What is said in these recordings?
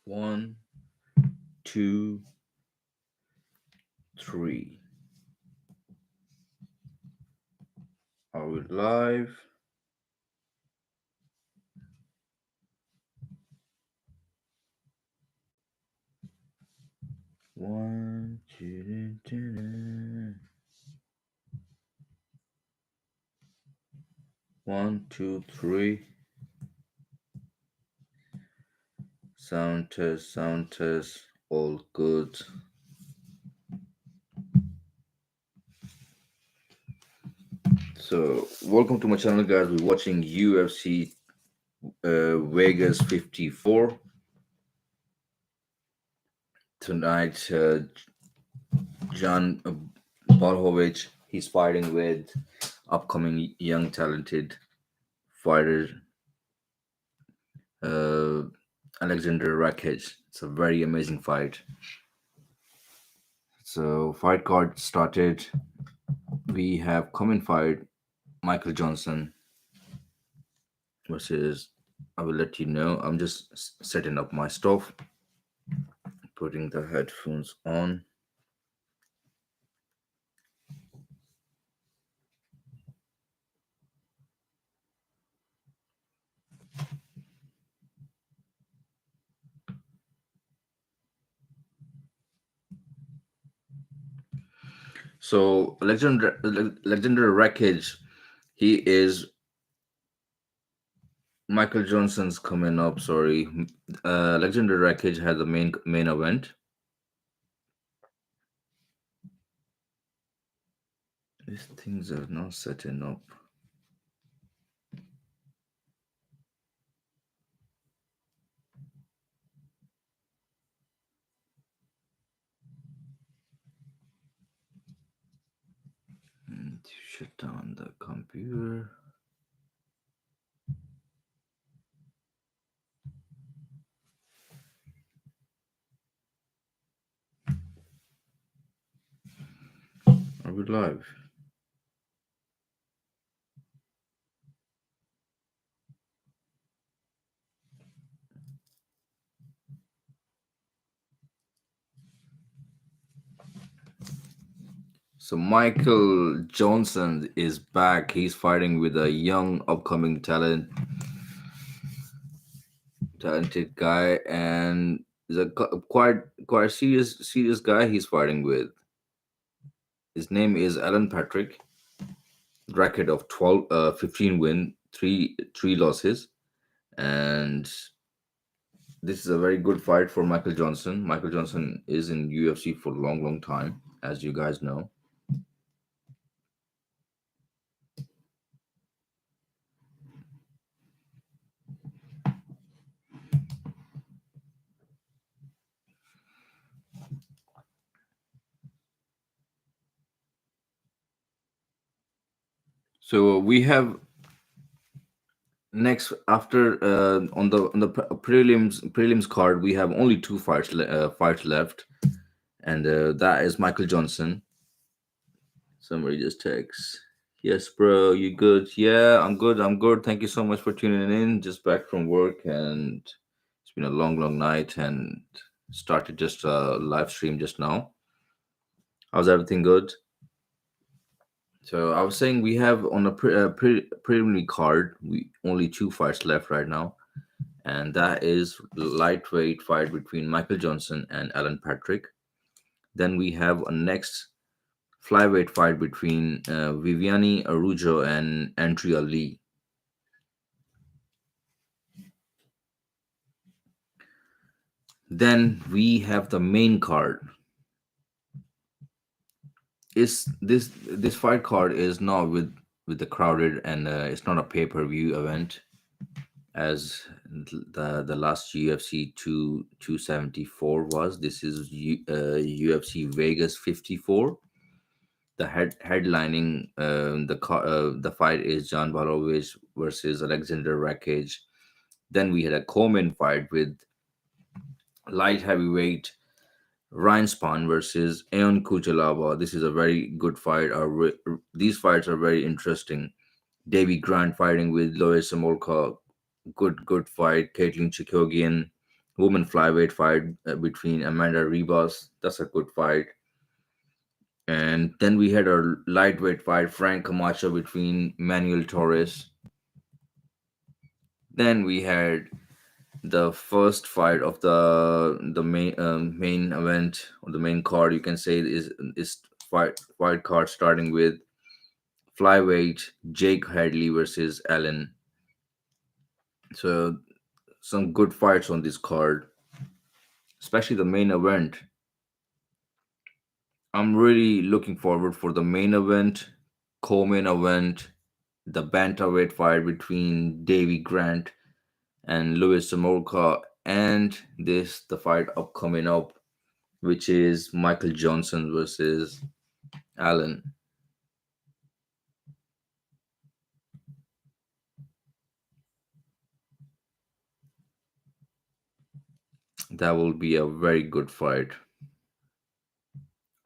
One, two, three. Are we live? One, two, two, one, two, three. Sound test, all good. So, welcome to my channel, guys. We're watching UFC Vegas 54 tonight. John Blachowicz, he's fighting with upcoming young talented fighter uh, Aleksandar Rakic. It's a very amazing fight. So fight card started. We have common fight Michael Johnson versus. I will let you know. I'm just setting up my stuff, putting the headphones on. So Alexander Rakic, he is Michael Johnson's coming up. Sorry, Alexander Rakic had the main event. These things are not setting up. And shut down the computer. Are we live? So Michael Johnson is back. He's fighting with a young upcoming talented guy, and is a quite serious guy he's fighting with. His name is Alan Patrick. Record of 15 win, three losses, and this is a very good fight for Michael Johnson. Michael Johnson is in UFC for a long time, as you guys know. So we have next after on the prelims card, we have only two fights left, and that is Michael Johnson. Somebody just texts, yes bro, you good? Yeah, I'm good. Thank you so much for tuning in. Just back from work, and it's been a long night, and started just a live stream just now. How's everything? Good. So I was saying we have on a preliminary card, we only two fights left right now, and that is lightweight fight between Michael Johnson and Alan Patrick. Then we have a next flyweight fight between Viviane Araujo and Andrea Lee. Then we have the main card. Is this fight card is not with the crowded, and it's not a pay-per-view event as the last UFC 274 was. This is UFC Vegas 54. The headlining the fight is John Blachowicz versus Aleksandar Rakic. Then we had a Coleman fight with light heavyweight Ryan Spann versus Ian Conchallava. This is a very good fight. These fights are very interesting. Davy Grant fighting with Lois Samolka. Good fight. Caitlin Chikogian woman flyweight fight between Amanda Ribas. That's a good fight. And then we had a lightweight fight, Frank Camacho between Manuel Torres. Then we had the first fight of the main event, or the main card, you can say, is fight card, starting with flyweight Jake Hadley versus Allen. So some good fights on this card, especially the main event. I'm really looking forward for the main event, co-main event, the bantamweight fight between Davy Grant and Louis Samorka, and the fight upcoming up, which is Michael Johnson versus Allen. That will be a very good fight.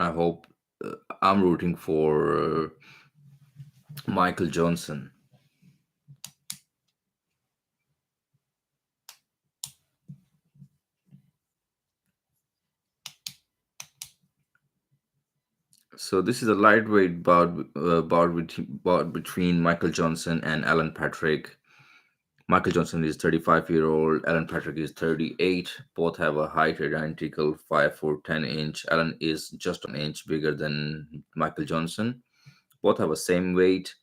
I hope. I'm rooting for Michael Johnson. So this is a lightweight bout between Michael Johnson and Alan Patrick. Michael Johnson is 35-year-old. Alan Patrick is 38. Both have a height identical, 5'4", 10 inch. Alan is just 1 inch bigger than Michael Johnson. Both have a same weight.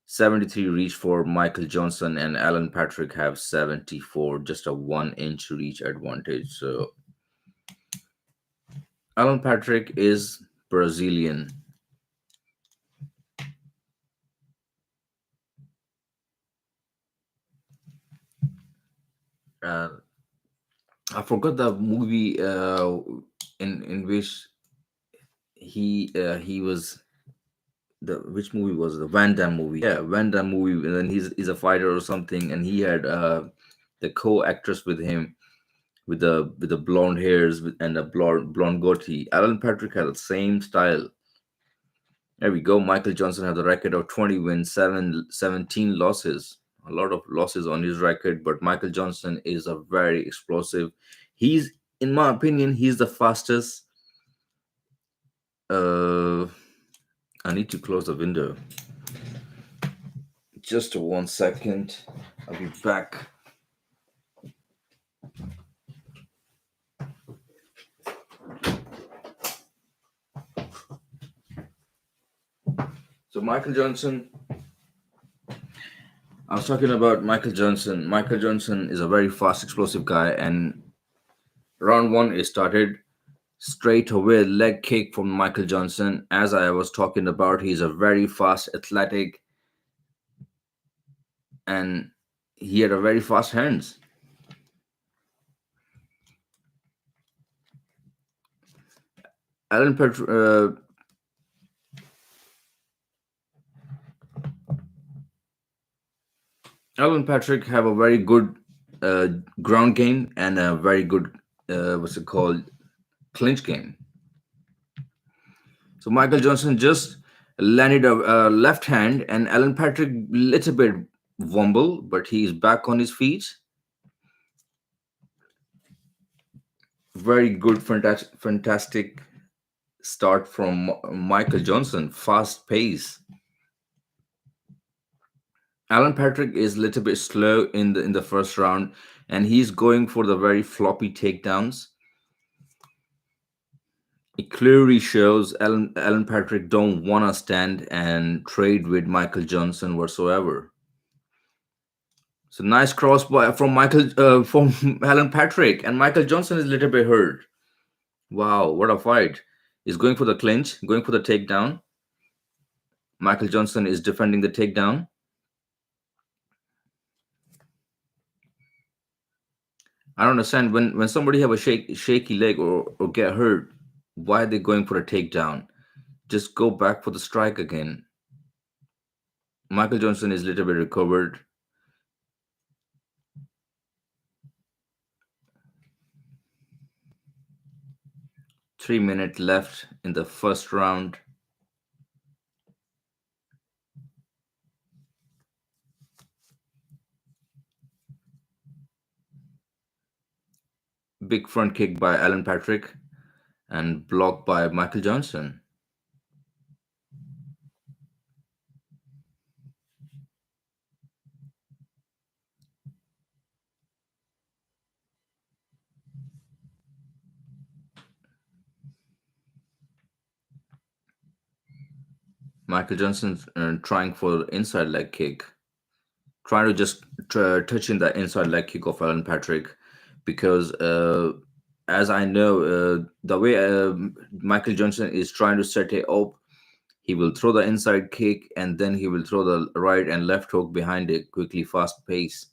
73 reach for Michael Johnson, and Alan Patrick have 74, just a 1 inch reach advantage. So Alan Patrick is Brazilian. Uh, I forgot the movie in which he was, the which movie was the Van Damme movie? Yeah, Van Damme movie. And then he's a fighter or something, and he had the co-actress with him with the blonde hairs and a blonde goatee. Alan Patrick had the same style. There we go. Michael Johnson had a record of 20 wins, 17 losses. A lot of losses on his record, but Michael Johnson is a very explosive. He's, in my opinion, he's the fastest. Uh, I need to close the window. Just 1 second. I'll be back. So Michael Johnson, I was talking about Michael Johnson. Michael Johnson is a very fast, explosive guy, and round one is started straight away. Leg kick from Michael Johnson. As I was talking about, he's a very fast, athletic, and he had a very fast hands. Alan Patrick, Alan Patrick have a very good uh, ground game and a very good what's it called, clinch game. So Michael Johnson just landed a left hand, and Alan Patrick little bit wumble, but he's back on his feet. Very good, fantastic start from Michael Johnson. Fast pace. Alan Patrick is a little bit slow in the first round, and he's going for the very floppy takedowns. It clearly shows Alan Patrick don't want to stand and trade with Michael Johnson whatsoever. So nice cross from from Alan Patrick, and Michael Johnson is a little bit hurt. Wow, what a fight! He's going for the clinch, going for the takedown. Michael Johnson is defending the takedown. I don't understand when somebody have a shaky leg or get hurt, why are they going for a takedown? Just go back for the strike again. Michael Johnson is a little bit recovered. 3 minutes left in the first round. big front kick by Alan Patrick and blocked by Michael Johnson. Michael Johnson trying for inside leg kick, trying to just touching the inside leg kick of Alan Patrick, because as I know, the way Michael Johnson is trying to set it up, he will throw the inside kick and then he will throw the right and left hook behind it quickly, fast pace.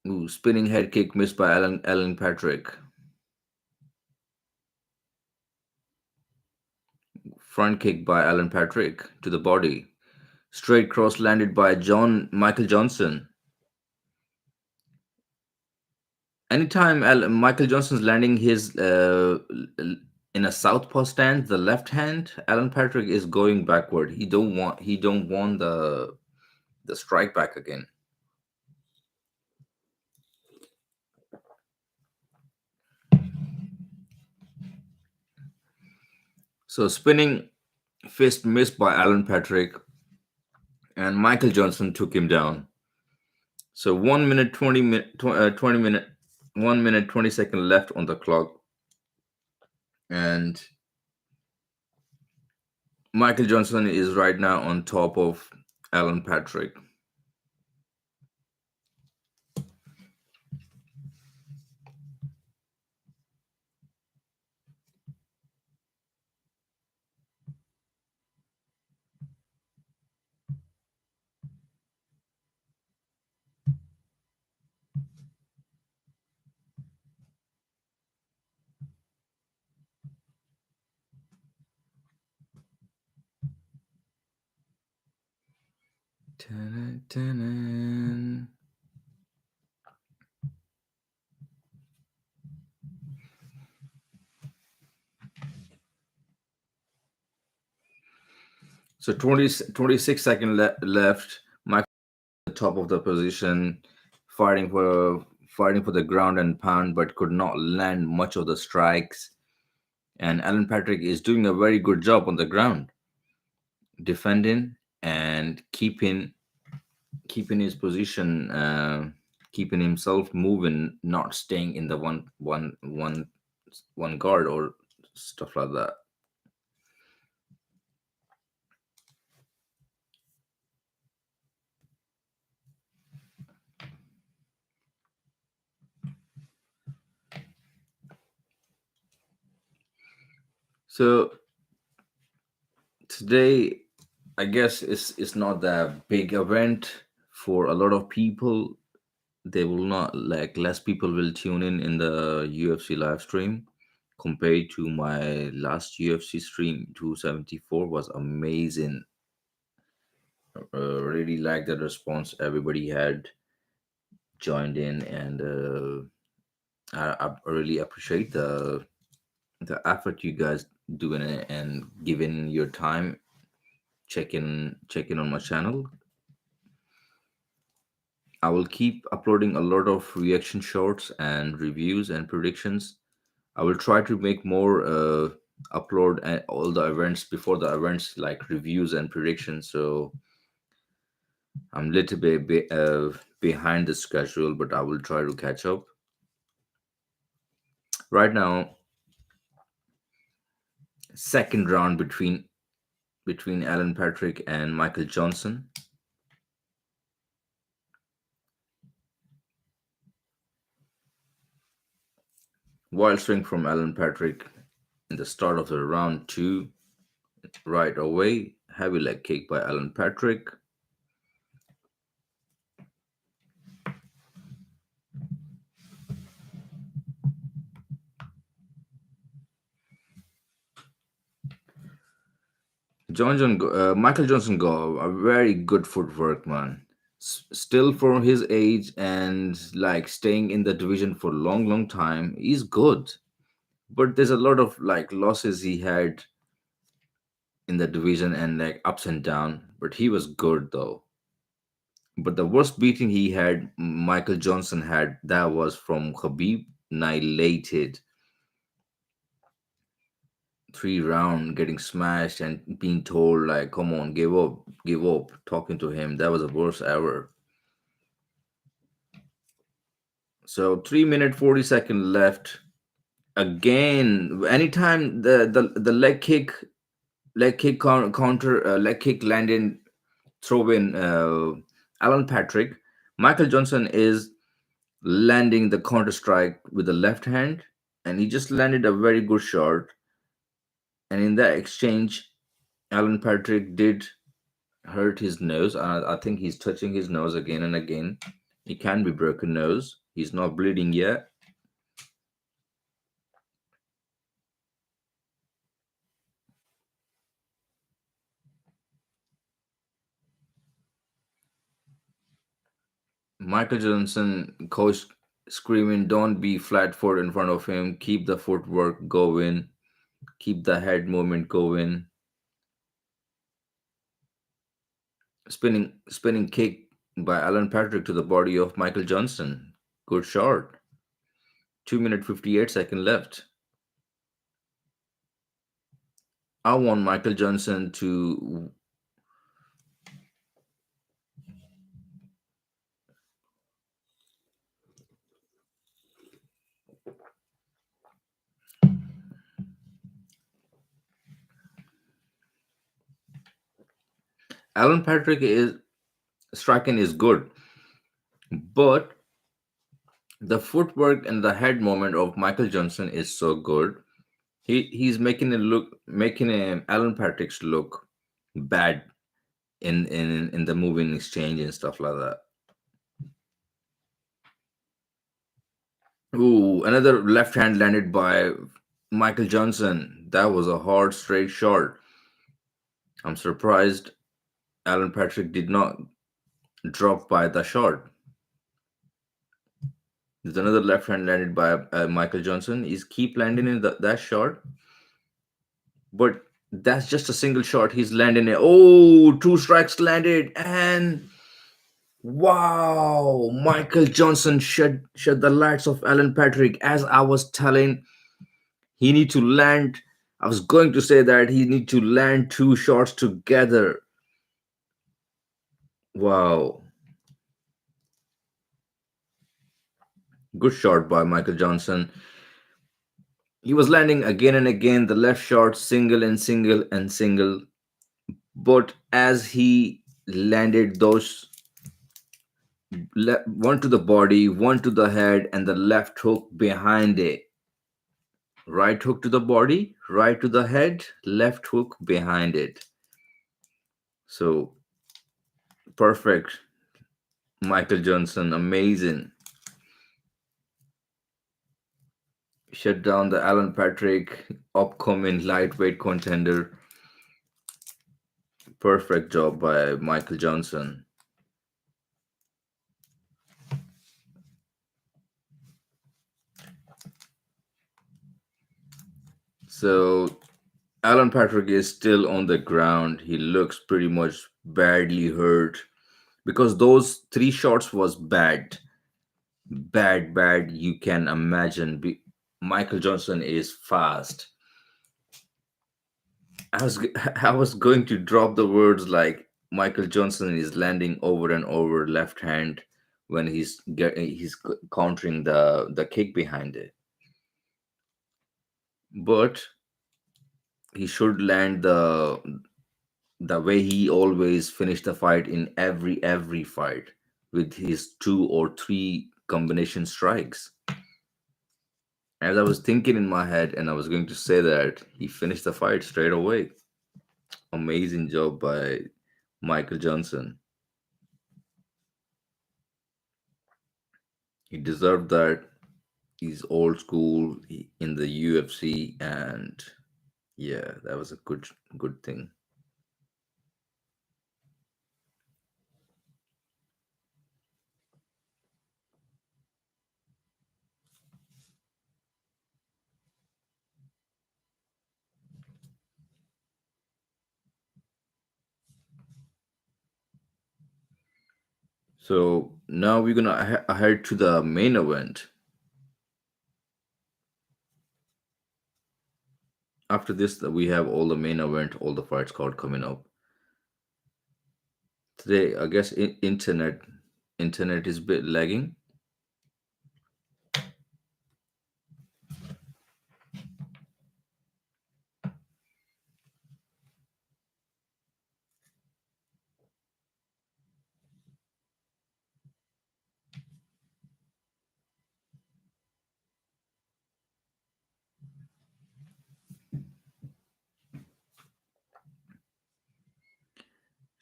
Ooh, spinning head kick missed by Alan Patrick. Front kick by Alan Patrick to the body. Straight cross landed by John Michael Johnson. Anytime Michael Johnson's landing his in a southpaw stance, the left hand, Alan Patrick is going backward. He don't want the strike back again. So spinning fist missed by Alan Patrick, and Michael Johnson took him down. So 1 minute 20 minute 1 minute 20 second left on the clock, and Michael Johnson is right now on top of Alan Patrick. Ta-da-ta-da. So 26 seconds left. Michael at the top of the position, fighting for the ground and pound, but could not land much of the strikes. And Alan Patrick is doing a very good job on the ground, defending and keeping his position, keeping himself moving, not staying in the one guard or stuff like that. So today, I guess it's not that big event for a lot of people. They will not, like, less people will tune in the UFC live stream compared to my last UFC stream. 274 was amazing. Really like the response everybody had joined in, and I really appreciate the effort you guys doing it and giving your time checking on my channel. I will keep uploading a lot of reaction shorts and reviews and predictions. I will try to make more upload all the events before the events, like reviews and predictions. So I'm a little bit behind the schedule, but I will try to catch up. Right now, second round between Alan Patrick and Michael Johnson. Wild swing from Alan Patrick in the start of the round two. Right away, heavy leg kick by Alan Patrick. Michael Johnson got a very good footwork, man. Still for his age and like staying in the division for a long, long time, he's good. But there's a lot of like losses he had in the division and like ups and down. But he was good though. But the worst beating he had, Michael Johnson had, that was from Khabib. Annihilated 3 round, getting smashed and being told like, "Come on, give up." Talking to him, that was the worst ever. So 3 minute 40 second left. Again, anytime the counter leg kick landing throw in Alan Patrick, Michael Johnson is landing the counter strike with the left hand, and he just landed a very good shot. And in that exchange, Alan Patrick did hurt his nose. I think he's touching his nose again and again. It can be broken nose. He's not bleeding yet. Michael Johnson, coach screaming, "Don't be flat foot in front of him. Keep the footwork going. Keep the head movement going." Spinning kick by Alan Patrick to the body of Michael Johnson. Good shot. 2 minute 58 second left. I want Michael Johnson to. Alan Patrick is striking is good, but the footwork and the head movement of Michael Johnson is so good. He's making Alan Patrick's look bad in the moving exchange and stuff like that. Ooh, another left hand landed by Michael Johnson. That was a hard straight shot. I'm surprised Alan Patrick did not drop by the shot. There's another left hand landed by Michael Johnson. He's keep landing in that shot, but that's just a single shot. He's landing it. Oh, two strikes landed, and wow, Michael Johnson shed the lights of Alan Patrick. As I was telling, he need to land. I was going to say that he need to land two shots together. Wow, good shot by Michael Johnson. He was landing again and again the left shot, single and single and single. But as he landed those, one to the body, one to the head, and the left hook behind it. Right hook to the body, right to the head, left hook behind it. So perfect. Michael Johnson, amazing. Shut down the Alan Patrick, upcoming lightweight contender. Perfect job by Michael Johnson. So Alan Patrick is still on the ground. He looks pretty much badly hurt because those three shots was bad, bad. You can imagine. Michael Johnson is fast. I was going to drop the words like Michael Johnson is landing over and over left hand when he's countering the kick behind it, but he should land the way he always finished the fight in every fight with his two or three combination strikes. As I was thinking in my head, and I was going to say that he finished the fight straight away. Amazing job by Michael Johnson. He deserved that. He's old school in the UFC, and yeah, that was a good thing. So now we're gonna head to the main event. After this, we have all the main event, all the fights card coming up today. I guess internet is a bit lagging.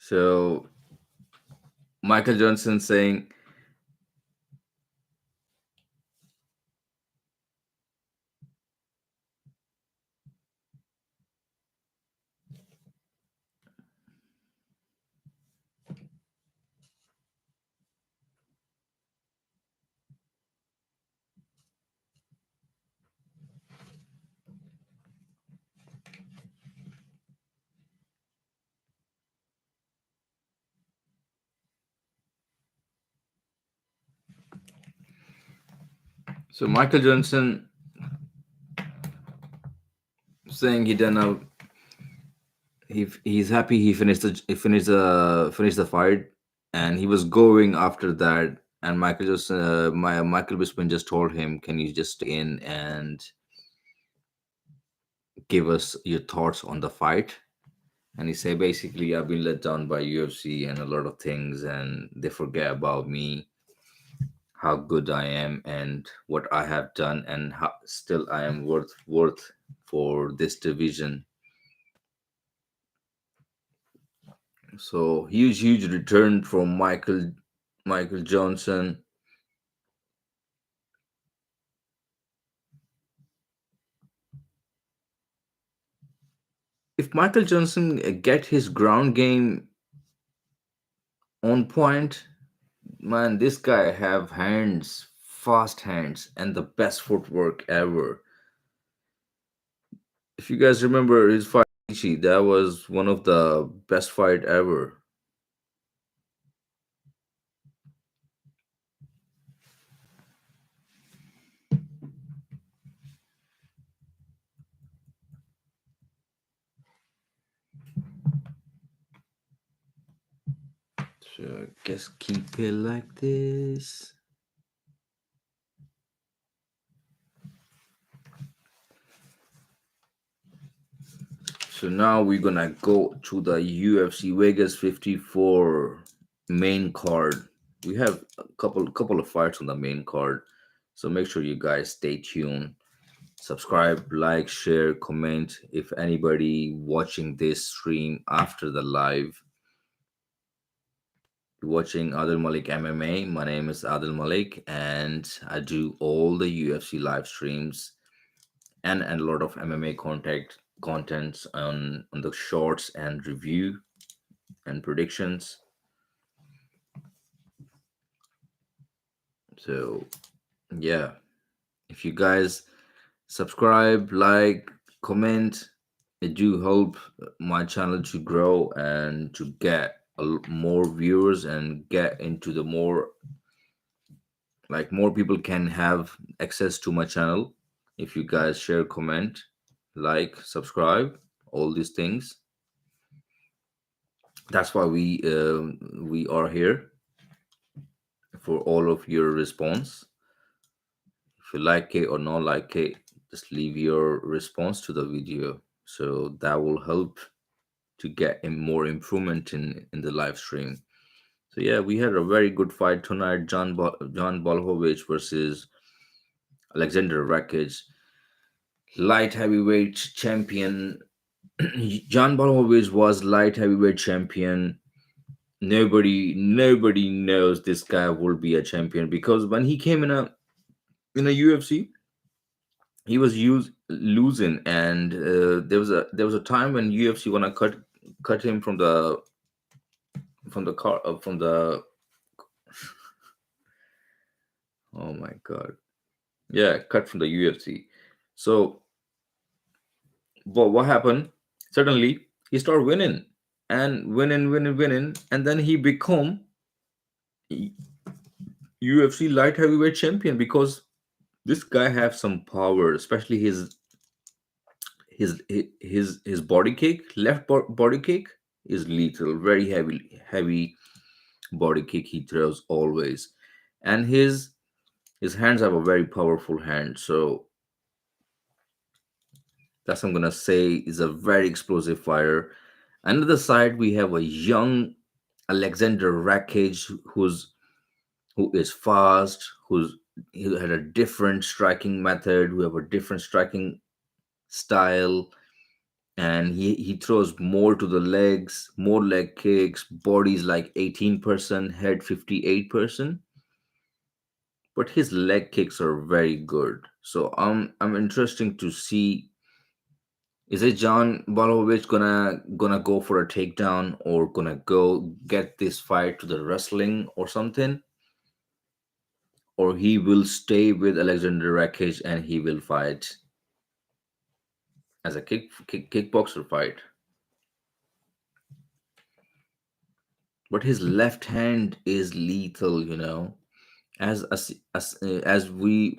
So Michael Johnson saying, so Michael Johnson saying he's happy he finished the fight, and he was going after that. And Michael Bisping just told him, "Can you just stay in and give us your thoughts on the fight?" And he said, basically, I've been let down by UFC and a lot of things, and they forget about me, how good I am, and what I have done, and how still I am worth for this division. So huge return from Michael Johnson. If Michael Johnson get his ground game on point, man, this guy have hands, fast hands, and the best footwork ever. If you guys remember his fight, that was one of the best fight ever. So I guess keep it like this. So now we're gonna go to the UFC Vegas 54 main card. We have a couple of fights on the main card. So make sure you guys stay tuned. Subscribe, like, share, comment. If anybody watching this stream after the live, watching Adil Malik MMA. My name is Adil Malik, and I do all the UFC live streams and a lot of MMA contents on the shorts and review and predictions. So yeah, if you guys subscribe, like, comment, it do help my channel to grow and to get more viewers and get into the more, like, more people can have access to my channel. If you guys share, comment, like, subscribe, all these things, that's why we are here, for all of your response. If you like it or not like it, just leave your response to the video, so that will help to get more improvement in the live stream. So yeah, we had a very good fight tonight. John Blachowicz versus Alexander Rakic, light heavyweight champion. John Blachowicz was light heavyweight champion. Nobody knows this guy will be a champion, because when he came in a UFC, he was losing, and there was a time when UFC wanna cut him from the car from the oh my god, yeah, cut from the UFC. So, but what happened? Suddenly he started winning and winning, and then he become UFC light heavyweight champion, because this guy have some power, especially his body kick, body kick is lethal, very heavy body kick he throws always, and his hands have a very powerful hand. So that's what I'm gonna say is a very explosive fighter. Another side we have a young Alexander Rakic, who is fast, who had a different striking method, who have a different striking style, and he throws more to the legs, more leg kicks, body's like 18%, head 58%, but his leg kicks are very good. So I'm interesting to see, is it John Blachowicz gonna go for a takedown, or gonna go get this fight to the wrestling or something, or he will stay with Alexander Rakic and he will fight as a kickboxer fight. But his left hand is lethal, as we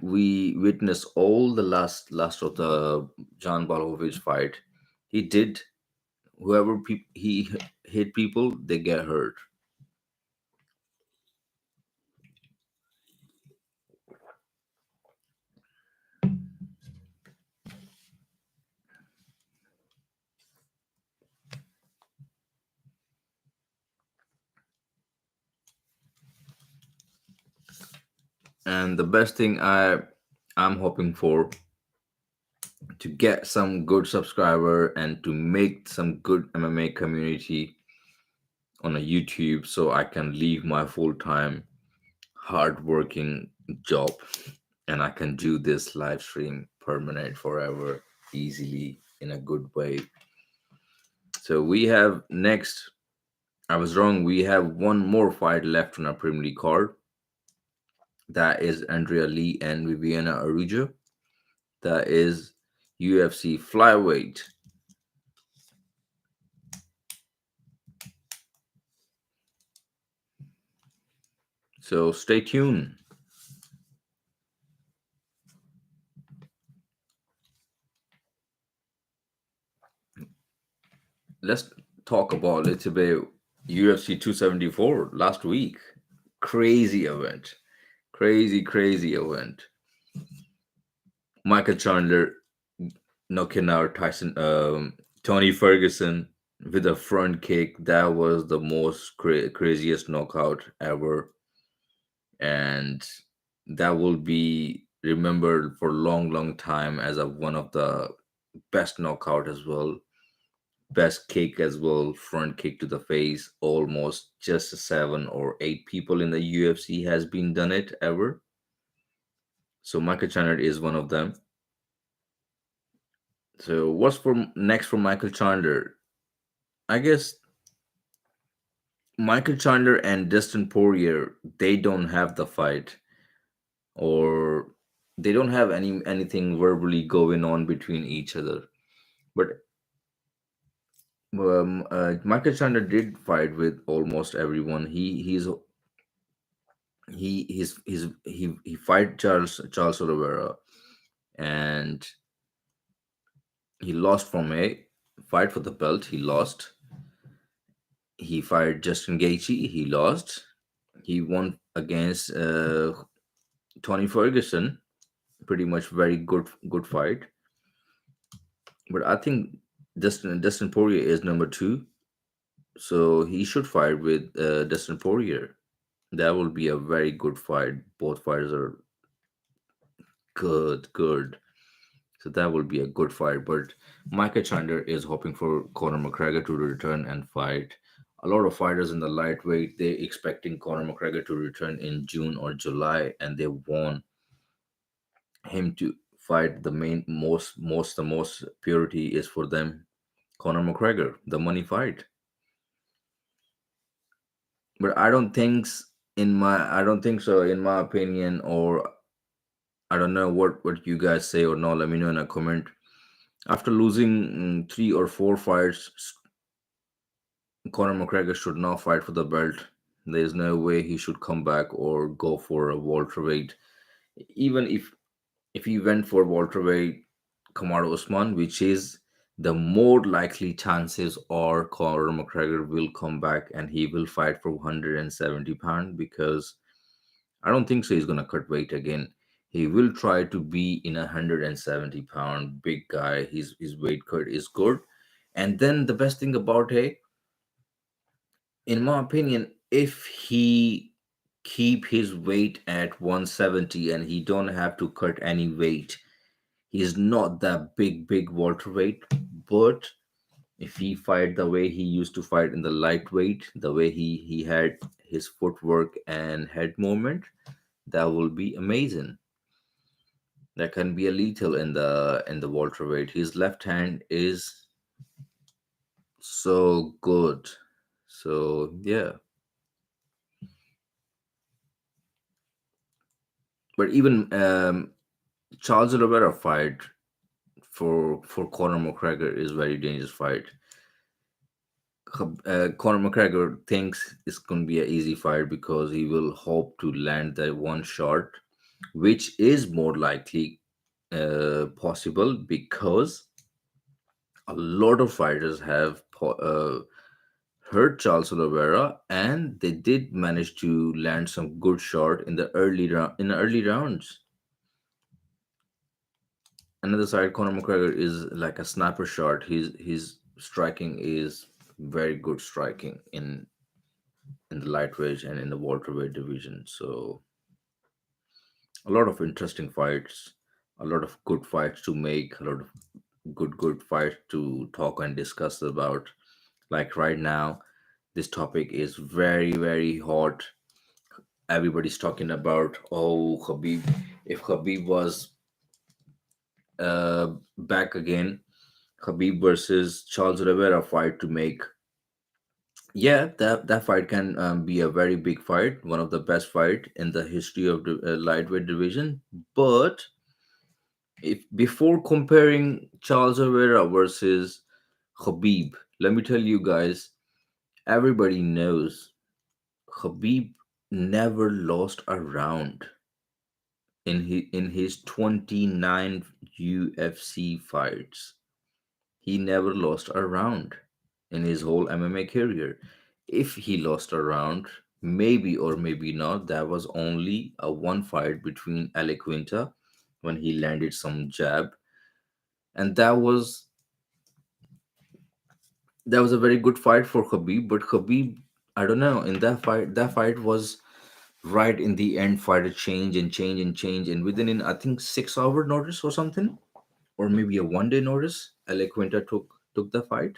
witness all the last of the John Blachowicz fight. He did, whoever he hit people, they get hurt. And the best thing I'm hoping for, to get some good subscriber and to make some good MMA community on a YouTube, so I can leave my full-time hardworking job and I can do this live stream permanent forever easily in a good way. So we have next, I was wrong, we have one more fight left on our Premier League card. That is Andrea Lee and Viviana Arujo. That is UFC flyweight. So stay tuned. Let's talk about a little bit UFC 274 last week. Crazy event. Crazy event. Michael Chandler knocking out Tony Ferguson with a front kick. That was the most craziest knockout ever, and that will be remembered for a long time as one of the best knockout as well. Best kick as well, front kick to the face. Almost just 7 or 8 people in the UFC has been done it ever. So Michael Chandler is one of them. So what's for next for Michael Chandler? I guess Michael Chandler and Dustin Poirier, they don't have the fight, or they don't have anything verbally going on between each other. But Michael Chandler did fight with almost everyone. He fight Charles Oliveira, and he lost from a fight for the belt. He lost. He fired Justin Gaethje. He lost. He won against Tony Ferguson. Pretty much very good fight. But I think Dustin Poirier is number two, so he should fight with Dustin Poirier. That will be a very good fight. Both fighters are good. So that will be a good fight. But Michael Chandler is hoping for Conor McGregor to return and fight. A lot of fighters in the lightweight, they expecting Conor McGregor to return in June or July, and they want him to fight. The main the most purity is for them Conor McGregor, the money fight. But I don't think so, in my opinion, or I don't know what you guys say or not. Let me know in a comment. After losing 3 or 4 fights, Conor McGregor should not fight for the belt. There's no way he should come back or go for a welterweight. Even if he went for welterweight Kamar Usman, which is the more likely chances are Conor McGregor will come back and he will fight for 170 pound, because I don't think so he's gonna cut weight again. He will try to be in 170 pound big guy. His weight cut is good. And then the best thing about it, in my opinion, if he keep his weight at 170 and he don't have to cut any weight, he's not that big welterweight. But if he fight the way he used to fight in the lightweight, the way he had his footwork and head movement, that will be amazing. That can be a lethal in the welterweight. His left hand is so good. So yeah. But even Charles Oliveira fight for Conor McGregor is very dangerous fight. Conor McGregor thinks it's going to be an easy fight because he will hope to land that one shot, which is more likely possible because a lot of fighters have hurt Charles Oliveira, and they did manage to land some good shot in the early rounds. Another side, Conor McGregor is like a sniper shot. His striking is very good striking in the lightweight and in the welterweight division. So a lot of interesting fights, a lot of good fights to make, a lot of good fights to talk and discuss about. Like right now, this topic is very hot. Everybody's talking about, oh, Khabib. If Khabib was back again, Khabib versus Charles Oliveira fight to make. Yeah, that fight can be a very big fight, one of the best fight in the history of the lightweight division. But if before comparing Charles Oliveira versus Khabib, let me tell you guys, everybody knows Khabib never lost a round in his 29 UFC fights. He never lost a round in his whole MMA career. If he lost a round, maybe or maybe not, that was only a one fight between Alequinta when he landed some jab, and that was a very good fight for Khabib. But Khabib, I don't know, in that fight was right in the end. Fight a change and change and change, and within I think 6 hour notice or something, or maybe a 1 day notice, Alequinta took the fight.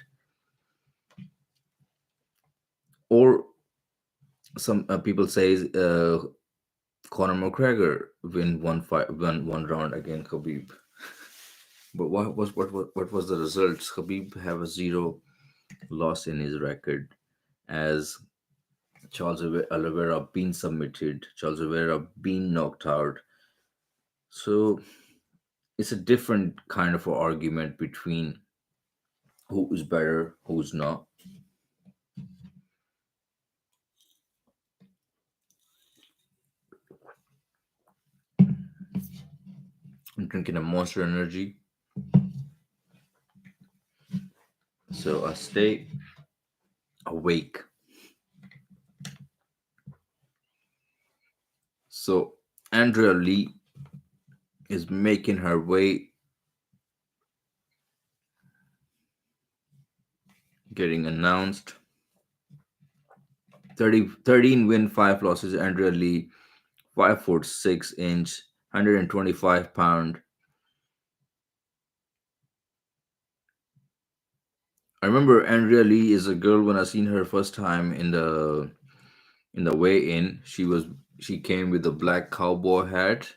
Or some people say Conor McGregor win one fight, won 1 round against Khabib. But what was the results? Khabib have a zero loss in his record, as Charles Oliveira been submitted, Charles Oliveira been knocked out. So it's a different kind of a argument between who is better, who's not. I'm drinking a Monster Energy, so I stay awake. So Andrea Lee is making her way, getting announced. 13 win, 5 losses. Andrea Lee, 5 foot 6 inch, 125 pound. I remember Andrea Lee is a girl when I seen her first time in the weigh in. She came with a black cowboy hat.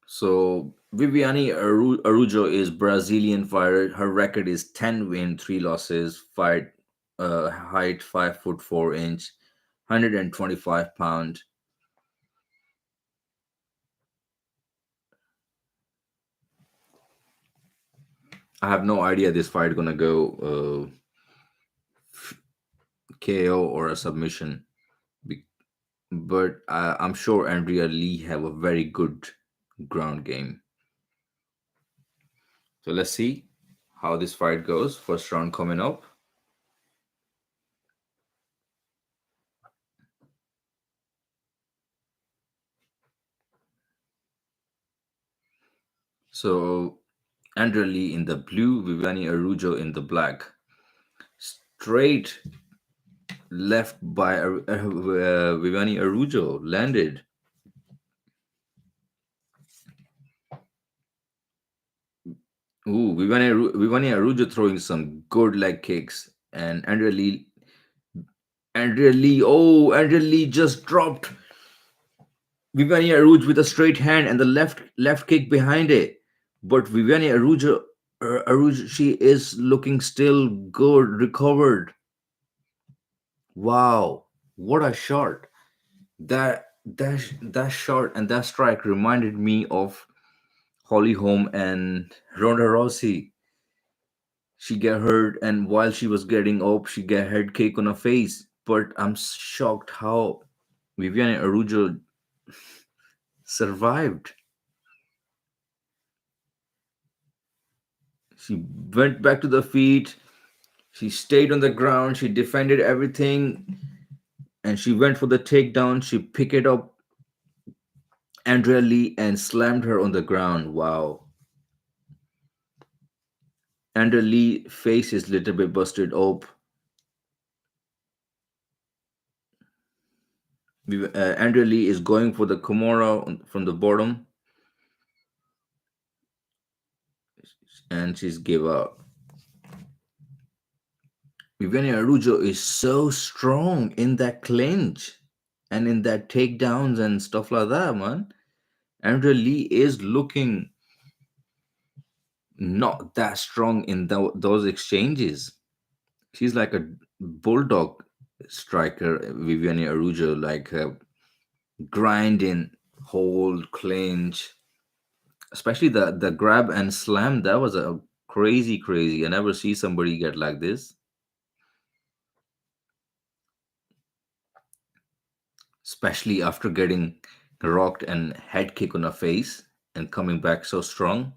So Viviane Arujo is Brazilian fighter. Her record is 10 win, 3 losses. Fight height 5 foot 4 inch, 125 pound. I have no idea this fight gonna go KO or a submission. Be- But I'm sure Andrea Lee have a very good ground game. So let's see how this fight goes. First round coming up. So Andrea Lee in the blue, Viviani Arujo in the black. Straight left by Viviani Arujo landed. Ooh, Viviani Arujo throwing some good leg kicks, and Andrea Lee. Oh, Andrea Lee just dropped Viviani Arujo with a straight hand and the left kick behind it. But Viviani Arujo, she is looking still good, recovered. Wow, what a shot! That shot and that strike reminded me of Holly Holm and Ronda Rousey. She get hurt, and while she was getting up, she get head kick on her face. But I'm shocked how Viviane Arujo survived. She went back to the feet. She stayed on the ground. She defended everything, and she went for the takedown. She picked it up, Andrea Lee, and slammed her on the ground. Wow. Andrea Lee face is little bit busted up. Andrea Lee is going for the Kimura from the bottom, and she's give up. Viviane Arujo is so strong in that clinch and in that takedowns and stuff like that, man. Andrea Lee is looking not that strong in those exchanges. She's like a bulldog striker, Viviane Arujo, like grinding, hold, clinch, especially the grab and slam. That was a crazy. I never see somebody get like this, especially after getting rocked and head kick on her face and coming back so strong.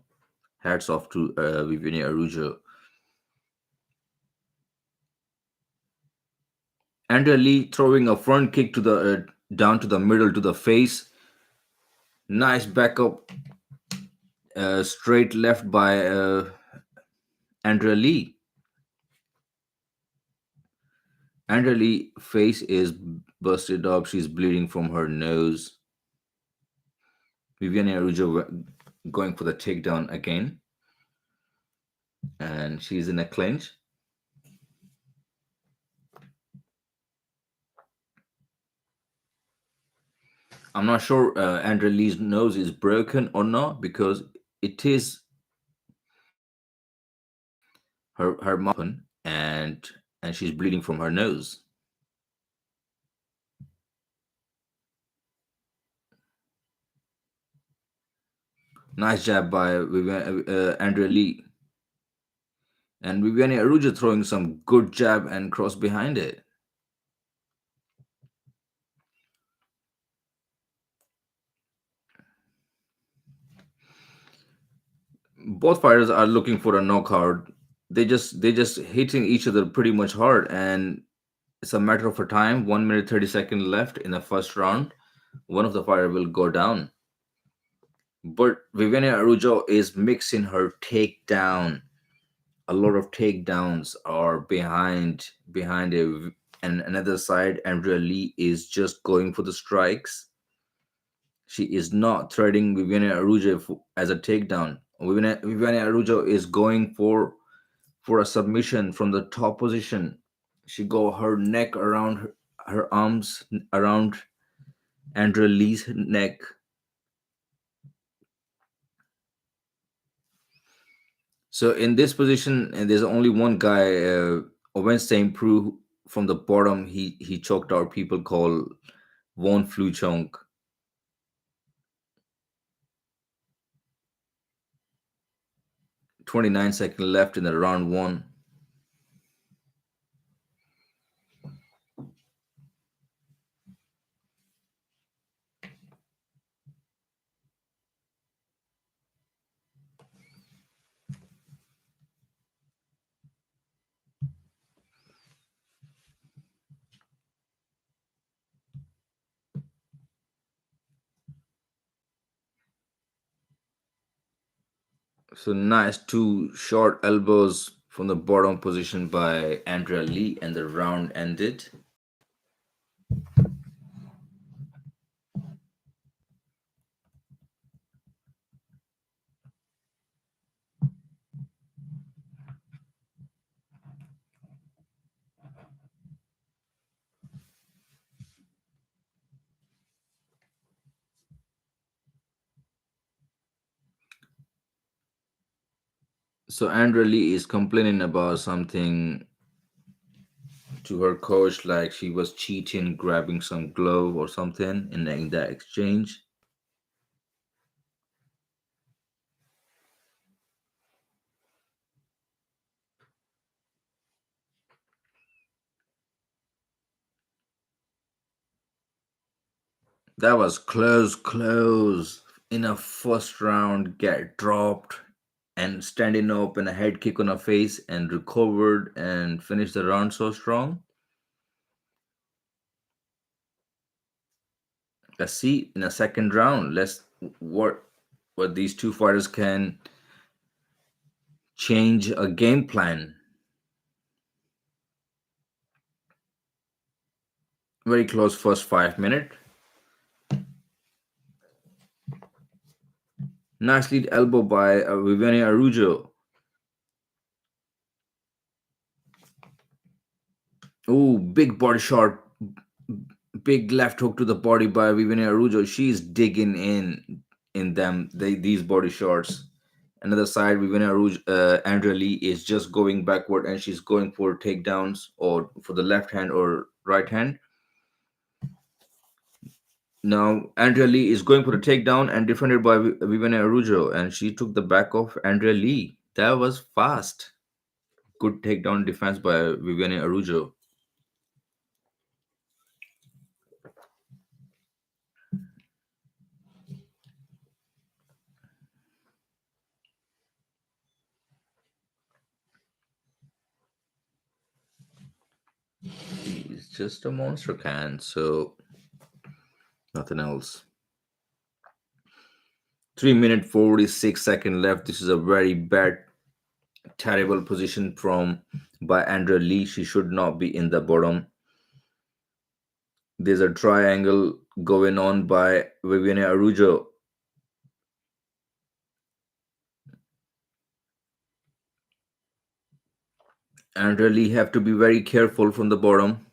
Hats off to Viviane Arujo. Andrea Lee throwing a front kick to the down to the middle to the face. Nice backup, straight left by Andrea Lee. Andrea Lee face is busted up. She's bleeding from her nose. Viviane Arujo going for the takedown again, and she's in a clinch. I'm not sure Andrea Lee's nose is broken or not because it is her mouth open and she's bleeding from her nose. Nice jab by Andrea Lee, and Viviane Arujo throwing some good jab and cross behind it. Both fighters are looking for a knockout. They just hitting each other pretty much hard, and it's a matter of a time. 1 minute 30 seconds left in the first round. One of the fighter will go down. But Viviane Arujo is mixing her takedown. A lot of takedowns are behind it, and another side, Andrea Lee is just going for the strikes. She is not threading Viviane Arujo as a takedown. Viviane Arujo is going for a submission from the top position. She go her neck around her arms around Andrea Lee's neck. So in this position, and there's only one guy, Owen St. Preux, from the bottom. He choked out people called Von Fluchonk. 29 seconds left in the round one. So nice two short elbows from the bottom position by Andrea Lee, and the round ended. So Andrea Lee is complaining about something to her coach, like she was cheating, grabbing some glove or something in that exchange. That was close, close. In a first round, get dropped and standing up and a head kick on her face and recovered and finished the round so strong. Let's see in a second round. Let's what these two fighters can change a game plan. Very close first 5 minutes. Nice lead elbow by Viviane Arujo. Oh, big body shot, big left hook to the body by Viviane Arujo. She's digging in them these body shots. Another side, Viviane Arujo, Andrea Lee is just going backward and she's going for takedowns or for the left hand or right hand. Now Andrea Lee is going for the takedown and defended by Viviane Arujo, and she took the back of Andrea Lee. That was fast. Good takedown defense by Viviane Arujo. He's just a monster can, so nothing else. 3 minute 46 second left. This is a very bad, terrible position from by Andrea Lee. She should not be in the bottom. There's a triangle going on by Viviane Arujo. Andrea Lee have to be very careful from the bottom.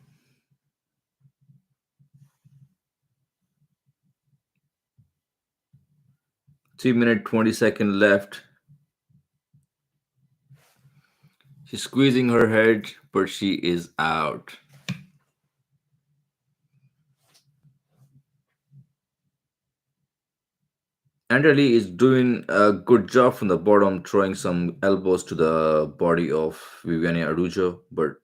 3 minute 20 second left. She's squeezing her head, but she is out. Andrea Lee is doing a good job from the bottom, throwing some elbows to the body of Viviane Arujo, but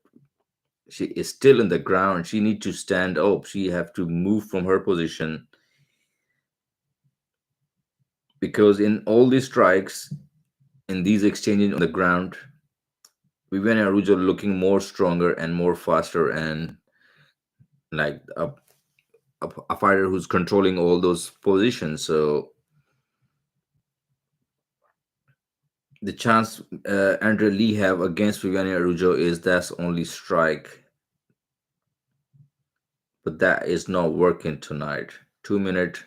she is still in the ground. She needs to stand up. She have to move from her position, because in all these strikes, in these exchanges on the ground, Viviane Arujo looking more stronger and more faster, and like a fighter who's controlling all those positions. So the chance Andrea Lee have against Viviane Arujo is that's only strike, but that is not working tonight. 2 minute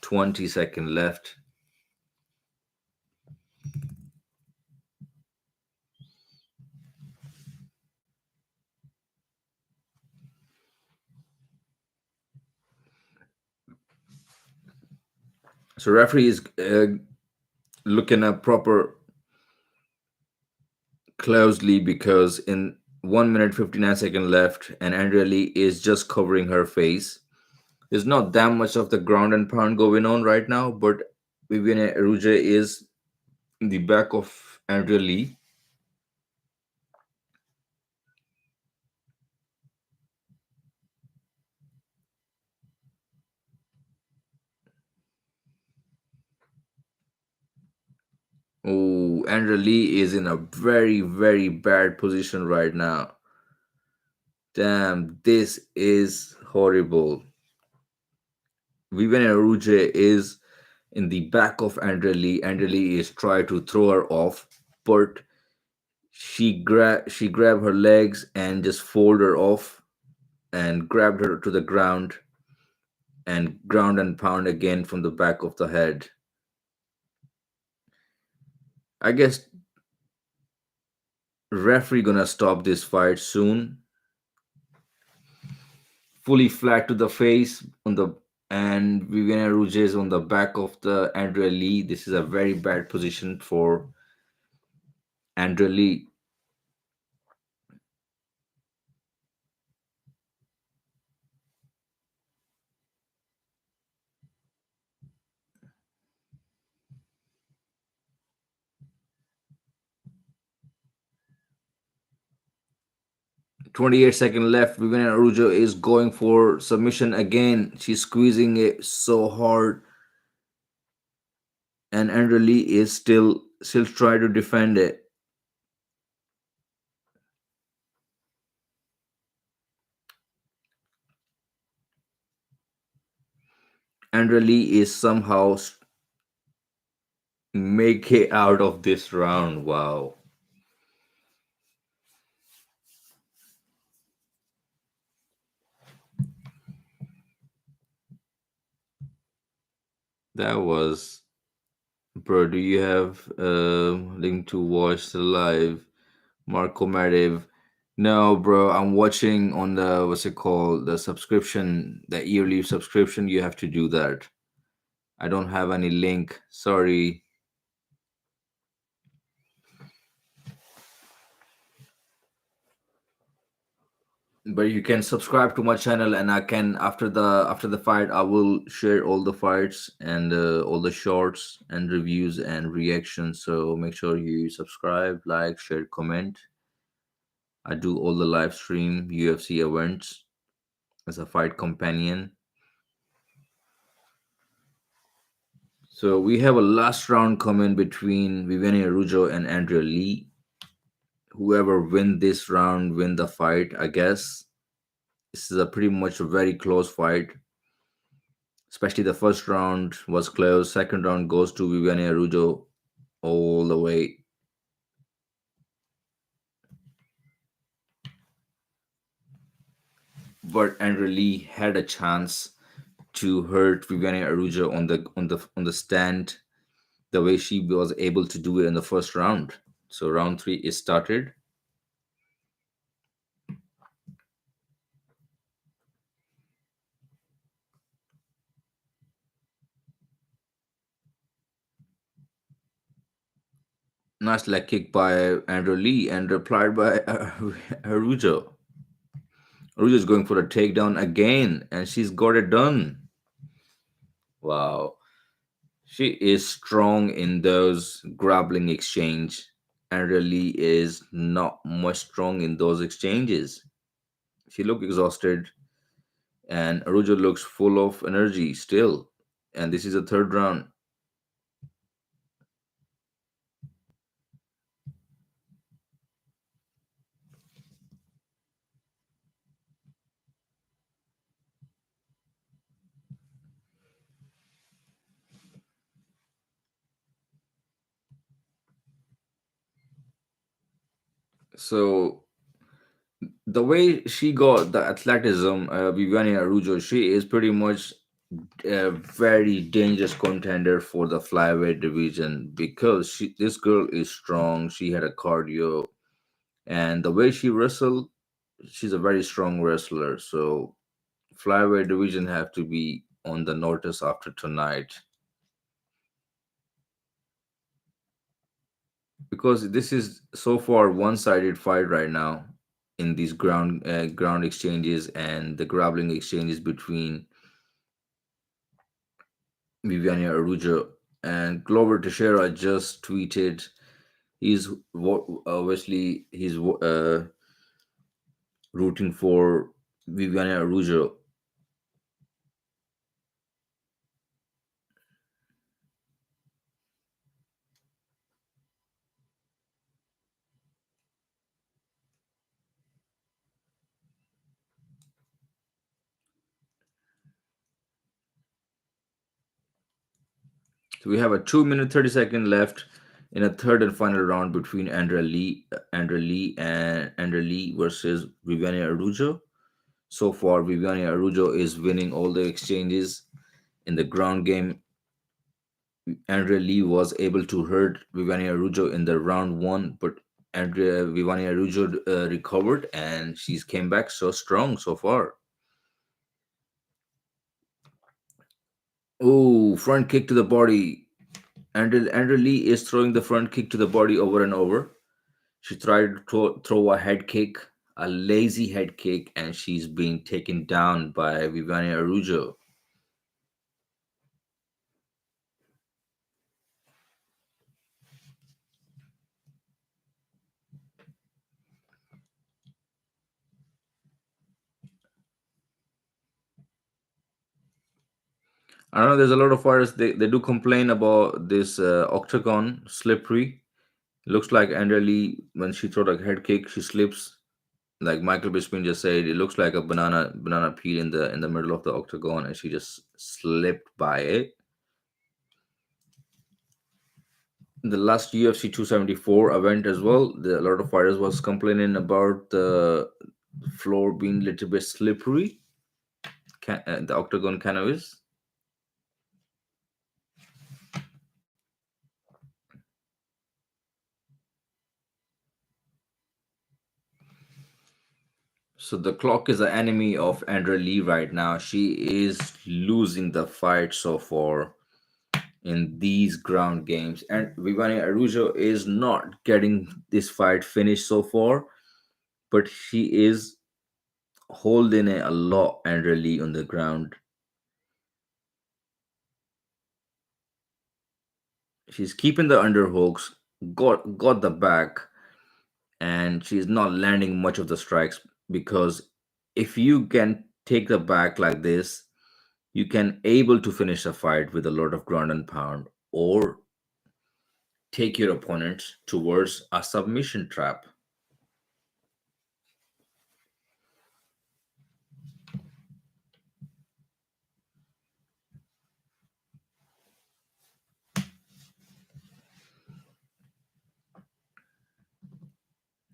20 second left. So referee is looking at proper closely, because in 1 minute 59 second left and Andrea Lee is just covering her face. There's not that much of the ground and pound going on right now, but Viviane Arujo is in the back of Andrea Lee. Oh, Andrea Lee is in a very, very bad position right now. Damn, this is horrible. Vivian Aruge is in the back of Andrea Lee. Andrea Lee is trying to throw her off, but she grabbed her legs and just fold her off and grabbed her to the ground and ground and pound again from the back of the head. I guess referee gonna stop this fight soon. Fully flat to the face on the and Viviana Rouge is on the back of the Andrea Lee. This is a very bad position for Andrea Lee. 28-second left. Viviana Rouge is going for submission again. She's squeezing it so hard, and Andrea Lee is still trying to defend it. Andrea Lee is somehow make it out of this round. Wow. That was, bro. Do you have a link to watch the live? Marco Madev. No, bro. I'm watching on the what's it called? The subscription, the yearly subscription. You have to do that. I don't have any link. Sorry. But you can subscribe to my channel, and I can after the fight, I will share all the fights and all the shorts and reviews and reactions. So make sure you subscribe, like, share, comment. I do all the live stream UFC events as a fight companion. So we have a last round coming between Viviane Araujo and Andrea Lee. Whoever win this round win the fight, I guess. This is a pretty much a very close fight. Especially the first round was close. Second round goes to Viviane Araujo all the way. But Andrea Lee had a chance to hurt Viviane Araujo on the stand the way she was able to do it in the first round. So round 3 is started. Nice leg kick by Andrew Lee and replied by Araujo. Araujo is going for a takedown again, and she's got it done. Wow. She is strong in those grappling exchange. Andrew Lee is not much strong in those exchanges. She looked exhausted, and Araujo looks full of energy still. And this is the third round. So the way she got the athleticism, Viviane Araujo, she is pretty much a very dangerous contender for the flyweight division because this girl is strong. She had a cardio, and the way she wrestled, she's a very strong wrestler. So flyweight division have to be on the notice after tonight because this is so far one-sided fight right now in these ground exchanges and the grappling exchanges between Viviane Araujo And Glover Teixeira just tweeted obviously he's rooting for Viviane Araujo. So we have a 2 minute 30 second left in a third and final round between Andrea Lee versus Viviane Araujo. So far, Viviane Araujo is winning all the exchanges in the ground game. Andrea Lee was able to hurt Viviane Araujo in the round one, but Viviane Araujo recovered and she's came back so strong so far. Oh, front kick to the body. Andrea Lee is throwing the front kick to the body over and over. She tried to throw a head kick, a lazy head kick, and she's being taken down by Viviane Araujo. I don't know. There's a lot of fighters. They do complain about this octagon slippery. Looks like Andrea Lee when she throw a head kick, she slips. Like Michael Bisping just said, it looks like a banana peel in the middle of the octagon, and she just slipped by it. The last UFC 274 event as well, a lot of fighters was complaining about the floor being a little bit slippery. The octagon kind of is. So the clock is the enemy of Andrea Lee right now. She is losing the fight so far in these ground games, and Vivani Araujo is not getting this fight finished so far, but she is holding it a lot. Andrea Lee on the ground, she's keeping the underhooks, got the back, and she's not landing much of the strikes because if you can take the back like this, you can able to finish a fight with a lot of ground and pound or take your opponent towards a submission trap.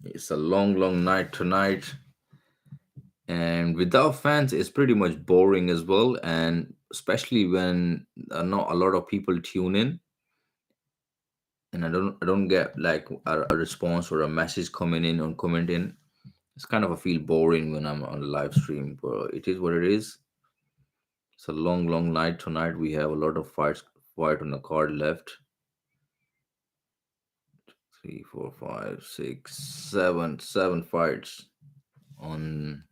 It's a long night tonight, and without fans it's pretty much boring as well, and especially when not a lot of people tune in, and I don't get like a response or a message coming in or commenting. It's kind of a feel boring when I'm on a live stream, but it is what it is. It's a long night tonight. We have a lot of fight on the card left. Three, four, five, six, seven fights on.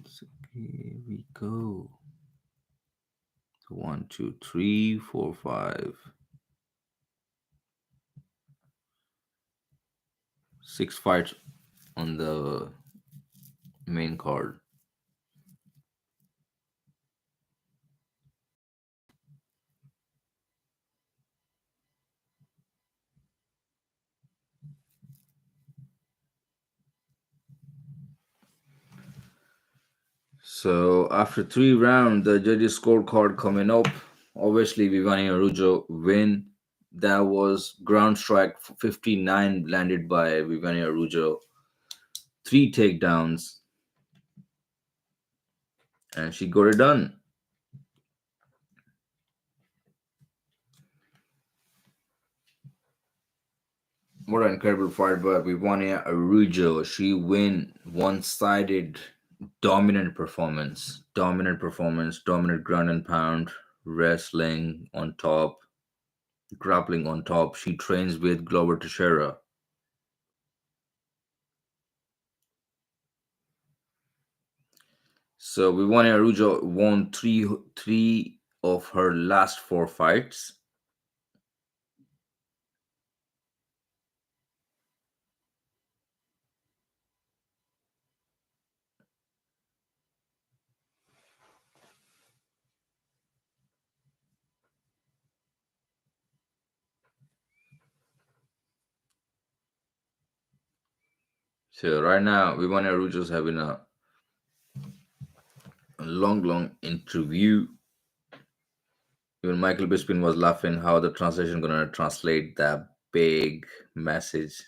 So here we go. One, two, three, four, five, six fights on the main card. So after three rounds, the judges' scorecard coming up. Obviously, Vivani Araujo win. That was ground strike 59 landed by Vivani Araujo. Three takedowns, and she got it done. What an incredible fight by Vivani Araujo. She win one-sided dominant ground and pound, wrestling on top, grappling on top. She trains with Glover Teixeira. So Vivani Arujo won three of her last four fights. So right now, Vivania Rujo's having a long interview. Even Michael Bisping was laughing how the translation gonna translate that big message.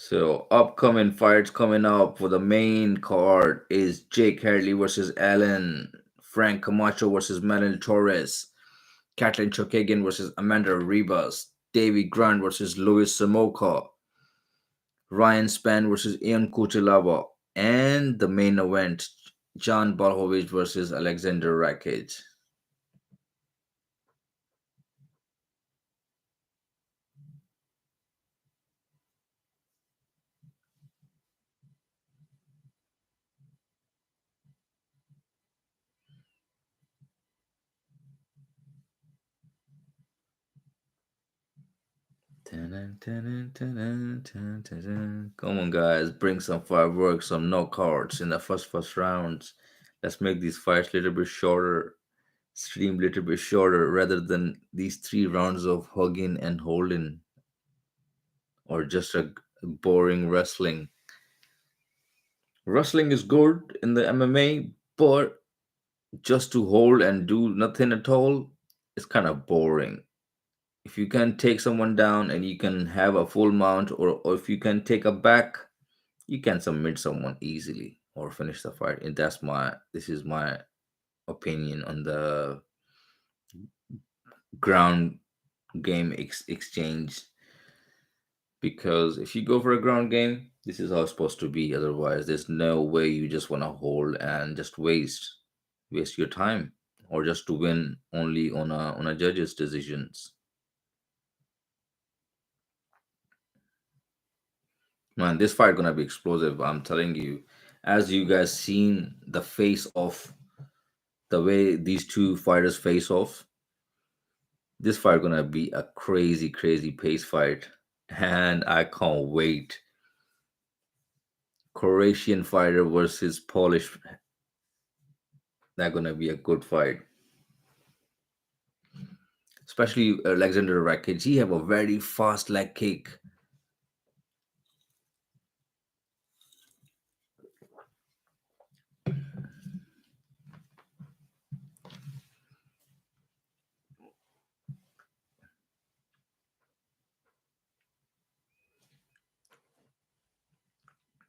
So upcoming fights coming up for the main card is Jake Hartley versus Allen, Frank Camacho versus Manuel Torres, Kathleen Chokagian versus Amanda Ribas, Davy Grant versus Luis Samoka, Ryan Spann versus Ian Conchallava, and the main event, John Blachowicz versus Alexander Rakic. Come on, guys, bring some fireworks, some knockouts in the first rounds. Let's make these fights a little bit shorter, stream a little bit shorter, rather than these 3 rounds of hugging and holding, or just a boring wrestling. Wrestling is good in the MMA, but just to hold and do nothing at all is kind of boring. If you can take someone down and you can have a full mount, or if you can take a back, you can submit someone easily or finish the fight. And this is my opinion on the ground game exchange. Because if you go for a ground game, this is how it's supposed to be. Otherwise, there's no way you just want to hold and just waste your time, or just to win only on a judge's decisions. Man, this fight gonna be explosive. I'm telling you. As you guys seen the face off, the way these two fighters face off, this fight gonna be a crazy pace fight, and I can't wait. Croatian fighter versus Polish, that gonna be a good fight. Especially Alexander Rakic, he have a very fast leg kick,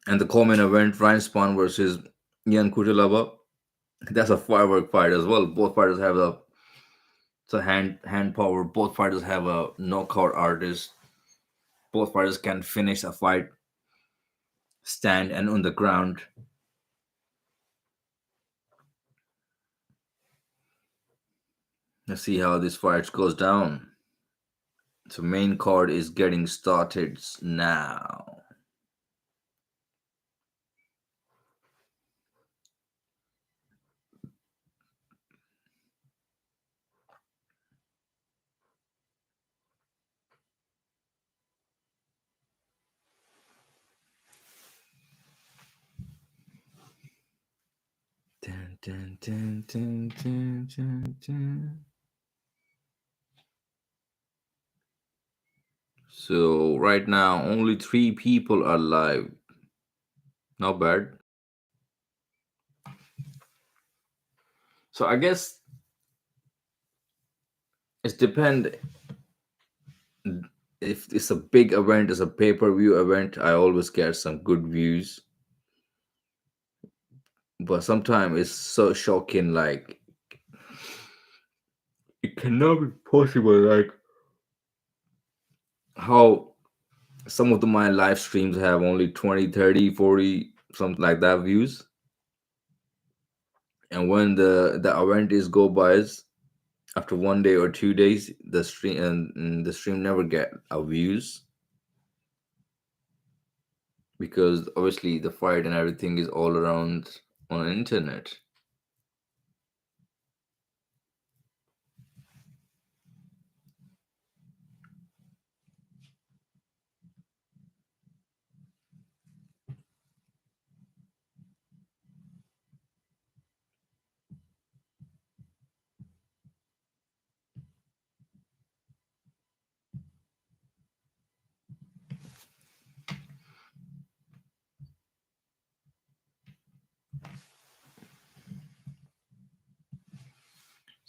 and the common event Ryan Spann versus Ian Conchallava, that's a firework fight as well. Both fighters have a hand power. Both fighters have a knockout artist. Both fighters can finish a fight, stand and on the ground. Let's see how this fight goes down. So main card is getting started now. Dun, dun, dun, dun, dun, dun, dun. So right now only 3 people are live. Not bad. So I guess it's depend, if it's a big event, it's a pay-per-view event, I always get some good views. But sometimes it's so shocking, like it cannot be possible, like how some of my live streams have only 20, 30, 40, something like that views. And when the event is go by, After 1 day or 2 days, the stream never get a views because obviously the fight and everything is all around on the internet.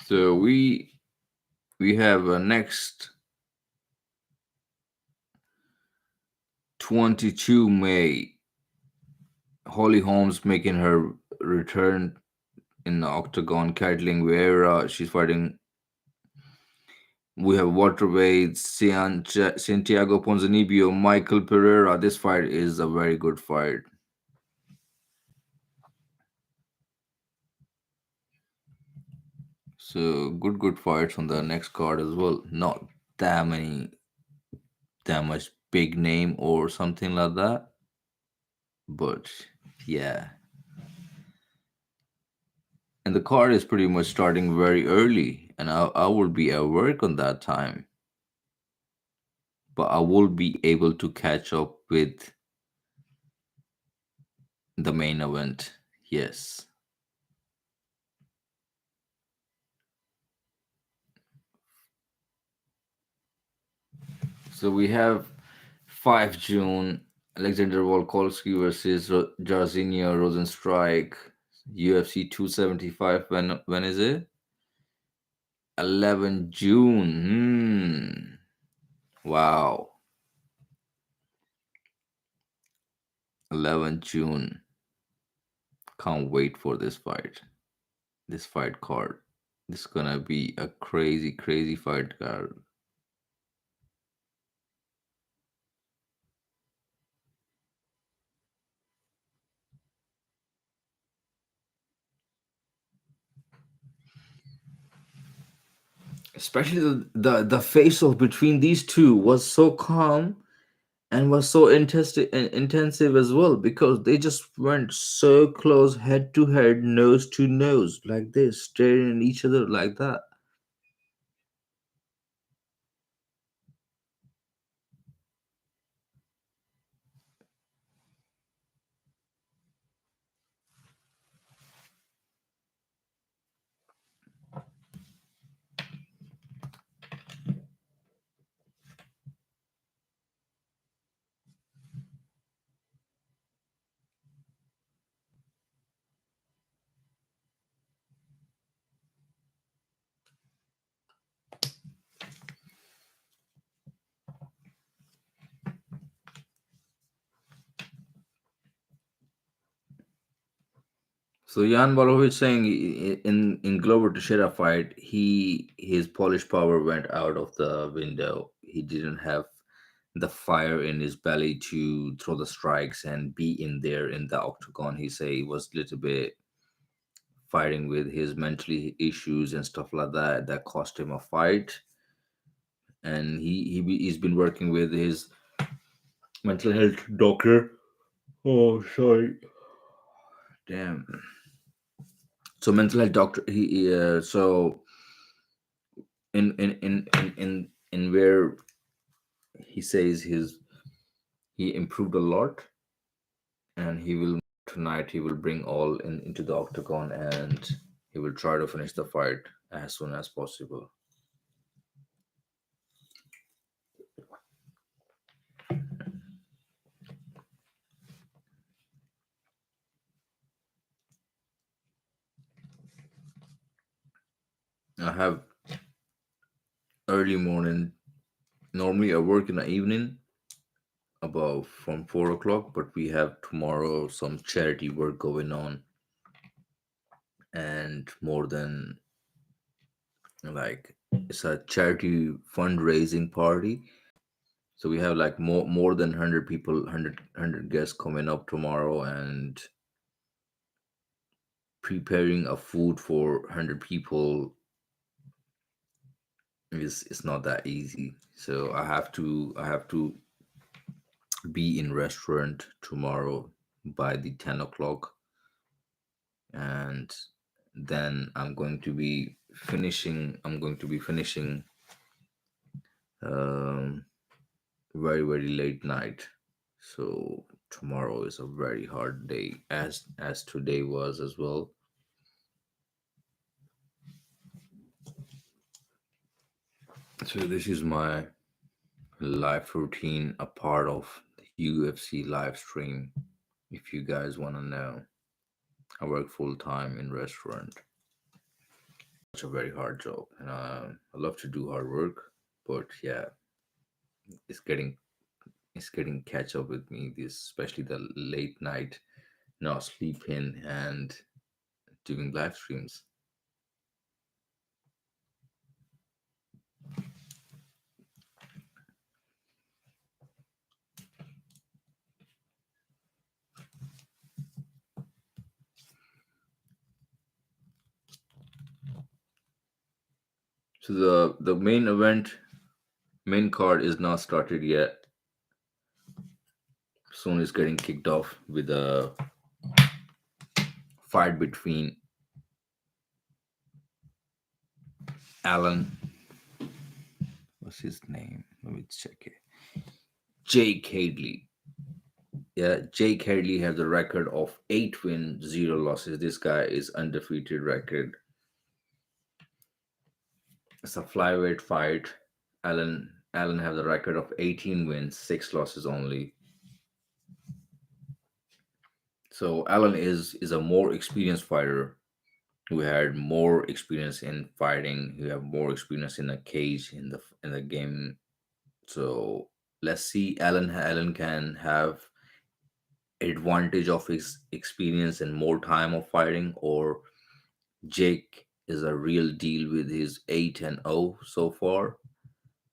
So we have next 22 May, Holly Holmes making her return in the octagon. Kathleen Vieira, she's fighting. We have Waterweight, Santiago Ponzinibbio, Michael Pereira. This fight is a very good fight. So good fights on the next card as well. Not that many, that much big name or something like that. But yeah. And the card is pretty much starting very early, and I will be at work on that time. But I will be able to catch up with the main event. Yes. So we have 5 June, Alexander Volkovsky versus Jairzinho Rosenstrike, UFC 275. When is it? 11 June. Wow. 11 June. Can't wait for this fight. This fight card. This is gonna be a crazy fight card. Especially the face off between these two was so calm and was so intensive as well because they just went so close, head to head, nose to nose, like this, staring at each other like that. So Jan Blachowicz saying in Glover Teixeira fight, his Polish power went out of the window. He didn't have the fire in his belly to throw the strikes and be in there in the octagon. He say he was a little bit fighting with his mentally issues and stuff like that. That cost him a fight, and he's been working with his mental health doctor. Oh, sorry. Damn. So mental health doctor. So in where he says he improved a lot, and he will tonight he will bring all into the octagon, and he will try to finish the fight as soon as possible. I have early morning. Normally, I work in the evening about from 4 o'clock, but we have tomorrow some charity work going on, and more than like it's a charity fundraising party. So we have like more than 100 people, 100 guests coming up tomorrow, and preparing a food for 100 people it's not that easy. So I have to be in restaurant tomorrow by the 10 o'clock, and then I'm going to be finishing um, very very late night. So tomorrow is a very hard day, as today was as well. So this is my life routine, a part of the UFC live stream. If you guys want to know, I work full time in restaurant. It's a very hard job, and I love to do hard work. But yeah, it's getting it's getting catch up with me. This, especially the late night, not sleeping and doing live streams. So the main card is not started yet. Soon is getting kicked off with a fight between Alan. What's his name? Let me check it. Jake Hadley. Yeah, Jake Hadley has a record of 8 wins, 0 losses. This guy is undefeated record. It's a flyweight fight. Alan has a record of 18 wins, 6 losses only. So Alan is a more experienced fighter who had more experience in fighting, who have more experience in a cage in the game. So let's see, Alan can have advantage of his experience and more time of fighting, or Jake is a real deal with his 8-0 so far,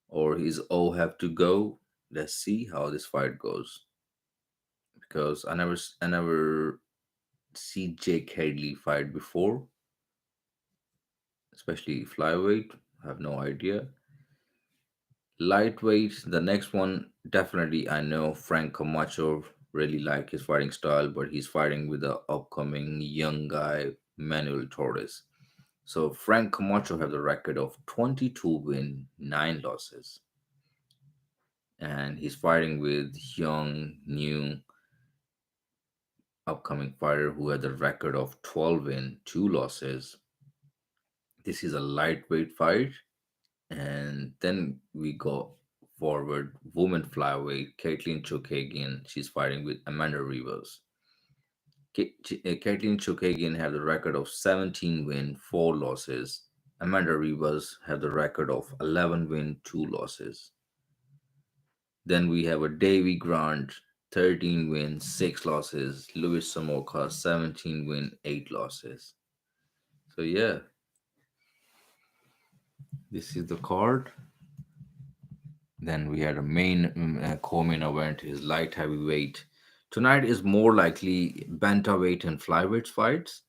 or his O have to go. Let's see how this fight goes, because I never see Jake Hadley fight before, especially flyweight. I have no idea. Lightweight, the next one, definitely I know Frank Camacho, really like his fighting style, but he's fighting with the upcoming young guy Manuel Torres. So Frank Camacho has a record of 22 win, 9 losses, and he's fighting with young new upcoming fighter who had a record of 12 win, 2 losses. This is a lightweight fight. And then we go forward, woman flyweight, Caitlin Chukagian. She's fighting with Amanda Rivas. Caitlin Chukagian had a record of 17 win, 4 losses. Amanda Rivas had a record of 11 win, 2 losses. Then we have a Davy Grant, 13 wins, 6 losses. Luis Samoka, 17 win, 8 losses. So yeah, this is the card. Then we had a co-main event is light heavyweight. Tonight is more likely bantamweight and flyweight fights.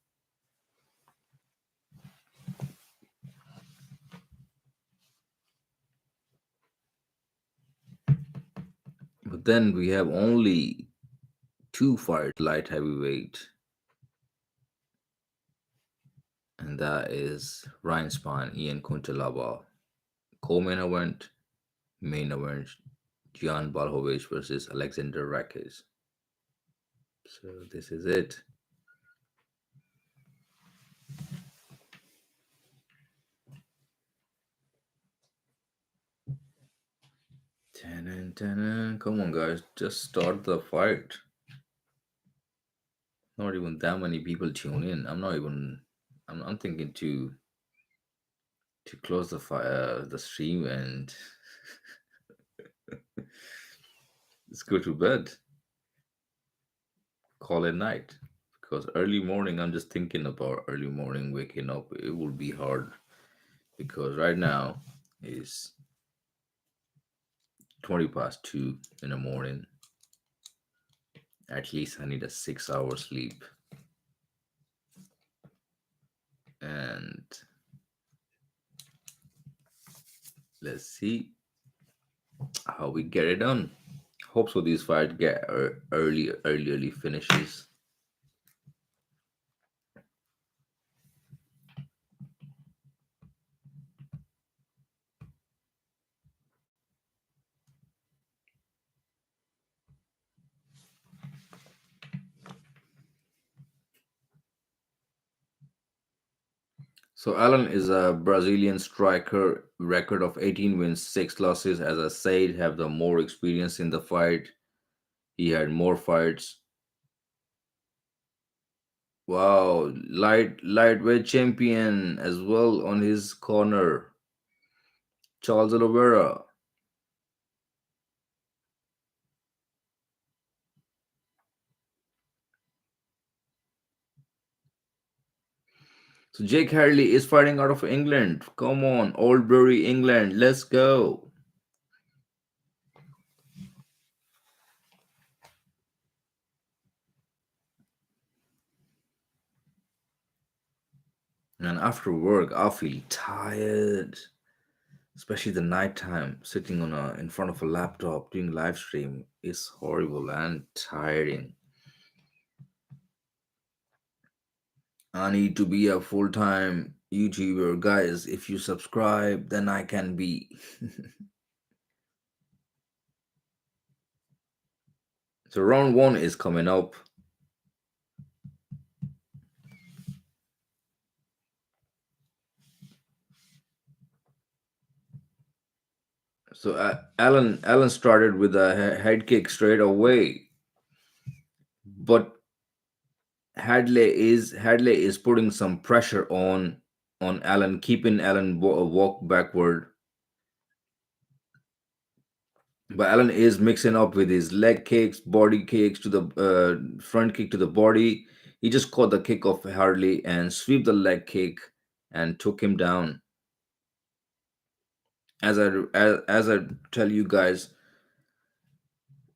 But then we have only two fights light heavyweight, and that is Ryan Spann, Ian Conchallava. Co-main event, main event, Jan Blachowicz versus Aleksandar Rakic. So this is it. Come on, guys, just start the fight. Not even that many people tune in. I'm not even. I'm thinking to close the stream and let's go to bed. Call it night, because early morning. I'm just thinking about early morning waking up. It will be hard because right now is 20 past 2 in the morning. At least I need a 6 hour sleep, and Let's see how we get it done. Hope so. These fights get early finishes. So Allen is a Brazilian striker, record of 18 wins, 6 losses. As I said, have the more experience in the fight. He had more fights. Wow, lightweight champion as well on his corner. Charles Oliveira. So Jake Harley is fighting out of England. Come on, Oldbury, England. Let's go. And after work, I feel tired, especially the nighttime. Sitting on a in front of a laptop doing live stream is horrible and tiring. I need to be a full time YouTuber, guys. If you subscribe, then I can be. So round one is coming up. So Allen started with a head kick straight away, but Hadley is putting some pressure on Allen, keeping Allen walk backward. But Allen is mixing up with his leg kicks, body kicks to the front kick to the body. He just caught the kick of Harley and sweep the leg kick and took him down. As I tell you guys,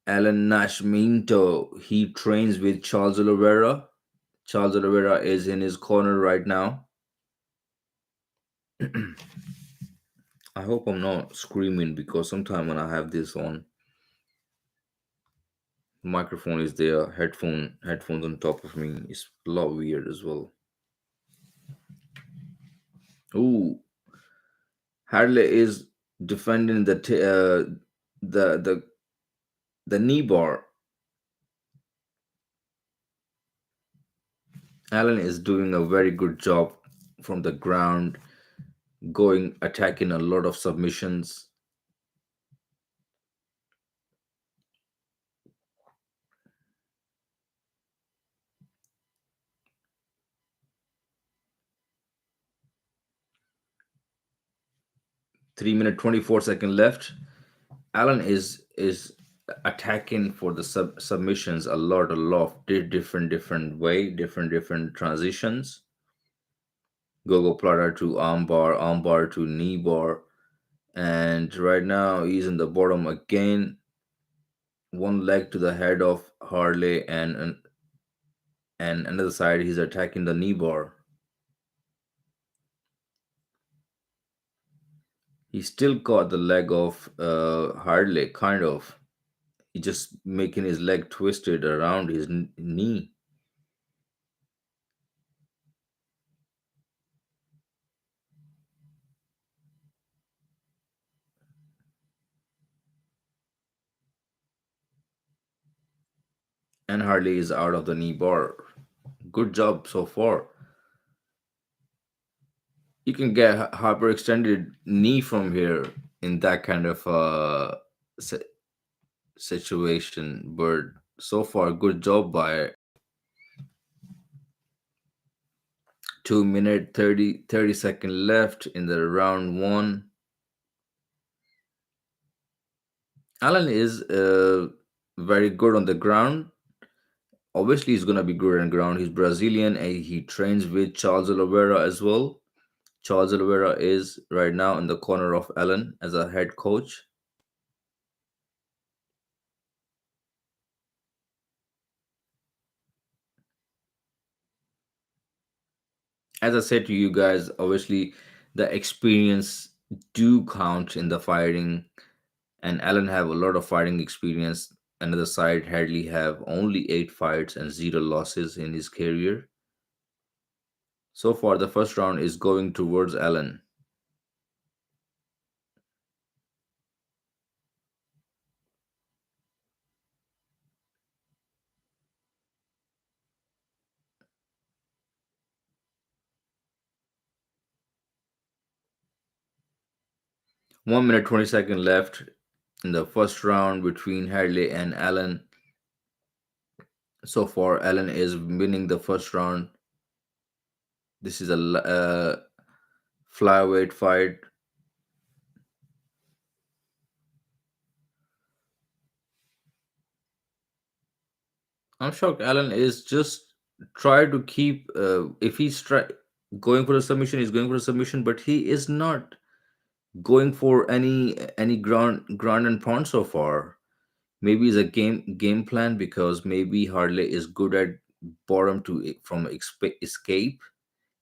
Alan Nashminto, he trains with Charles Oliveira. Charles Oliveira is in his corner right now. I hope I'm not screaming because sometimes when I have this on, microphone is there, headphones on top of me. It's a lot weird as well. Ooh, Hadley is defending the the the knee bar. Allen is doing a very good job from the ground, going attacking a lot of submissions. 3 minute 24-second left. Allen is attacking for the submissions a lot different way, different transitions. Go platter to arm bar to knee bar, and right now he's in the bottom again. One leg to the head of Harley, and another side he's attacking the knee bar. He still caught the leg of Harley, kind of. He just making his leg twisted around his knee. And Harley is out of the knee bar. Good job so far. You can get hyperextended knee from here in that kind of si- situation, but so far, good job by 2 minute 30 second left in the round one. Allen is very good on the ground. Obviously, he's gonna be good on ground. He's Brazilian and he trains with Charles Oliveira as well. Charles Oliveira is right now in the corner of Allen as a head coach. As I said to you guys, obviously the experience do count in the fighting, and Allen have a lot of fighting experience. Another side, Hadley have only 8 fights and 0 losses in his career. So far, the first round is going towards Allen. 1 minute 20 seconds left in the first round between Hadley and Allen. So far, Allen is winning the first round. This is a flyweight fight. I'm shocked. Allen is just try to keep. If he's going for a submission, he's going for a submission, but he is not going for any ground and pound so far. Maybe it's a game plan because maybe Harley is good at bottom to from escape.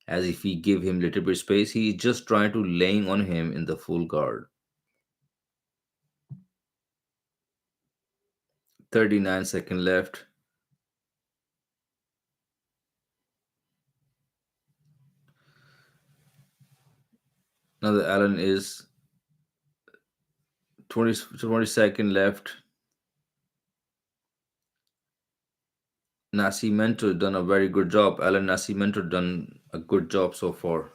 As if we give him little bit space, he's just trying to laying on him in the full guard. 39 seconds left. Now the Allen is 20 seconds left. Nascimento done a very good job. Alan Nascimento done a good job so far.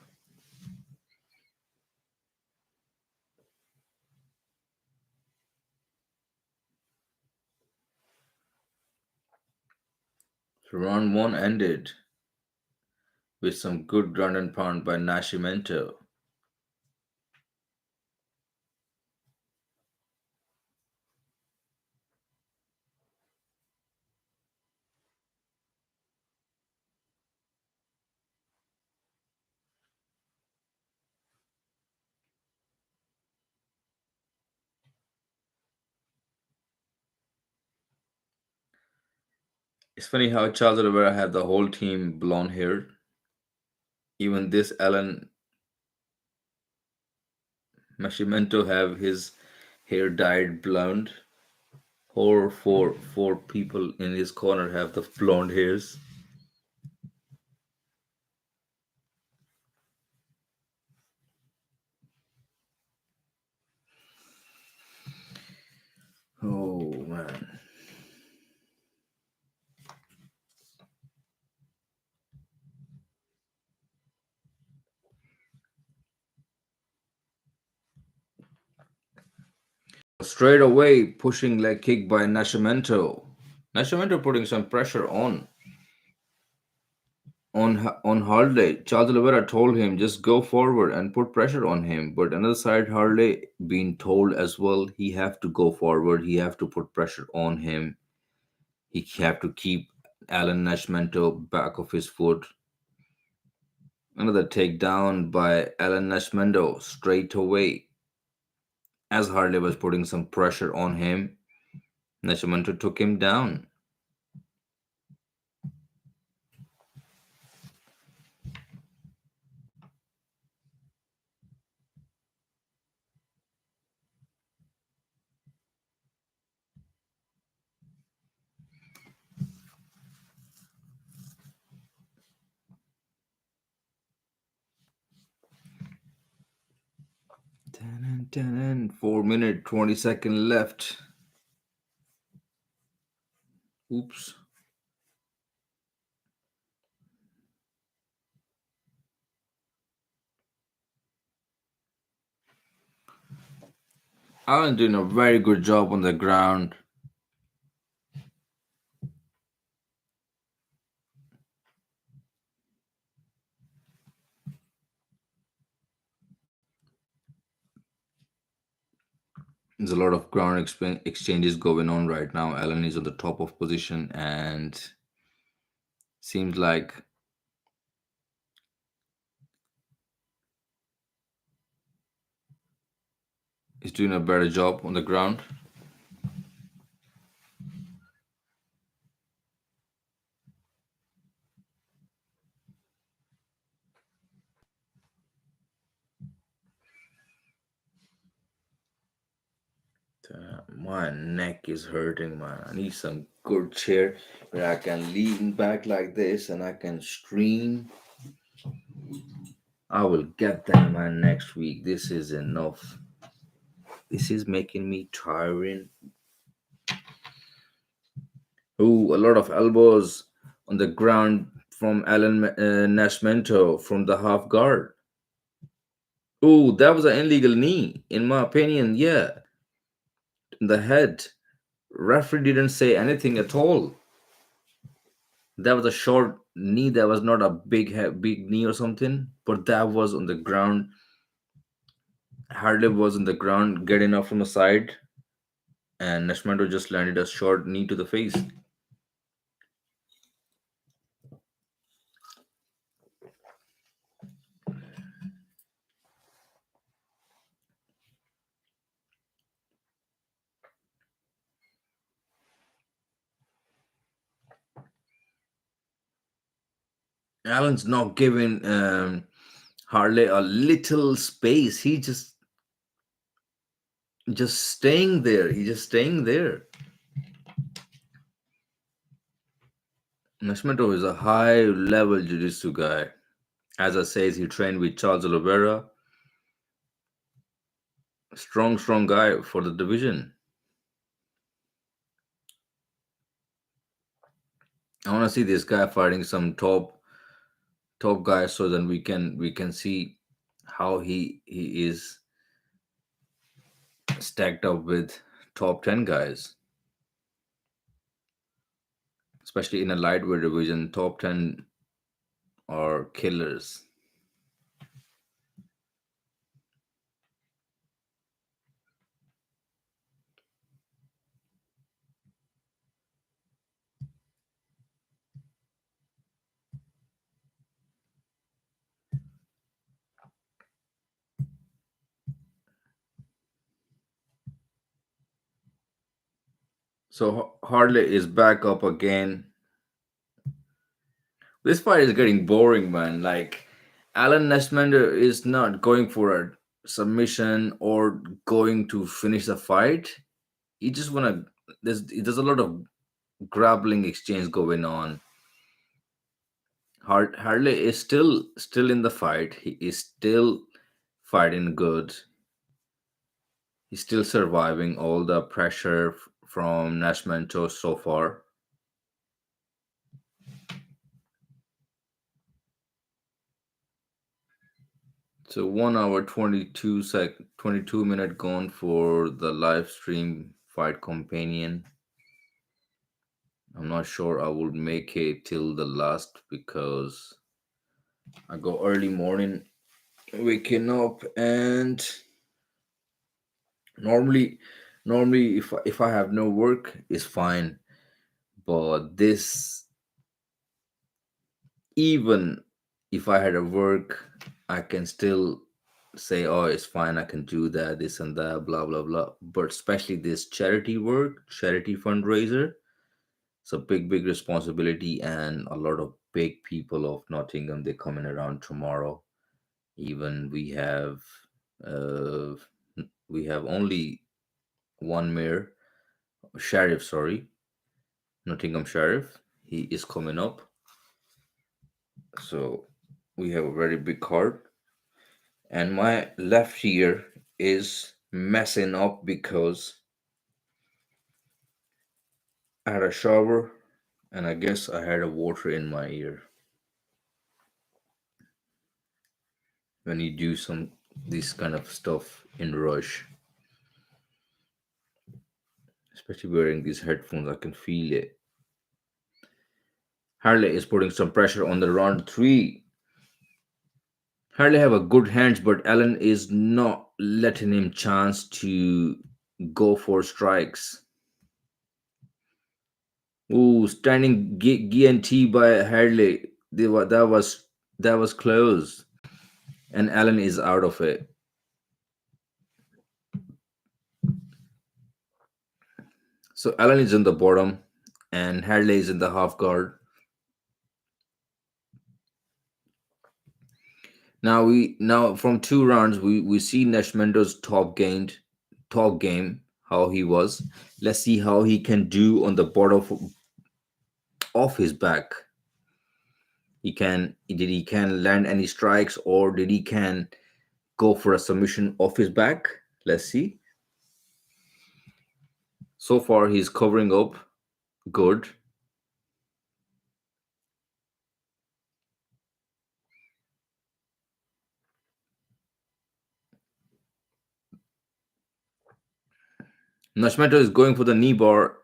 So round one ended with some good ground and pound by Nascimento. It's funny how Charles Oliveira had the whole team blonde hair. Even this Alan Nascimento have his hair dyed blonde. Four people in his corner have the blonde hairs. Oh man. Straight away pushing leg kick by Nascimento. Nascimento putting some pressure on Harley. Charles Oliveira told him just go forward and put pressure on him. But another side, Harley being told as well he have to go forward. He have to put pressure on him. He have to keep Alan Nascimento back of his foot. Another takedown by Alan Nascimento straight away. As Harley was putting some pressure on him, Nascimento took him down. Dun, 4 minute 20 seconds left. Oops. Alan doing a very good job on the ground. There's a lot of ground exchanges going on right now. Alan is on the top of position and seems like he's doing a better job on the ground. My neck is hurting, man. I need some good chair where I can lean back like this and I can stream. I will get that, man, next week. This is enough. This is making me tiring. Ooh, a lot of elbows on the ground from Alan Nascimento from the half guard. Ooh, that was an illegal knee, in my opinion. Yeah, in the head. Referee didn't say anything at all. That was a short knee. That was not a big knee or something, but that was on the ground. Harley was on the ground, getting up from the side, and Nascimento just landed a short knee to the face. Allen's not giving Harley a little space. He just staying there. He just staying there. Nascimento is a high level jiu-jitsu guy. As I says, he trained with Charles Oliveira. Strong guy for the division. I want to see this guy fighting some top guys so then we can see how he is stacked up with top 10 guys, especially in a lightweight division. Top 10 are killers. So Harley is back up again. This fight is getting boring, man. Like, Alan Nesmander is not going for a submission or going to finish the fight. He just wanna. There's a lot of grappling exchange going on. Harley is still in the fight. He is still fighting good. He's still surviving all the pressure from Nashmanto so far. So 1 hour 22 minute gone for the live stream fight companion. I'm not sure I will make it till the last because I go early morning waking up, and normally if I have no work it's fine, but this, even if I had a work, I can still say, oh, it's fine, I can do that, this and that, blah blah blah. But especially this charity work, charity fundraiser, it's a big responsibility, and a lot of big people of Nottingham, they're coming around tomorrow. Even uh we have only one mayor, sheriff, sorry, Nottingham sheriff. He is coming up, so we have a very big card. And my left ear is messing up because I had a shower and I guess I had a water in my ear. When you do some this kind of stuff in rush, especially wearing these headphones, I can feel it. Harley is putting some pressure on the round three. Harley have a good hands, but Allen is not letting him chance to go for strikes. Ooh, standing GNT by Harley. That was close, and Allen is out of it. So Allen is in the bottom, and Harley is in the half guard. Now from 2 rounds we see Nashmendo's top game. how he was. Let's see how he can do on the board of his back. He can land any strikes, or did he can go for a submission off his back? Let's see. So far he's covering up good. Nashmeto is going for the knee bar.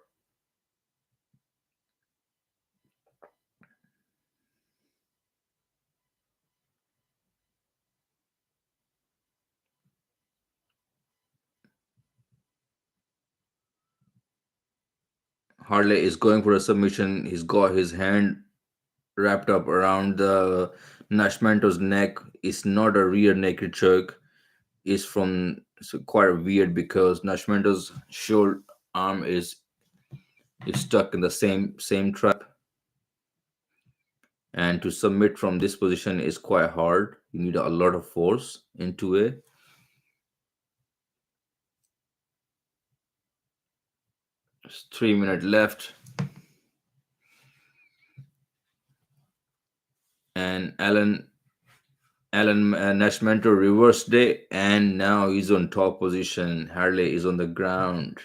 Harley is going for a submission. He's got his hand wrapped up around the Nashmento's neck. It's not a rear naked choke. It's from it's quite weird because Nashmento's shoulder arm is stuck in the same trap, and to submit from this position is quite hard. You need a lot of force into it. It's 3 minutes left, and Alan Nashmento reversed it, and now he's on top position. Harley is on the ground.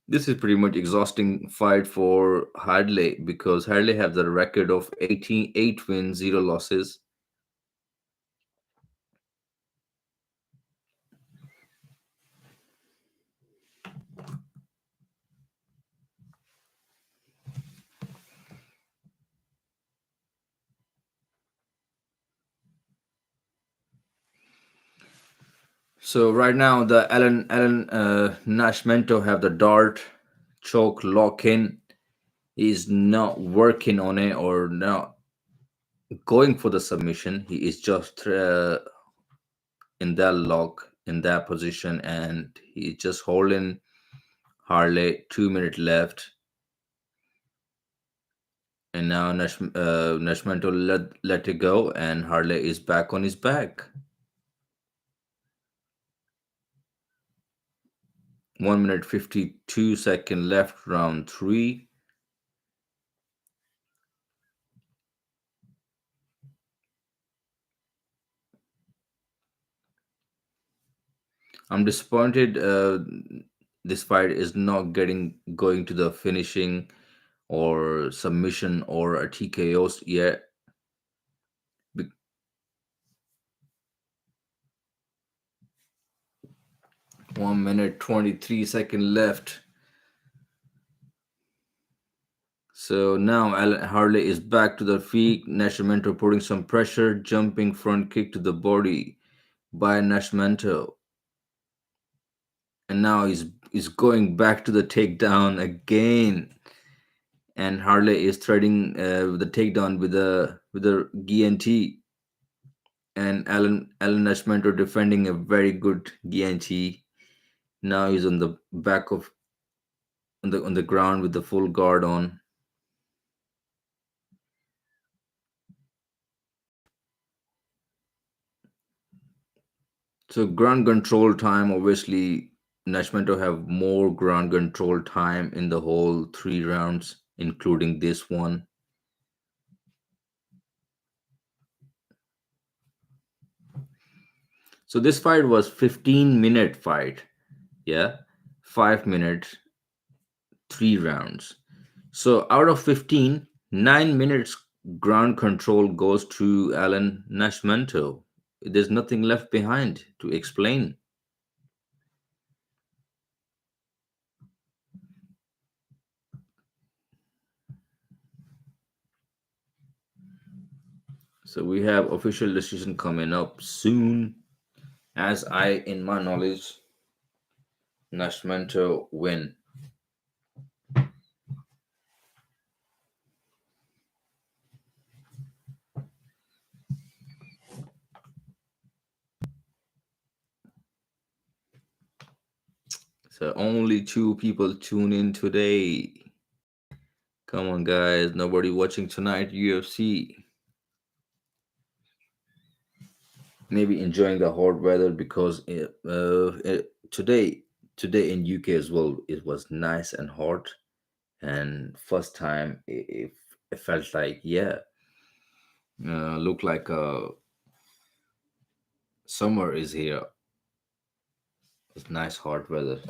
This is pretty much exhausting fight for Harley because Harley have the record of 88 wins, 0 losses. So right now the Alan Nashmento have the dart choke lock in. He's not working on it or not going for the submission. He is just in that lock in that position, and he's just holding Harley. 2 minutes left, and now Nashmento let it go, and Harley is back on his back. 1 minute 52 seconds left, round 3. I'm disappointed this fight is not going to the finishing or submission or a TKO yet. 1 minute 23 seconds left. So now Harley is back to the feet. Nashmento putting some pressure, jumping front kick to the body by Nashmento. And now he's going back to the takedown again. And Harley is threading the takedown with a guillotine. And Alan Nashmento defending a very good guillotine. Now he's on the back of on the ground with the full guard on. So ground control time, obviously Nashmento have more ground control time in the whole 3 rounds, including this one. So this fight was 15-minute fight. Yeah. 5 minutes, 3 rounds. So out of 15, 9 minutes ground control goes to Alan Nashmento. There's nothing left behind to explain. So we have official decision coming up soon. As in my knowledge, Nashmento win. So only 2 people tune in today. Come on, guys. Nobody watching tonight UFC. Maybe enjoying the hot weather because today today in UK as well, it was nice and hot, and first time it felt like, yeah, look like summer is here. It's nice hot weather.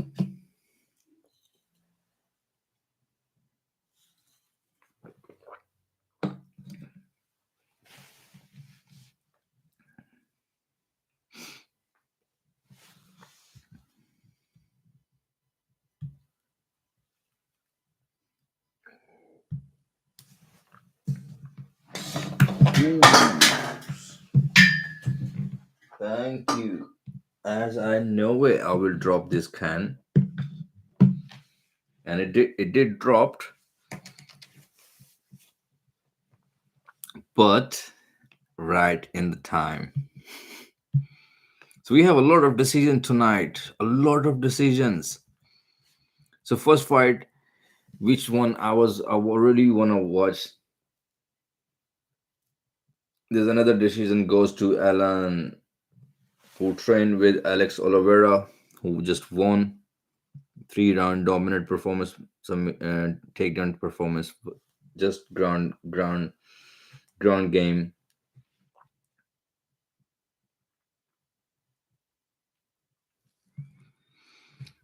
Ooh, thank you. As I know it, I will drop this can, and it did dropped, but right in the time. So we have a lot of decisions tonight. A lot of decisions. So first fight, which one I really want to watch. There's another decision goes to Alan, who trained with Alex Oliveira, who just won 3 round dominant performance, some takedown performance, just ground game.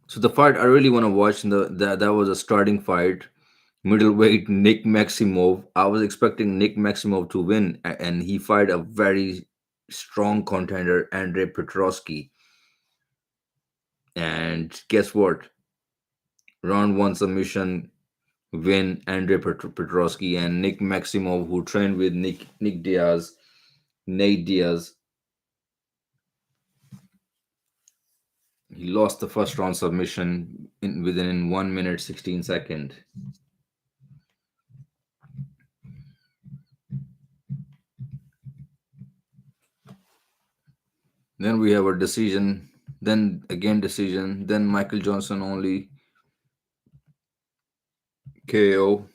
So the fight I really want to watch, that was a starting fight. Middleweight Nick Maximov. I was expecting Nick Maximov to win, and he fight a very strong contender, Andrei Petrosky. And guess what? Round one submission win, Andrei Petrosky, and Nick Maximov, who trained with Nate Diaz. He lost the first round submission within 1 minute 16 seconds. Then we have a decision. Then again decision. Then Michael Johnson only KO.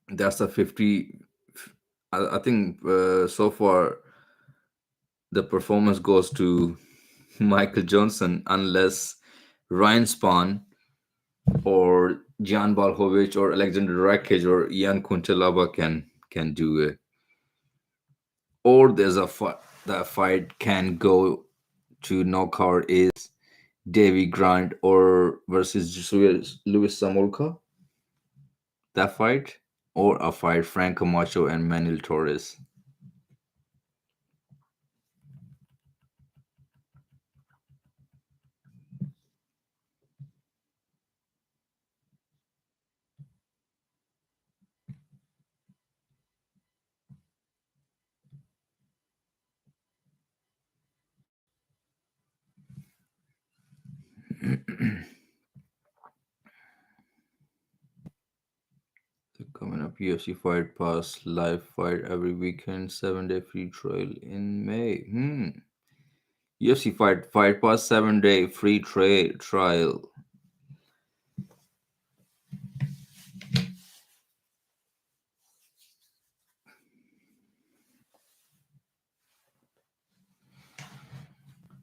That's a 50. I think so far the performance goes to Michael Johnson, unless Ryan Spann or Jan Balhovich or Alexander Rakic or Ian Conchallava can do it. Or there's a fight, that fight can go to knockout is Davy Grant or versus Luis Samolka. That fight, or a fight Frank Camacho and Manuel Torres. So coming up, UFC Fight Pass live fight every weekend, 7 day free trial in May. UFC Fight Pass 7 day free trial.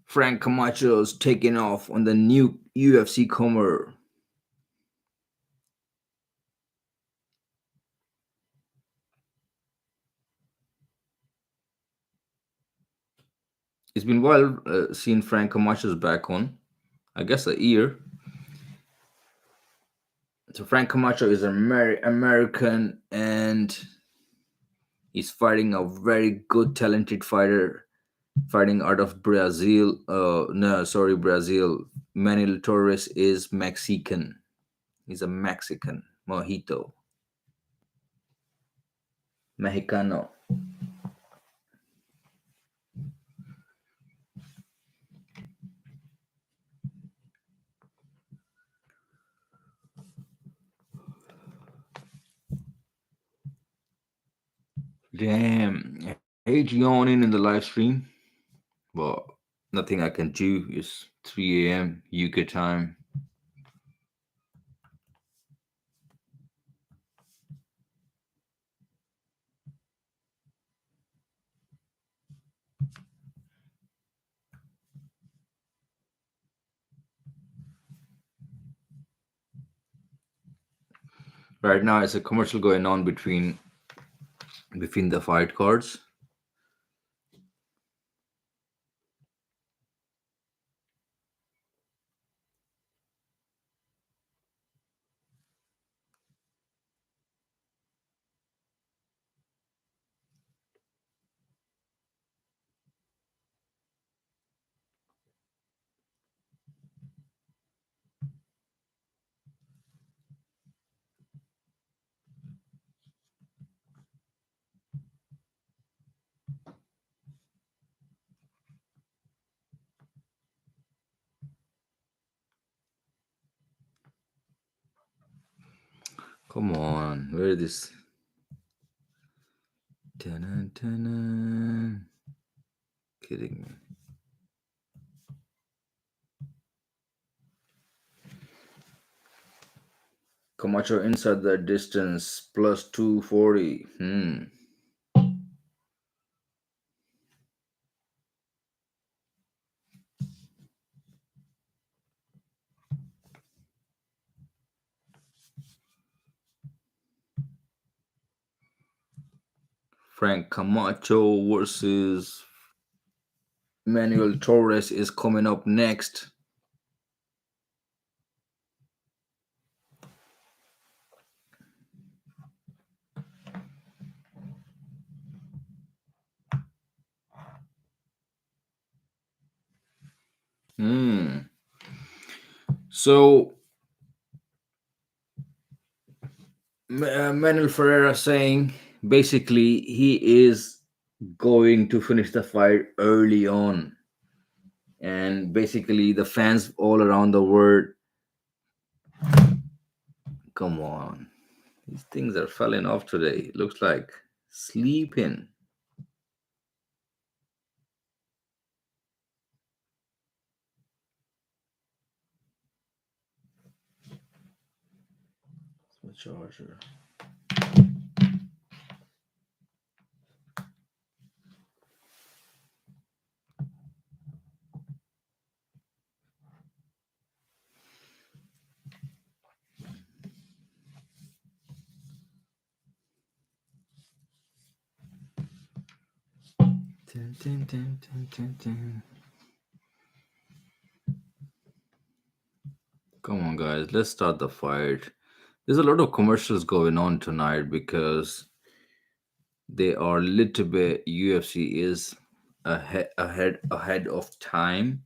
Frank Camacho's taking off on the new UFC comer. It's been a while seeing Frank Camacho's back on. I guess a year. So Frank Camacho is American, and he's fighting a very good, talented fighter, fighting out of Brazil. No, sorry, Brazil. Manuel Torres is Mexican. He's a Mexican. Mojito. Mexicano. Damn. I hate yawning in the live stream, but nothing I can do. It's 3 a.m. UK time. Right now, it's a commercial going on between the fight cards. Come on, where is this? Dun, dun, dun. Kidding me. Camacho inside the distance plus 240. Frank Camacho versus Manuel Torres is coming up next. Hmm. So Manuel Ferreira saying basically he is going to finish the fight early on, and basically the fans all around the world, come on, these things are falling off today. Looks like sleeping. The charger. Dun, dun, dun, dun, dun, dun. Come on, guys, let's start the fight. There's a lot of commercials going on tonight because they are little bit UFC is ahead of time.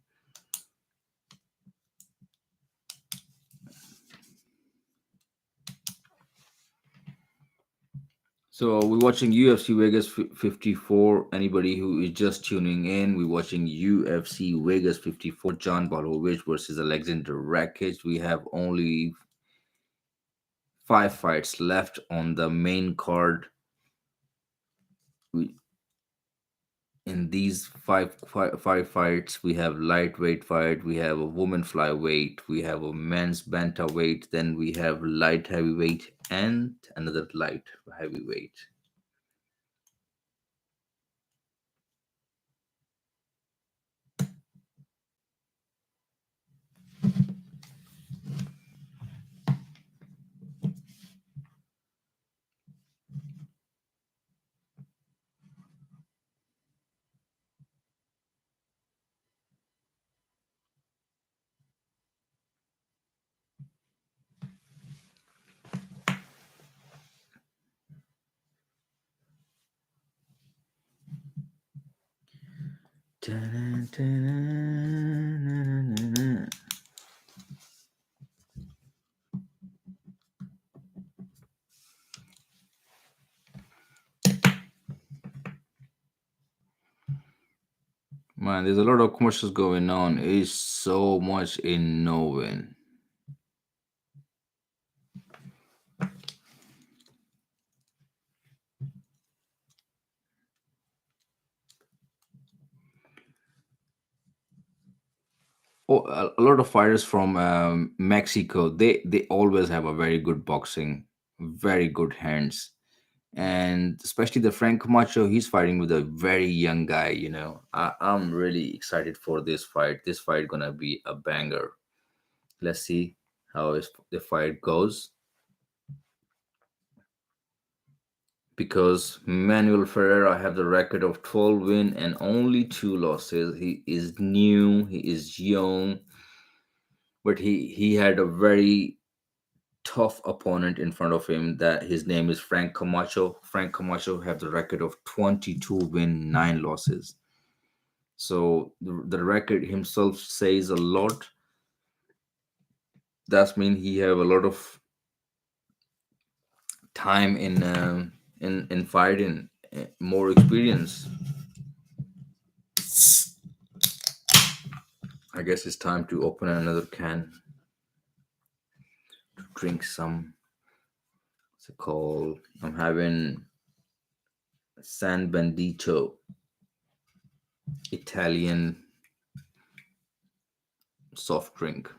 So we're watching UFC Vegas 54. Anybody who is just tuning in, we're watching UFC Vegas 54. John Blachowicz versus Alexander Rakic. We have only 5 fights left on the main card. We, in these five fights, we have lightweight fight, we have a woman flyweight, we have a men's bantamweight, then we have light heavyweight and another light heavyweight. Ta-da-da-da-na-na-na-na. Man, there's a lot of commercials going on. It's so much in knowing. Oh, a lot of fighters from Mexico. They always have a very good boxing, very good hands, and especially the Frank Camacho. He's fighting with a very young guy. I'm really excited for this fight. This fight gonna be a banger. Let's see how the fight goes. because Manuel Ferreira have the record of 12 win and only 2 losses. He is new, he is young, but he had a very tough opponent in front of him. That his name is Frank Camacho. Frank Camacho have the record of 22 win, 9 losses. So the record himself says a lot. That's mean he have a lot of time in fighting, more experience. I guess it's time to open another can to drink some. What's it called? I'm having San Bendito Italian soft drink.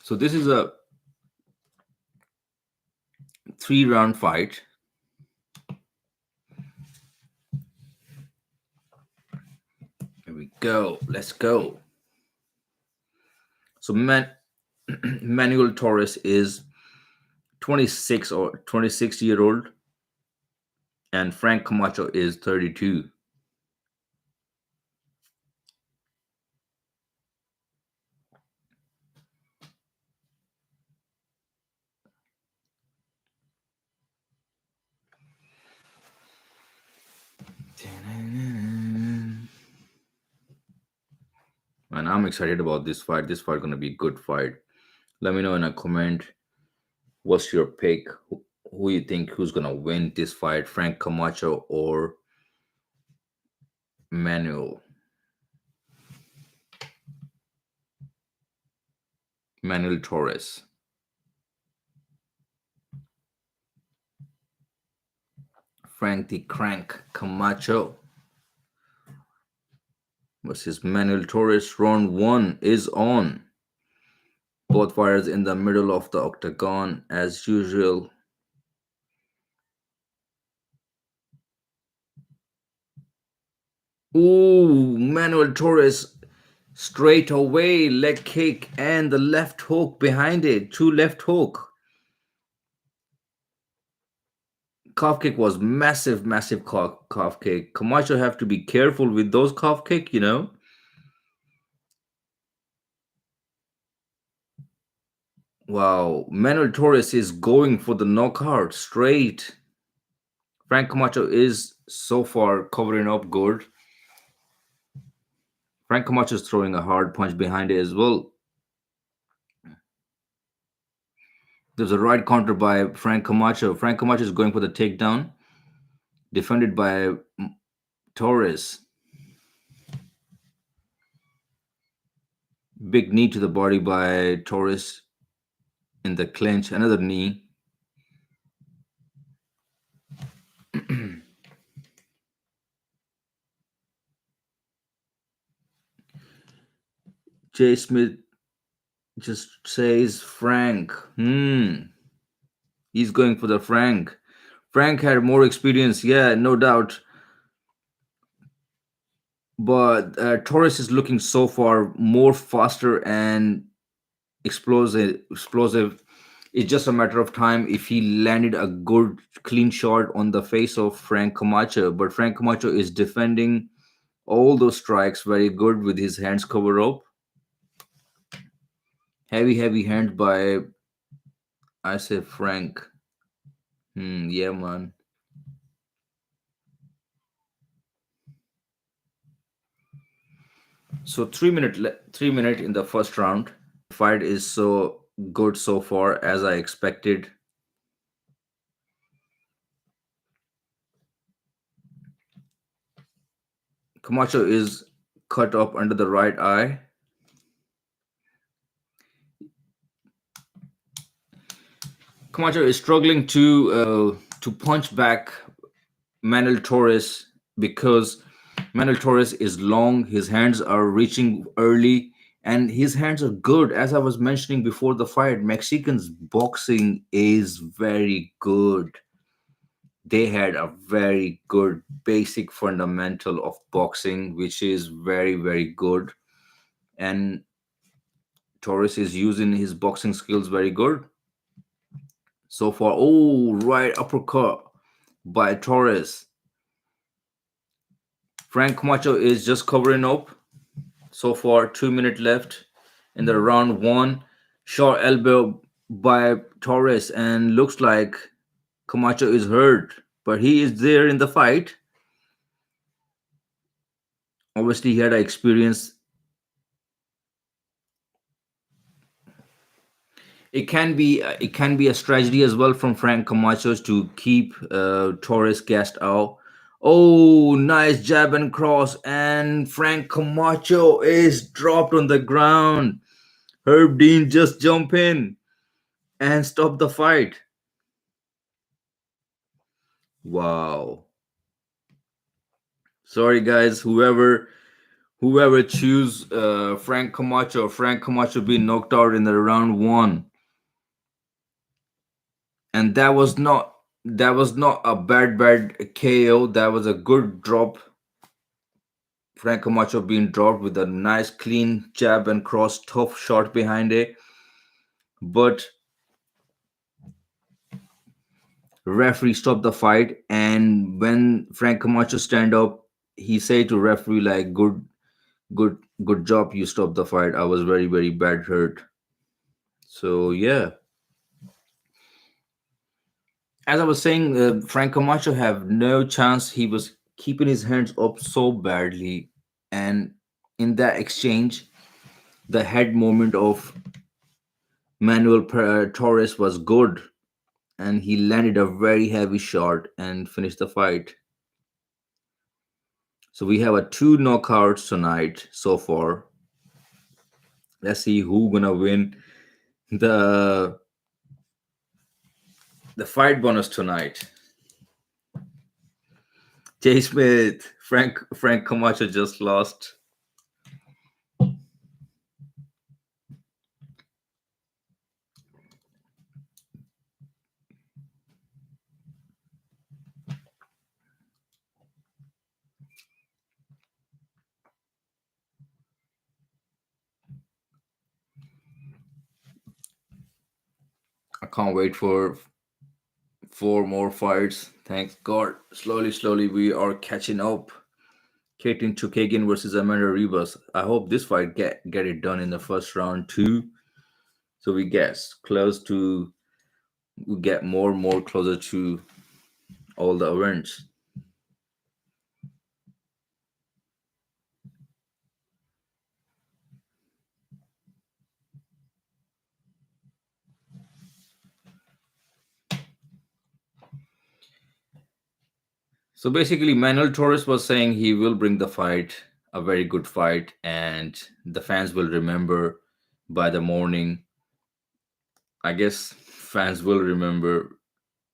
So this is a 3-round fight. Here we go. Let's go. So Manuel Torres is 26-year-old, and Frank Camacho is 32. And I'm excited about this fight. This fight gonna be a good fight. Let me know in a comment what's your pick. Who you think who's gonna win this fight, Frank Camacho or Manuel Torres? Frank the Crank Camacho versus Manuel Torres. Round 1 is on. Both fighters in the middle of the octagon as usual. Ooh, Manuel Torres straight away leg kick and the left hook behind it. 2 left hook. Calf kick was massive calf kick. Camacho have to be careful with those calf kick, you know. Wow, Manuel Torres is going for the knockout straight. Frank Camacho is so far covering up good. Frank Camacho is throwing a hard punch behind it as well. There's a right counter by Frank Camacho. Frank Camacho is going for the takedown, defended by Torres. Big knee to the body by Torres in the clinch. Another knee. Jay Smith just says Frank. He's going for the Frank. Frank had more experience, yeah, no doubt. But Torres is looking so far more faster and explosive. It's just a matter of time if he landed a good clean shot on the face of Frank Camacho. But Frank Camacho is defending all those strikes very good with his hands covered up. Heavy hands by, I say, Frank. Yeah, man. So 3 minute in the first round. Fight is so good so far as I expected. Camacho is cut up under the right eye. Camacho is struggling to punch back Manuel Torres because Manuel Torres is long. His hands are reaching early, and his hands are good. As I was mentioning before the fight, Mexicans boxing is very good. They had a very good basic fundamental of boxing, which is very, very good. and Torres is using his boxing skills very good so far. Oh, right uppercut by Torres. Frank Camacho is just covering up. So far, 2 minutes left in the round one. Short elbow by Torres, and looks like Camacho is hurt, but he is there in the fight. Obviously, he had an experience. It can be a strategy as well from Frank Camacho to keep Torres gassed out. Oh, nice jab and cross, and Frank Camacho is dropped on the ground. Herb Dean just jump in and stop the fight. Wow. Sorry guys, whoever choose Frank Camacho being knocked out in the round one, and that was not a bad KO. That was a good drop. Frank Camacho being dropped with a nice clean jab and cross, tough shot behind it. But referee stopped the fight, and when Frank Camacho stand up, he say to referee like, good job, you stopped the fight. I was very bad hurt. So yeah, as I was saying, Frank Camacho have no chance. He was keeping his hands up so badly, and in that exchange, the head movement of Manuel Torres was good, and he landed a very heavy shot and finished the fight. So we have a two knockouts tonight so far. Let's see who gonna win the the fight bonus tonight. Jay Smith, Frank Camacho just lost. I can't wait for four more fights. Thanks God. Slowly, we are catching up. Katin Chukagian versus Amanda Ribas. I hope this fight get it done in the first round too. So we get more closer to all the events. So basically, Manuel Torres was saying he will bring the fight, a very good fight, and the fans will remember by the morning. I guess fans will remember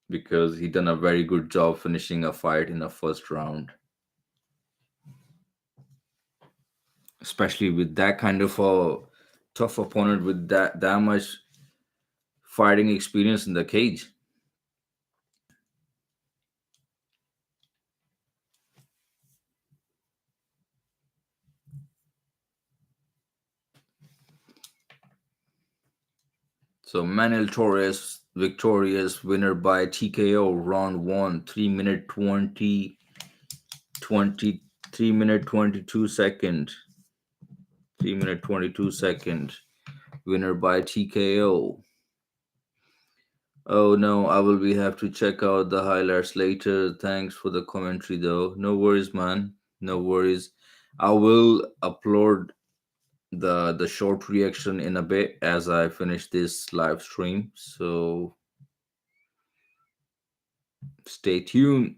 because he done a very good job finishing a fight in the first round, especially with that kind of a tough opponent with that much fighting experience in the cage. So Manuel Torres victorious, winner by TKO, round one, 3 minute 20 3 minute 22 second, 3 minute 22 second, winner by TKO. Oh no, I will be have to check out the highlights later. Thanks for the commentary though. No worries, man. No worries. I will upload the short reaction in a bit as I finish this live stream. So stay tuned.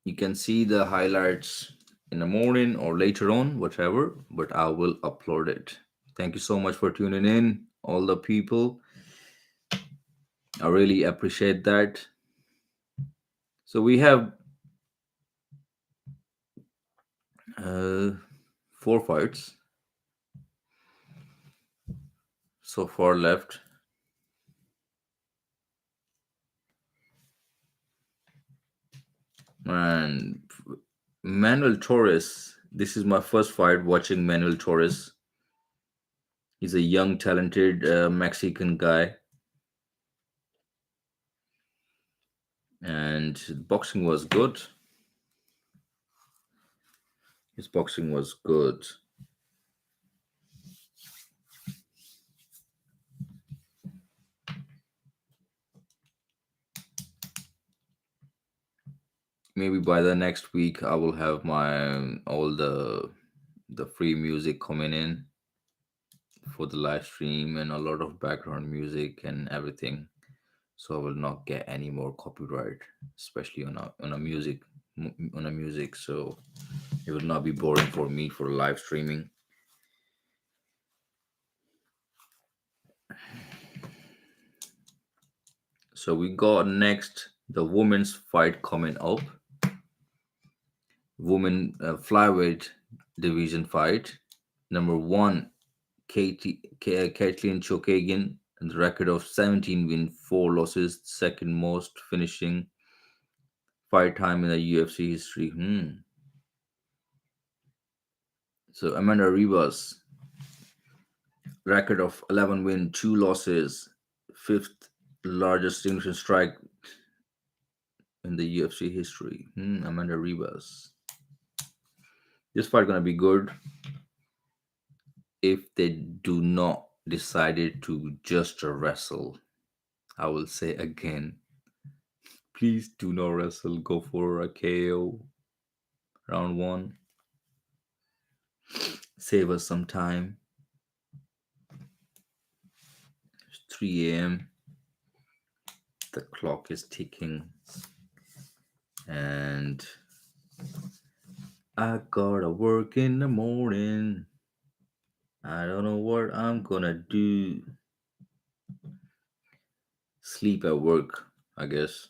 You can see the highlights in the morning or later on, whatever, but I will upload it. Thank you so much for tuning in, all the people. I really appreciate that. So we have uh, four fights so far left. And Manuel Torres This is my first fight watching Manuel Torres. He's a young, talented Mexican guy, and boxing was good. His boxing was good. Maybe by the next week, I will have my all the free music coming in for the live stream and a lot of background music and everything. So I will not get any more copyright, especially on a music on a music. So it will not be boring for me for live streaming. So we got next the women's fight coming up. Women flyweight division fight. Number one, Caitlin Chokagian, and the record of 17 wins, 4 losses, second most finishing fight time in the UFC history. So Amanda Ribas, record of 11 wins, 2 losses, fifth largest signature strike in the UFC history. Amanda Ribas. This fight gonna be good if they do not decided to just wrestle. I will say again, please do not wrestle. Go for a KO round one. Save us some time. It's 3 a.m. The clock is ticking, and I gotta work in the morning. I don't know what I'm gonna do. Sleep at work, I guess.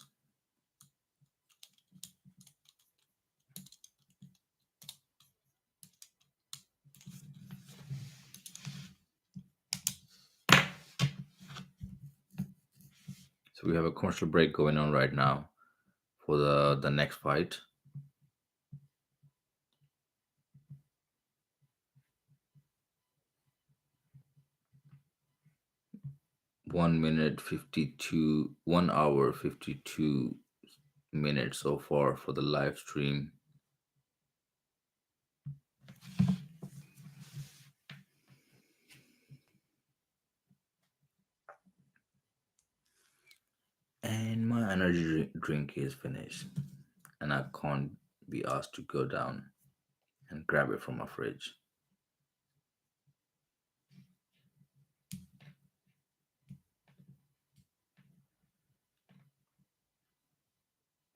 So we have a commercial break going on right now for the next fight. 1 minute 52, 1 hour 52 minutes so far for the live stream. And my energy drink is finished, and I can't be asked to go down and grab it from my fridge.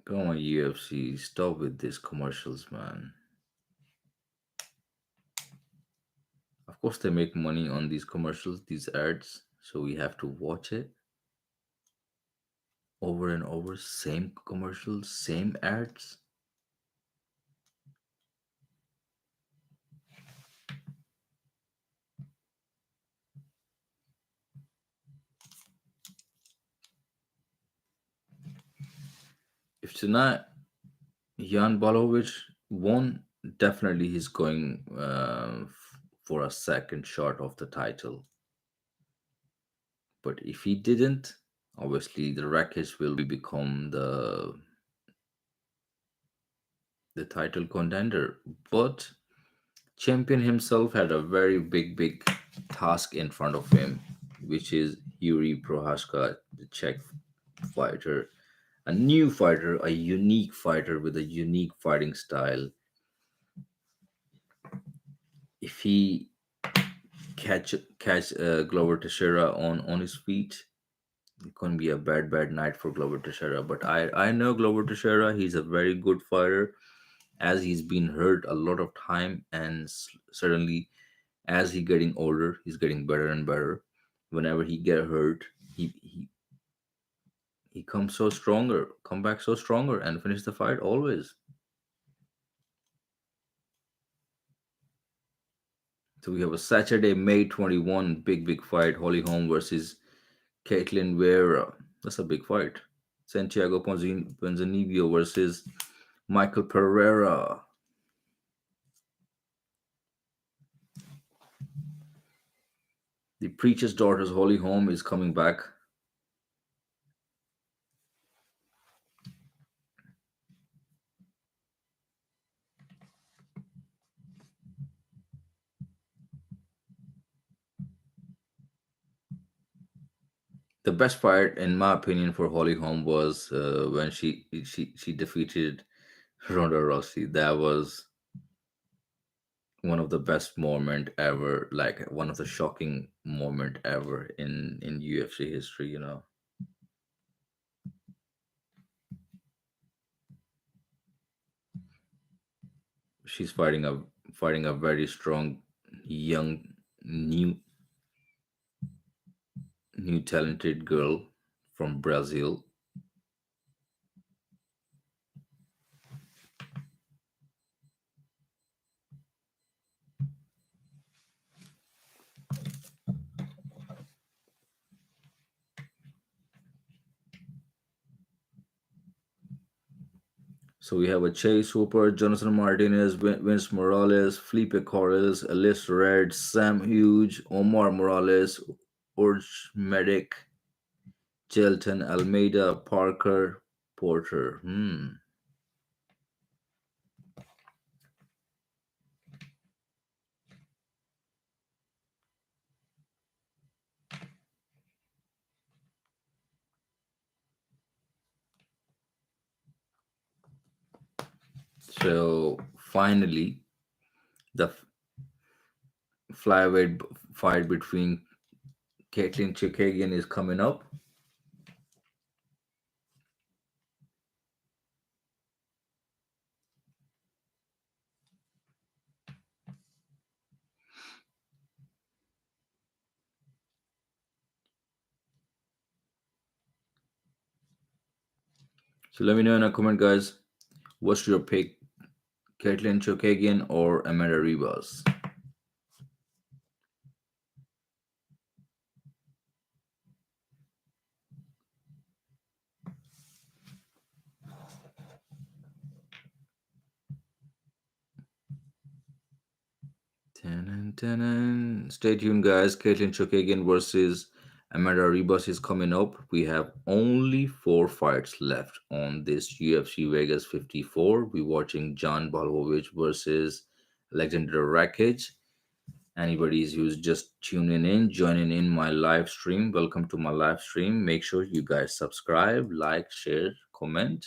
Come on, UFC, stop with these commercials, man. Of course, they make money on these commercials, these ads, so we have to watch it over and over. Same commercials, same ads. If tonight Jan Blachowicz won, definitely he's going for a second shot of the title. But if he didn't, obviously the Rakic will become the title contender. But champion himself had a very big task in front of him, which is Yuri Prohaska, the Czech fighter, a new fighter, a unique fighter with a unique fighting style. If he catch Glover Teixeira on his feet, it can be a bad night for Glover Teixeira. But I know Glover Teixeira. He's a very good fighter, as he's been hurt a lot of time, and certainly as he getting older, he's getting better and better. Whenever he get hurt, he comes so stronger, come back so stronger, and finish the fight always. So we have a Saturday, May 21, big fight. Holly Holm versus Caitlin Vera. That's a big fight. Santiago Ponzinibbio versus Michael Pereira. The Preacher's Daughter's Holy Home is coming back. The best fight, in my opinion, for Holly Holm was when she defeated Ronda Rousey. That was one of the best moment ever, like one of the shocking moment ever in UFC history. She's fighting a very strong, young, new new talented girl from Brazil. So we have a Chase Hooper, Jonathan Martinez, Vince Morales, Felipe Corrales, Alice Red, Sam Hughes, Omar Morales, Urge Medic, Jelton, Almeida, Parker, Porter. So finally, the flyweight fight between Caitlin Chukagian is coming up. So let me know in a comment, guys. What's your pick, Caitlin Chukagian or Amanda Ribas? Stay tuned, guys. Caitlin Chukagian versus Amanda Ribas is coming up. We have only 4 fights left on this UFC Vegas 54. We're watching John Blachowicz versus Alexander Rakic. Anybody who's just tuning in, joining in my live stream, welcome to my live stream. Make sure you guys subscribe, like, share, comment.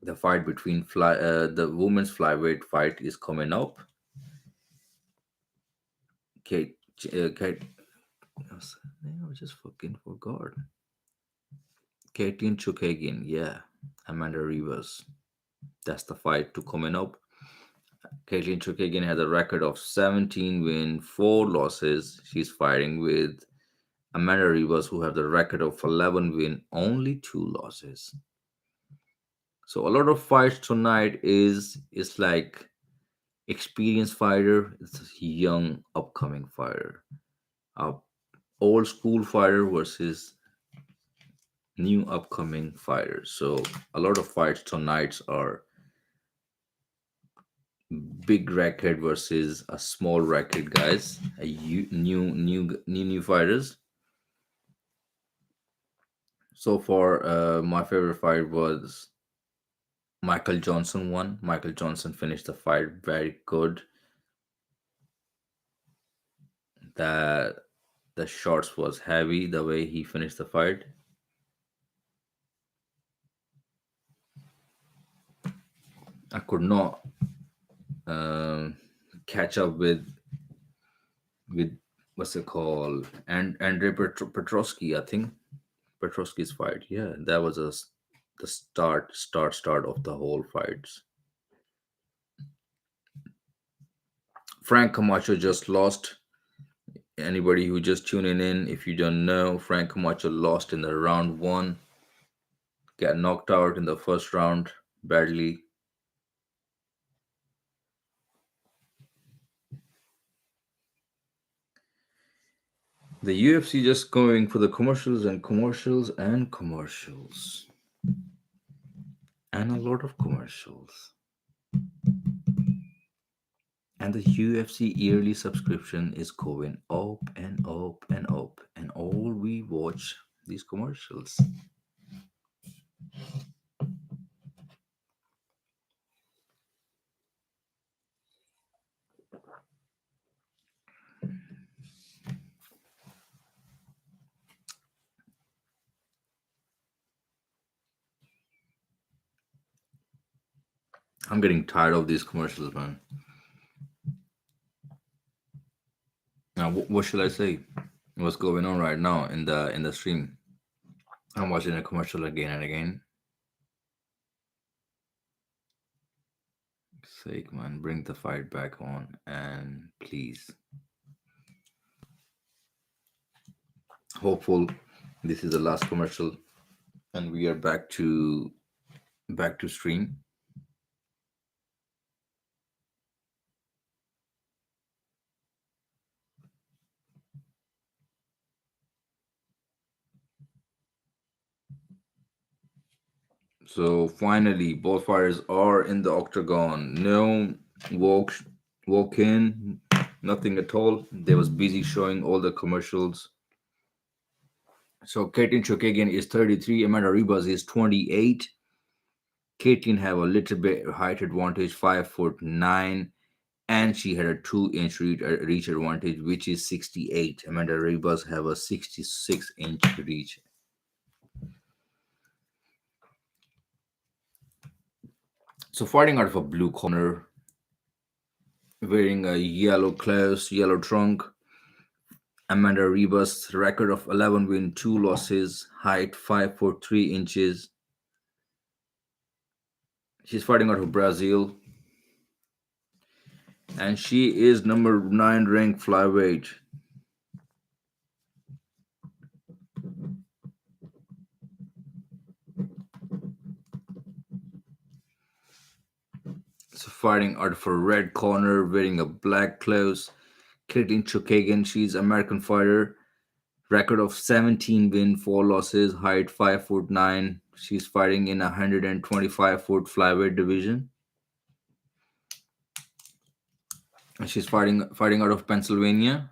The fight between the women's flyweight fight is coming up. Kate, I just fucking forgot. Caitlin Chukagian, yeah. Amanda Rivas. That's the fight to coming up. Caitlin Chukagian has a record of 17 wins, 4 losses. She's fighting with Amanda Rivas, who have the record of 11 wins, only 2 losses. So a lot of fights tonight is like experienced fighter, it's a young upcoming fighter. A old school fighter versus new upcoming fighters. So a lot of fights tonight are big record versus a small record, guys. New fighters. So far, my favorite fight was Michael Johnson won. Michael Johnson finished the fight very good. That the shots was heavy the way he finished the fight. I could not um, catch up with what's it called, and Andre Petrosky. I think Petrosky's fight. Yeah, that was the start of the whole fights. Frank Camacho just lost. Anybody who just tuning in, if you don't know, Frank Camacho lost in the round one. Got knocked out in the first round badly. The UFC just going for the commercials and commercials and commercials. And a lot of commercials. And the UFC yearly subscription is going up and up and up. And all we watch these commercials. I'm getting tired of these commercials, man. Now, what should I say? What's going on right now in the stream? I'm watching a commercial again and again. Sake, man, bring the fight back on, and please. Hopeful this is the last commercial, and we are back to stream. So finally, both fighters are in the octagon. No walk walk in, nothing at all. They was busy showing all the commercials. So Caitlin Chukagian is 33, Amanda Ribas is 28. Caitlin have a little bit height advantage, 5'9", and she had a 2-inch reach advantage, which is 68. Amanda Ribas have a 66-inch reach. So fighting out of a blue corner, wearing a yellow clothes, yellow trunk. Amanda Ribas, record of 11 win, 2 losses, height 5'3". She's fighting out of Brazil, and she is number 9 ranked flyweight. So fighting out of a red corner, wearing a black clothes, Caitlin Chukagian. She's American fighter. Record of 17 win, 4 losses, height 5'9". She's fighting in a 125-foot flyweight division. And she's fighting out of Pennsylvania.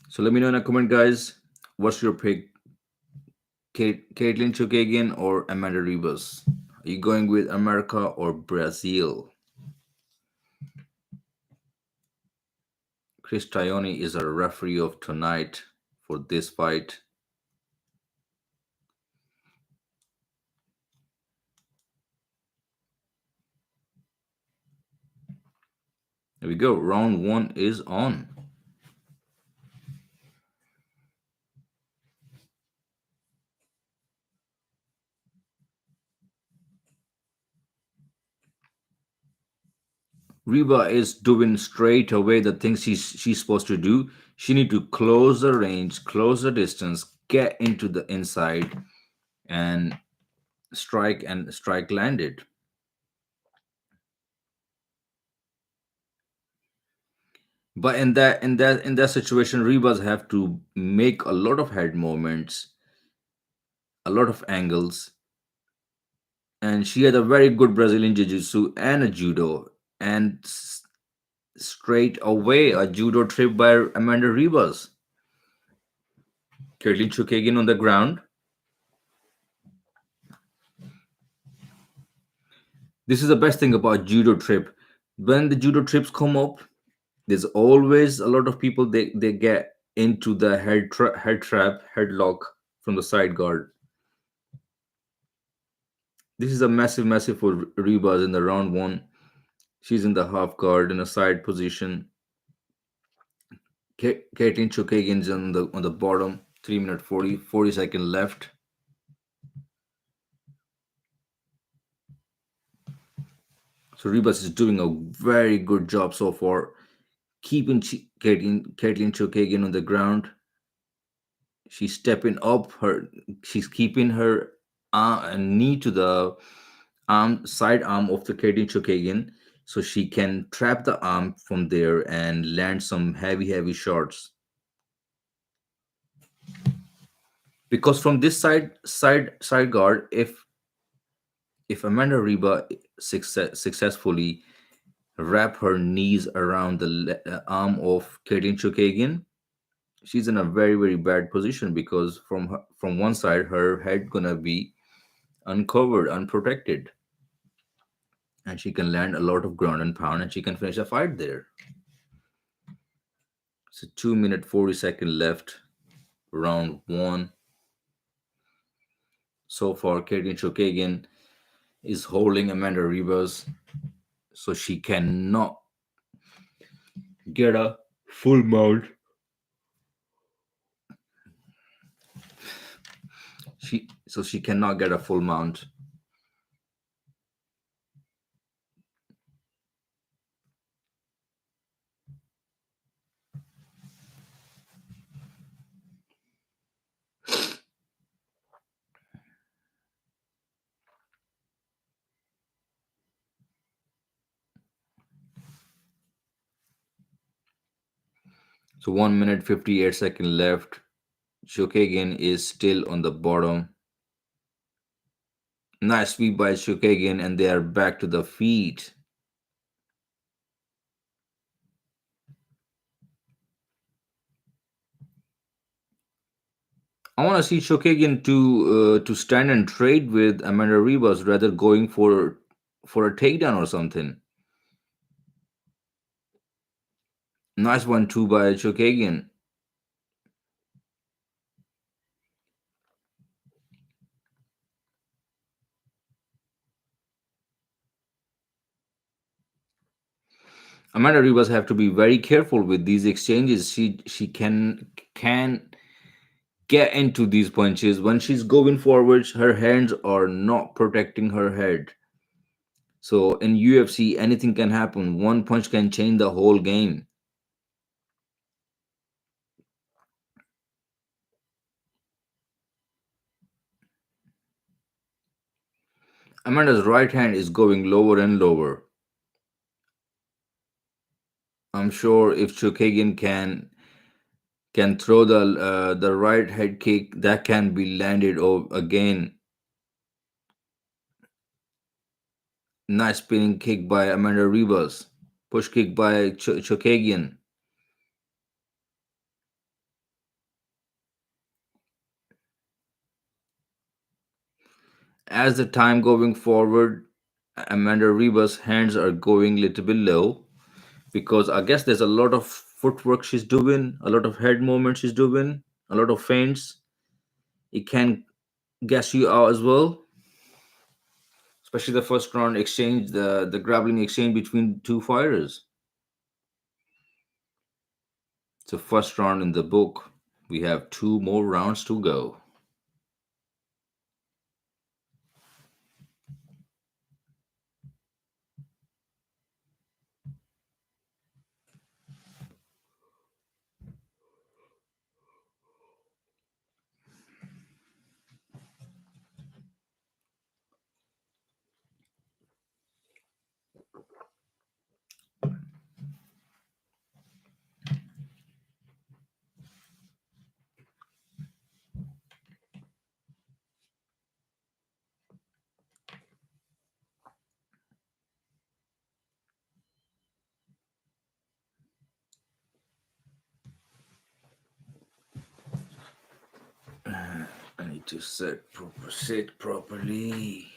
So let me know in a comment, guys. What's your pick? Caitlin Chukagian or Amanda Ribas? Are you going with America or Brazil? Chris Taioni is a referee of tonight for this fight. There we go. Round 1 is on. Reba is doing straight away the things she's supposed to do. She need to close the range, close the distance, get into the inside, and strike landed. But in that situation, Rebas have to make a lot of head movements, a lot of angles, and she had a very good Brazilian jiu-jitsu and a judo, and straight away a judo trip by Amanda Ribas. Caitlin Chukagian on the ground. This is the best thing about judo trip. When the judo trips come up, there's always a lot of people they get into the head trap, headlock from the side guard. This is a massive for Ribas in the round 1. She's in the half guard in a side position. Caitlin Chukagian's on the bottom. 3 minute 40 second left. So Ribas is doing a very good job so far, keeping Caitlin Chukagian on the ground. She's stepping up her. She's keeping her knee to the side arm of the Caitlin Chukagian, so she can trap the arm from there and land some heavy shots. Because from this side guard, if If Amanda Reba successfully wrap her knees around the arm of Katin Chokagian, she's in a very very bad position because from one side her head gonna be uncovered, unprotected, and she can land a lot of ground and pound, and she can finish a fight there. So 2 minute 40 second left, round one. So far, Katin Chokagian is holding Amanda Ribas, so she cannot get a full mount. She cannot get a full mount. So 1 minute 58 second left. Chokagian is still on the bottom. Nice sweep by Chokagian, and they are back to the feet. I want to see Chokagian to stand and trade with Amanda Ribas rather going for a takedown or something. Nice one too by Chokagian. Amanda Ribas have to be very careful with these exchanges. She can get into these punches when she's going forward. Her hands are not protecting her head. So in UFC, anything can happen. One punch can change the whole game. Amanda's right hand is going lower and lower. I'm sure if Chokagian can throw the right head kick, that can be landed again. Nice spinning kick by Amanda Ribas. Push kick by Chokagian. As the time going forward, Amanda Ribas' hands are going little bit low because I guess there's a lot of footwork she's doing, a lot of head movement she's doing, a lot of feints. It can gas you out as well, especially the first round exchange, the grappling exchange between two fighters. It's the first round in the book. We have two more rounds to go. I need to sit properly.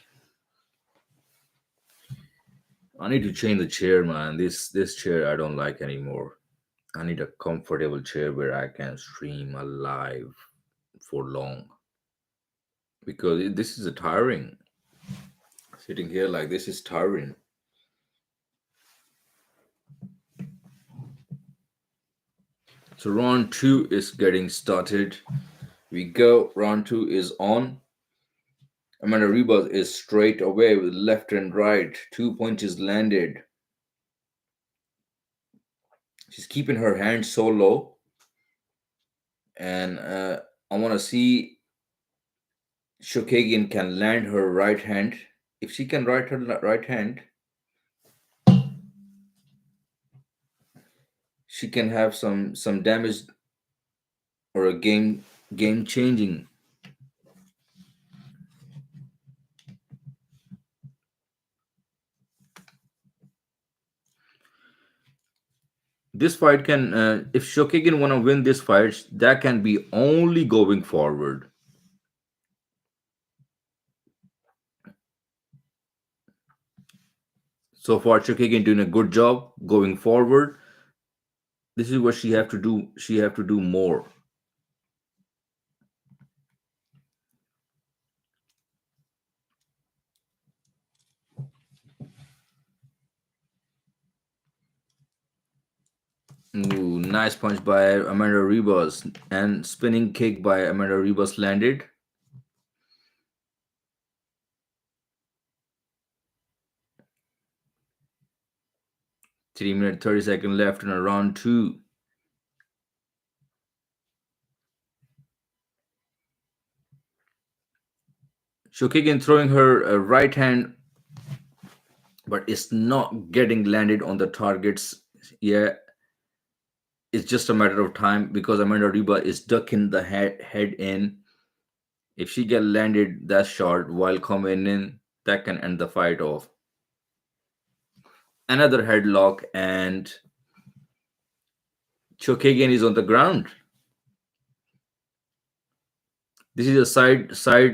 I need to change the chair, man. This chair I don't like anymore. I need a comfortable chair where I can stream alive for long because this is a tiring. Sitting here like this is tiring. So round two is getting started. We go. Round two is on. Amanda Ribas is straight away with left and right. 2 punches landed. She's keeping her hands so low, and I want to see Shokagian can land her right hand. If she can right her right hand, she can have some damage or a game changing. This fight can, if Shokagan want to win this fight, that can be only going forward. So far, Shokagan doing a good job going forward. This is what she have to do. She have to do more. Ooh, nice punch by Amanda Ribas and spinning kick by Amanda Ribas landed. 3 minutes 30 seconds left in a round two. Shokagan throwing her right hand, but it's not getting landed on the targets. Yeah, it's just a matter of time because Amanda Riba is ducking the head in. If she get landed that shot while coming in, that can end the fight off. Another headlock and Shokagan is on the ground. This is a side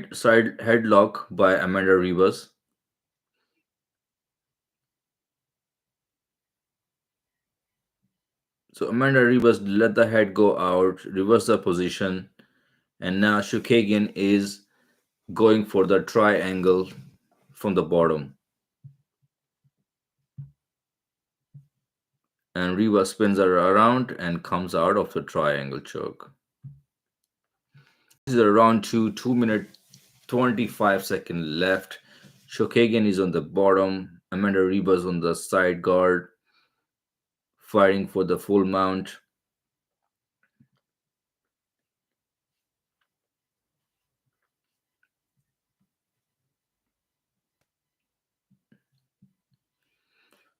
headlock by Amanda Ribas. So Amanda Ribas let the head go out, reverse the position, and now Shokagan is going for the triangle from the bottom. And Ribas spins her around and comes out of the triangle choke. This is round two, 2 minutes 25 seconds left. Shokagan is on the bottom. Amanda Ribas on the side guard, fighting for the full mount.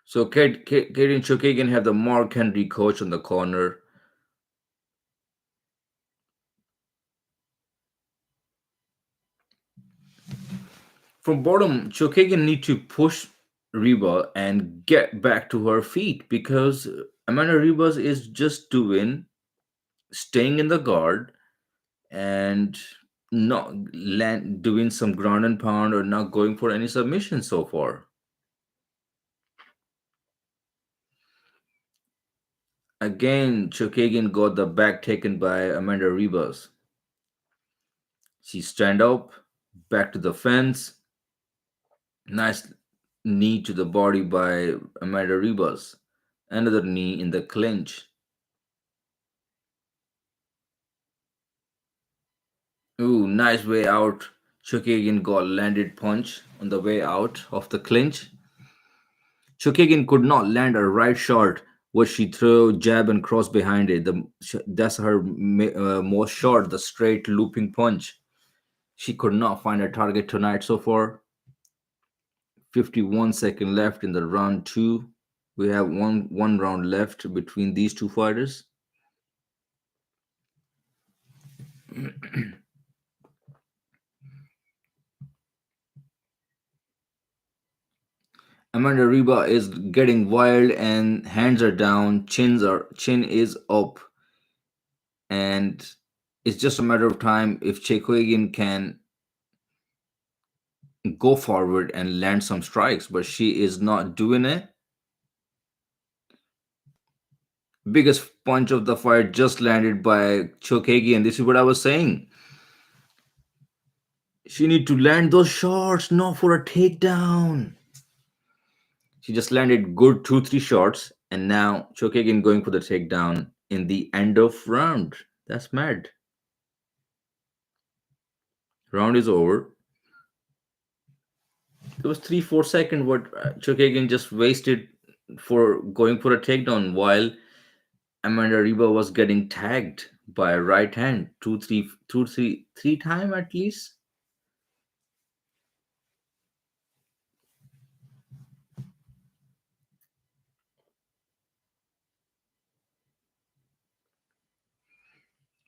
So Katie and Shokagan have the Mark Henry coach on the corner. From bottom, Shokagan need to push Reba and get back to her feet because Amanda Ribas is just staying in the guard and not doing some ground and pound or not going for any submission so far. Again, Shokagan got the back taken by Amanda Ribas. She stand up, back to the fence. Nice knee to the body by Amanda Ribas. Another knee in the clinch. Ooh, nice way out. Shokagan got landed punch on the way out of the clinch. Shokagan could not land a right shot. What she threw jab and cross behind it. That's her most short, the straight looping punch. She could not find a target tonight so far. 51 seconds left in the round two. We have one round left between these two fighters. Amanda Riba is getting wild and hands are down, chin is up, and it's just a matter of time if Chekoigan can go forward and land some strikes, but she is not doing it. Biggest punch of the fight just landed by Chokagi, and this is what I was saying. She need to land those shots, not for a takedown. She just landed good 2-3 shots, and now Chokagin going for the takedown in the end of round. That's mad. Round is over. It was 3-4 seconds what Chokagin just wasted for going for a takedown while Amanda Reba was getting tagged by a right hand three time at least.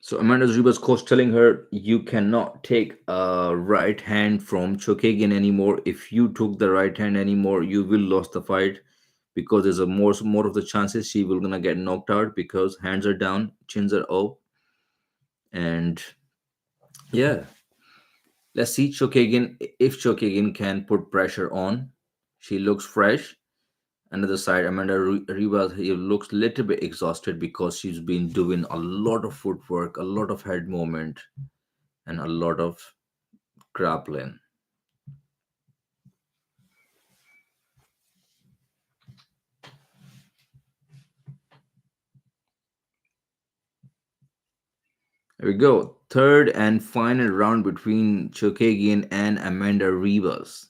So Amanda Reba's coach telling her, you cannot take a right hand from Chokagin anymore. If you took the right hand anymore, you will lose the fight because there's a more of the chances she will gonna get knocked out because hands are down, chins are up, and yeah. Let's see Chokagin if Chokagin can put pressure on. She looks fresh. Another side, Amanda Ribas here looks a little bit exhausted because she's been doing a lot of footwork, a lot of head movement, and a lot of grappling. Here we go. Third and final round between Chokagin and Amanda Ribas.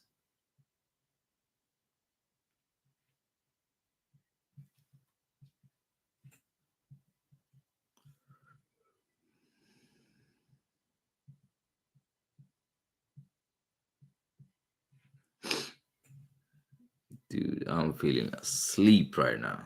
Dude, I'm feeling asleep right now.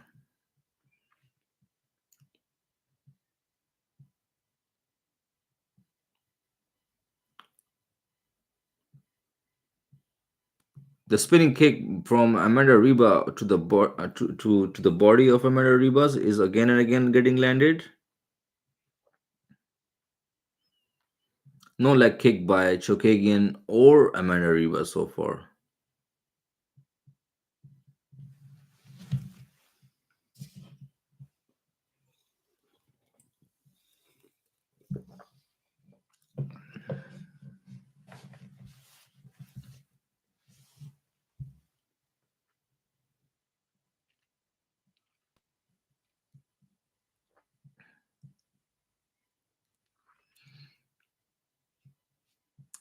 The spinning kick from Amanda Riba to to the body of Amanda Ribas is again and again getting landed. No leg kick by Chokagian or Amanda Ribas so far.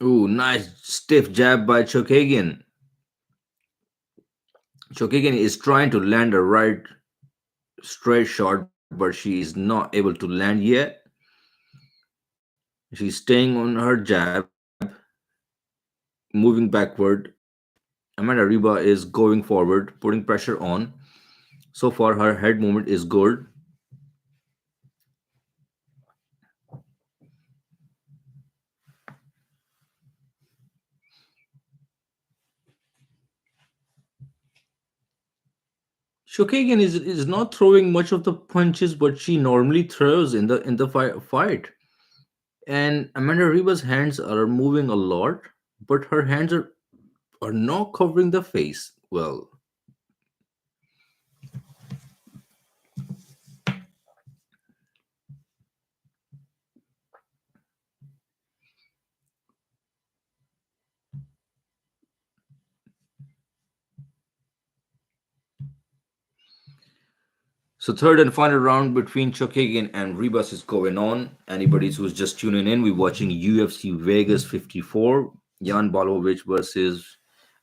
Ooh, nice stiff jab by Chokagian. Chokagian is trying to land a right straight shot, but she is not able to land yet. She's staying on her jab, moving backward. Amanda Riba is going forward, putting pressure on. So far, her head movement is good. Shokagan is not throwing much of the punches, but she normally throws in the fight. And Amanda Riba's hands are moving a lot, but her hands are not covering the face well. So third and final round between Chokagan and Ribas is going on. Anybody who's just tuning in, we're watching UFC Vegas 54, Jan Blachowicz versus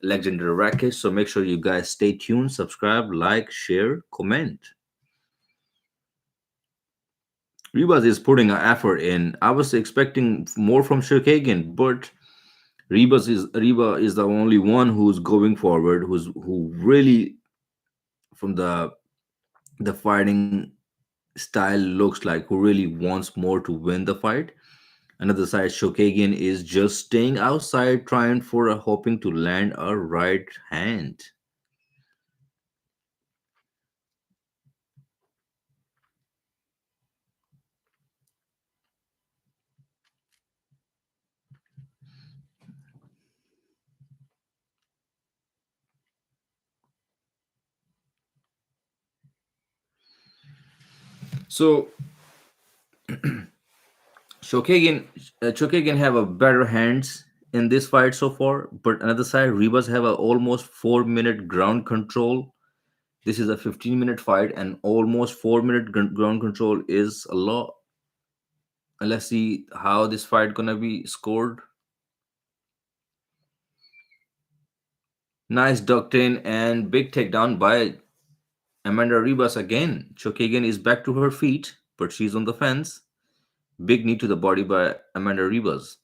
Alexander Rakic. So make sure you guys stay tuned, subscribe, like, share, comment. Ribas is putting an effort in. I was expecting more from Chokagan, but Reba is the only one who's going forward, who really from the fighting style looks like who really wants more to win the fight. Another side, Shokagian is just staying outside, trying for a hoping to land a right hand. So Shokagian have a better hands in this fight so far, but another side, Ribas have a almost 4 minute ground control. This is a 15-minute fight, and almost 4 minute ground control is a lot. And let's see how this fight gonna be scored. Nice ducked in and big takedown by Amanda Ribas again. Chokagan is back to her feet, but she's on the fence. Big knee to the body by Amanda Ribas.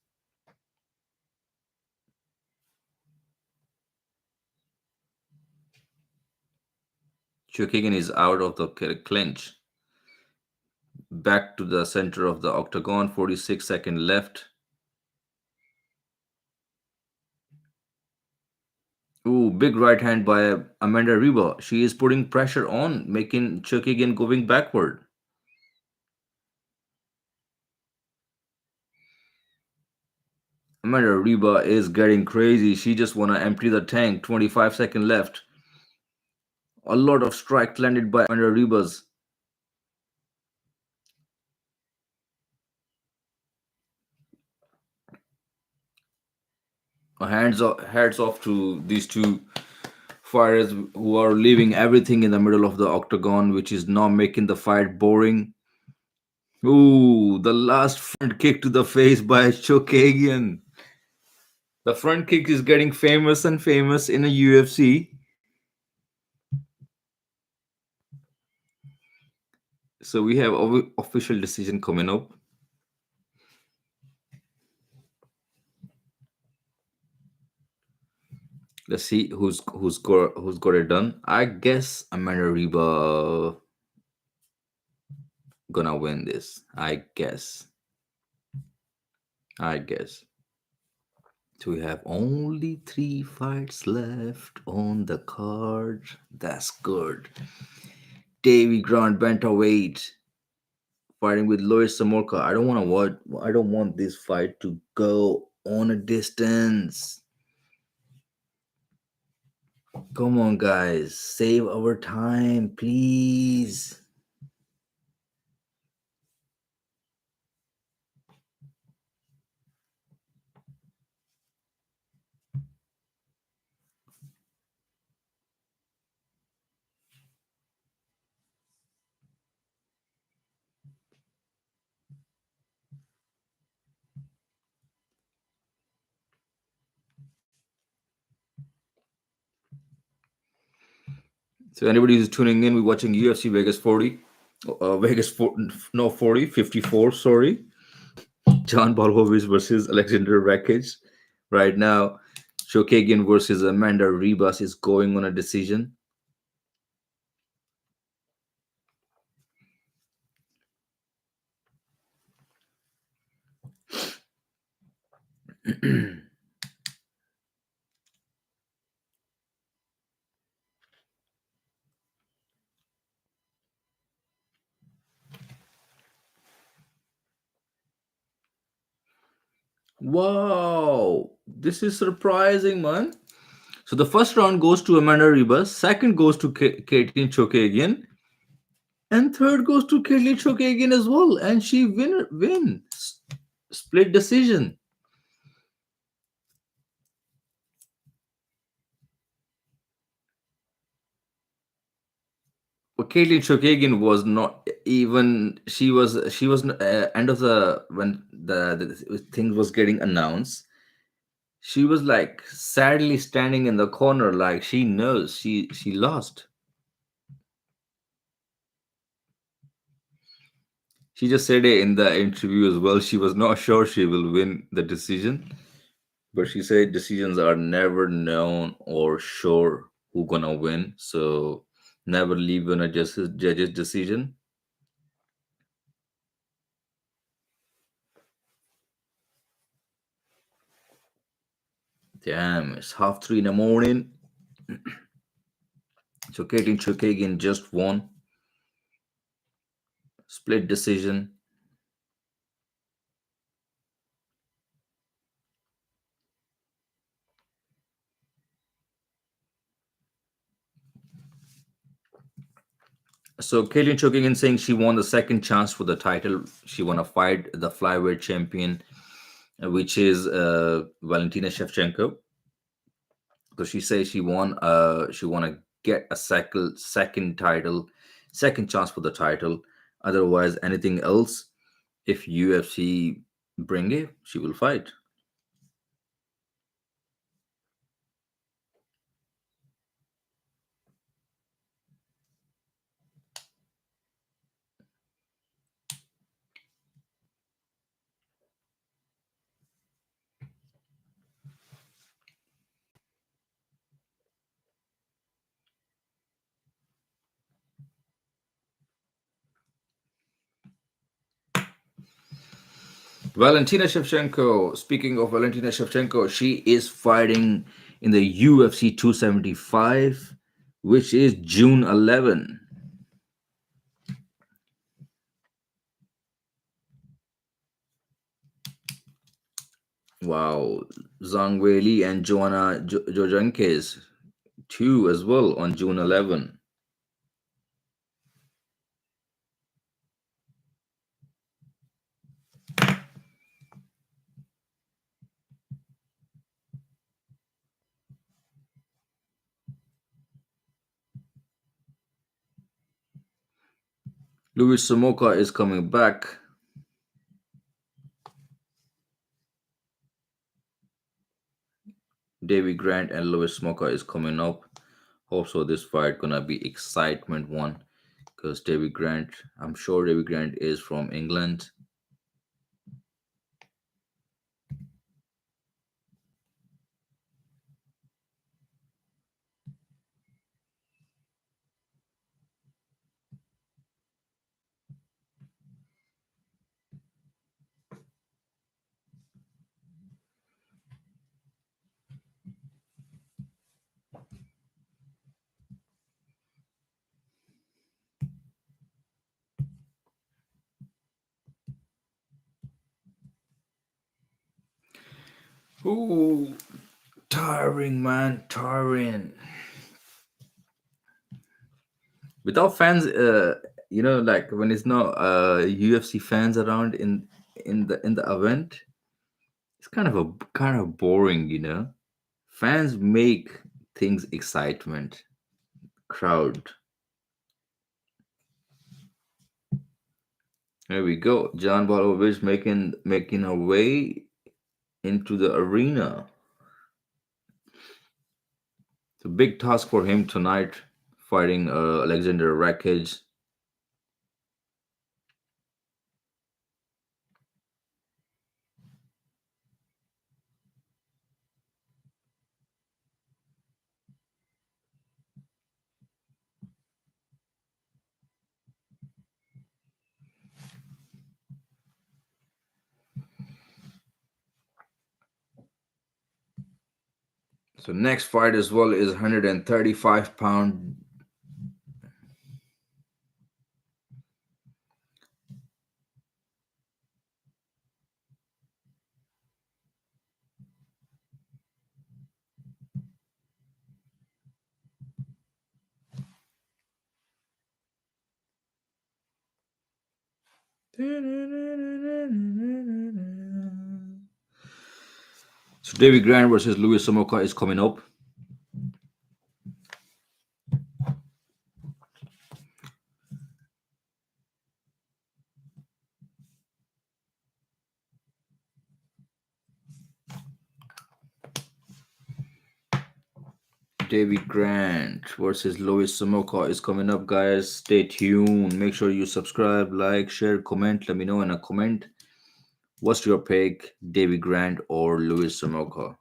Chokagan is out of the clinch. Back to the center of the octagon. 46-second left. Ooh, big right hand by Amanda Reba. She is putting pressure on, making Chukagian going backward. Amanda Reba is getting crazy. She just wanna empty the tank. 25-second left. A lot of strikes landed by Amanda Reba's. Hands off to these two fighters who are leaving everything in the middle of the octagon, which is now making the fight boring. Ooh, the last front kick to the face by Chokagian. The front kick is getting famous and famous in a UFC. So we have official decision coming up. Let's see who's got it done. I guess Amanda Reba gonna win this. I guess. I guess. So we have only 3 fights left on the card. That's good. Davy Grant bantamweight fighting with Lois Samorka. I don't want to watch. I don't want this fight to go on a distance. Come on, guys, save our time, please. So anybody who's tuning in, we're watching UFC Vegas 40. Vegas 4, no 40, 54, sorry. John Blachowicz versus Alexander Rakic. Right now, Shokagian versus Amanda Ribas is going on a decision. Wow, this is surprising, man. So the first round goes to Amanda Ribas, second goes to Caitlin Chokagian, and third goes to Caitlin Chokagian as well, and she wins split decision. But Caitlin Chokagian was not even. She was end of the when the thing was getting announced. She was like sadly standing in the corner, like she knows she lost. She just said it in the interview as well. She was not sure she will win the decision, but she said decisions are never known or sure who gonna win. So never leave on a judge's decision. Damn, it's 3:30 in the morning. So Caitlin Chukagian just won. Split decision. So Caitlin Chukagian saying she won the second chance for the title. She won a fight the flyweight champion, which is Valentina Shevchenko. So she says she wanna get a second title, second chance for the title. Otherwise, anything else, if UFC bring it, she will fight. Valentina Shevchenko. Speaking of Valentina Shevchenko, she is fighting in the UFC 275, which is June 11. Wow, Zhang Weili and Joanna Jojankes too as well on June 11. Luis Samoka is coming back. Davy Grant and Luis Samoka is coming up. Also, this fight gonna be excitement one because Davy Grant, I'm sure Davy Grant is from England. Ooh, tiring, man, tiring. Without fans, like when it's not UFC fans around in the event, it's kind of boring. Fans make things excitement. Crowd. There we go. John Blachowicz making her way into the arena. It's a big task for him tonight, fighting Aleksandar Rakic. So next fight as well is 135-pound. So David Grant versus Louis Samoka is coming up. David Grant versus Louis Samoka is coming up, guys. Stay tuned. Make sure you subscribe, like, share, comment. Let me know in a comment. What's your pick, David Grant or Louis Samoka?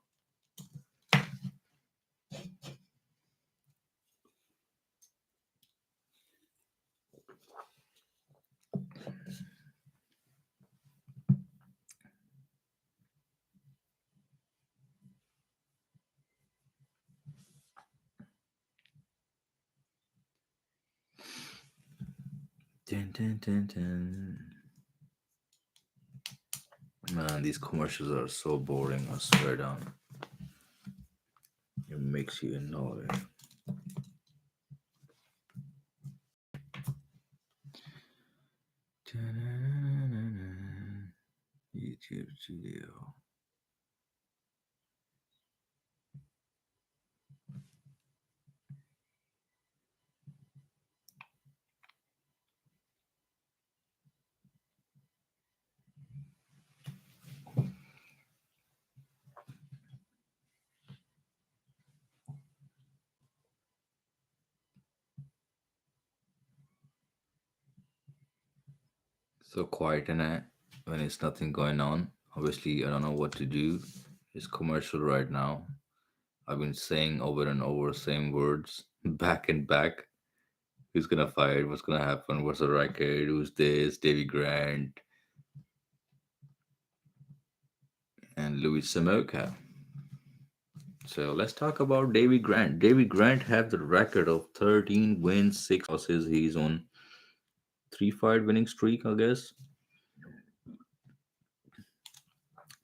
Dun, dun, dun, dun. Man, these commercials are so boring. I swear down. It makes you annoyed. YouTube studio. So quiet in it when it's nothing going on. Obviously, I don't know what to do. It's commercial right now. I've been saying over and over same words back and back. Who's gonna fight? What's gonna happen? What's the record? Who's this? Davy Grant and Louis Samoka. So let's talk about Davy Grant. Davy Grant have the record of 13 wins, 6 losses. He's on 3 fight winning streak, I guess.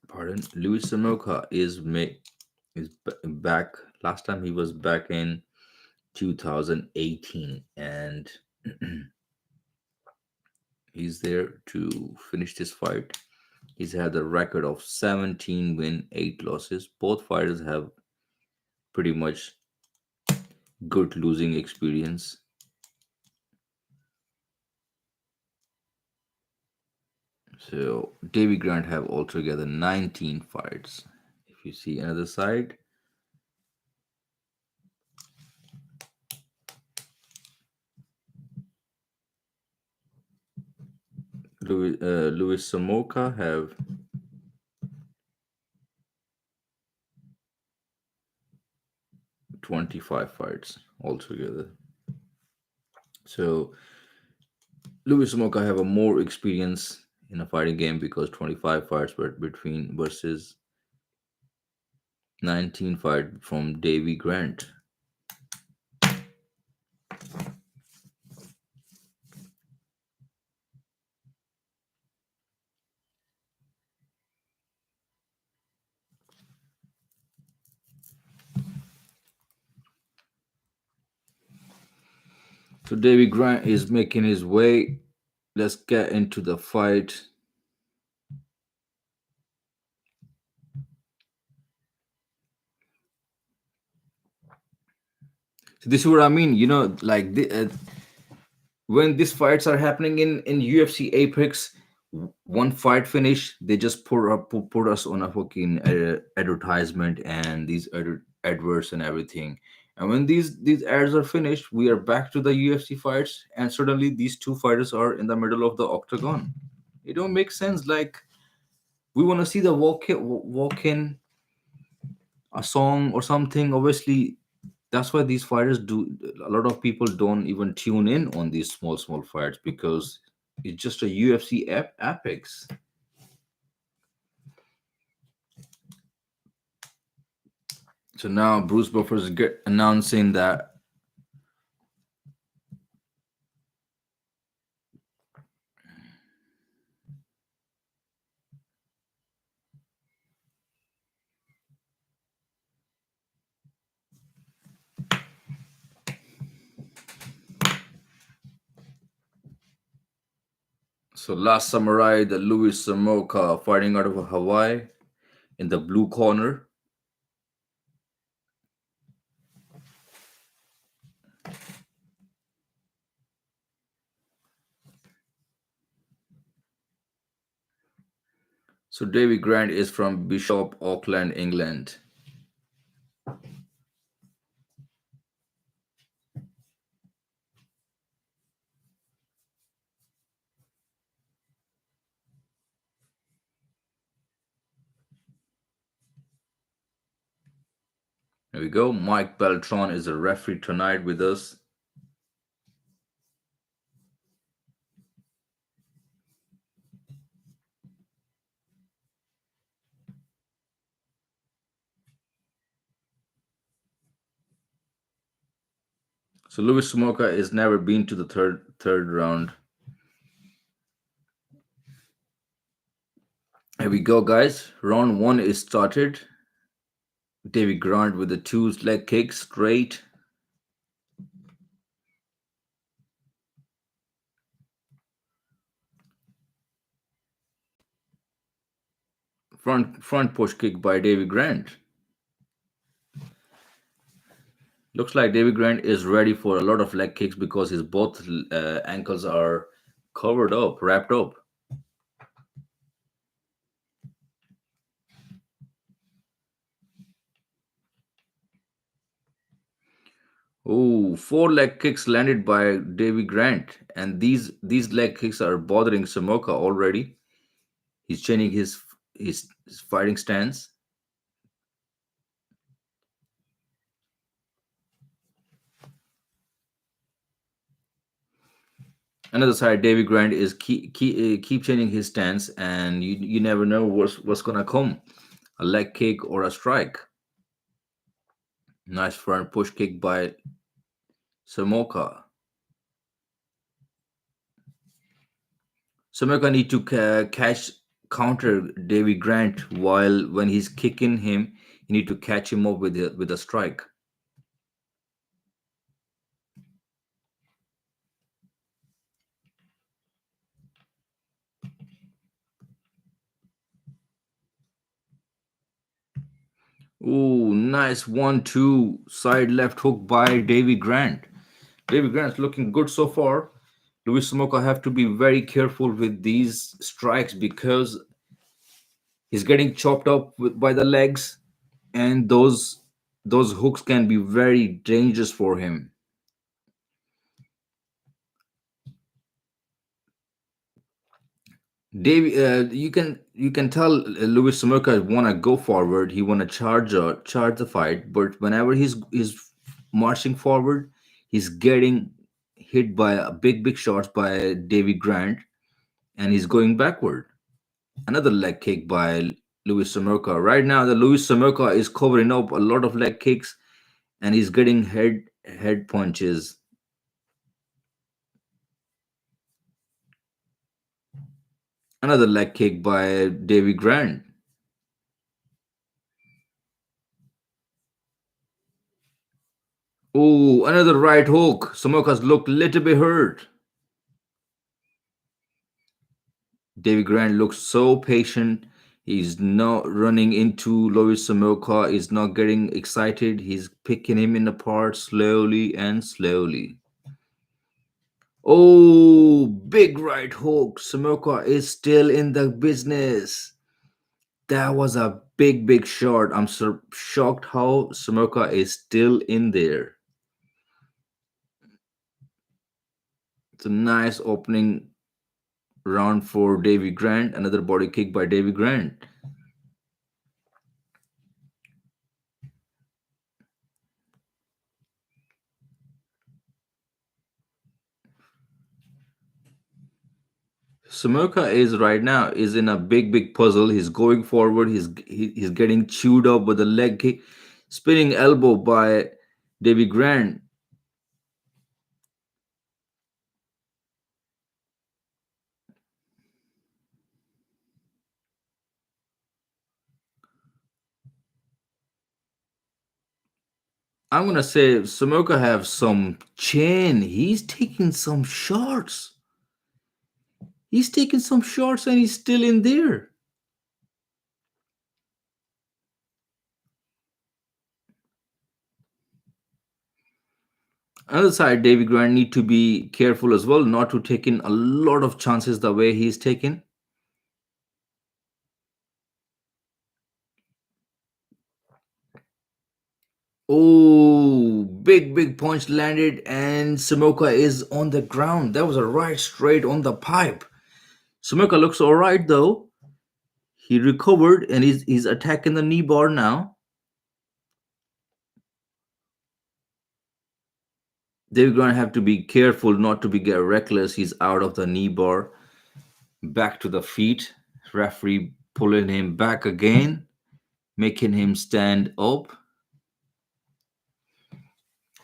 Pardon. Louis Samoka back. Last time he was back in 2018, and he's there to finish this fight. He's had a record of 17 win, 8 losses. Both fighters have pretty much good losing experience. So Davy Grant have altogether 19 fights. If you see another side, Louis Samoka have 25 fights altogether. So Louis Samoka have a more experience in a fighting game because 25 fights were between versus 19 fight from Davy Grant. So Davy Grant is making his way. Let's get into the fight. So this is what I mean. Like when these fights are happening in UFC Apex, one fight finish, they just put us on a fucking advertisement and these adverts and everything. And when these ads are finished, we are back to the UFC fights, and suddenly these two fighters are in the middle of the octagon. It don't make sense. Like we want to see the walk in a song or something. Obviously, that's why these fighters do. A lot of people don't even tune in on these small fights because it's just a UFC apex. So now Bruce Buffer is announcing that. So last samurai, the Louis Samoka fighting out of Hawaii in the blue corner. So Davy Grant is from Bishop Auckland, England. There we go. Mike Beltran is a referee tonight with us. So Louis Samoka has never been to the third round. Here we go, guys. Round one is started. Davy Grant with the two leg kicks straight. Front push kick by Davy Grant. Looks like Davy Grant is ready for a lot of leg kicks because his both ankles are covered up, wrapped up. Oh, four leg kicks landed by Davy Grant, and these leg kicks are bothering Samoka already. He's changing his fighting stance. Another side, Davy Grant is keep changing his stance, and you never know what's gonna come, a leg kick or a strike. Nice front push kick by Samoka. Samoka need to catch counter Davy Grant while when he's kicking him, you need to catch him up with a strike. Ooh, nice 1-2 side left hook by Davy Grant. Davy Grant's looking good so far. Luis Samoka have to be very careful with these strikes because he's getting chopped up by the legs, and those hooks can be very dangerous for him. Dave, you can tell Luis Samoka want to go forward. He want to charge the fight, but whenever he's marching forward, he's getting hit by a big shots by Davy Grant, and he's going backward. Another leg kick by Luis Samoka. Right now, the Luis Samoka is covering up a lot of leg kicks, and he's getting head punches. Another leg kick by Davy Grant. Oh, another right hook. Samoka's looked a little bit hurt. Davy Grant looks so patient. He's not running into Lois Samoka. He's not getting excited. He's picking him in apart slowly and slowly. Oh, big right hook. Samoka is still in the business. That was a big shot. I'm so shocked how Samoka is still in there. It's a nice opening round for Davy Grant. Another body kick by Davy Grant. Samoka is right now is in a big puzzle. He's going forward. He's getting chewed up with a leg kick, spinning elbow by Davy Grant. I'm gonna say Samoka have some chin. He's taking some shots. He's taking some shots and he's still in there. Other side, Davy Grant need to be careful as well, not to take in a lot of chances the way he's taken. Oh, big punch landed, and Samoka is on the ground. That was a right straight on the pipe. Samoka looks all right though. He recovered and he's attacking the knee bar now. They're gonna have to be careful not to be get reckless. He's out of the knee bar, back to the feet. Referee pulling him back again, making him stand up.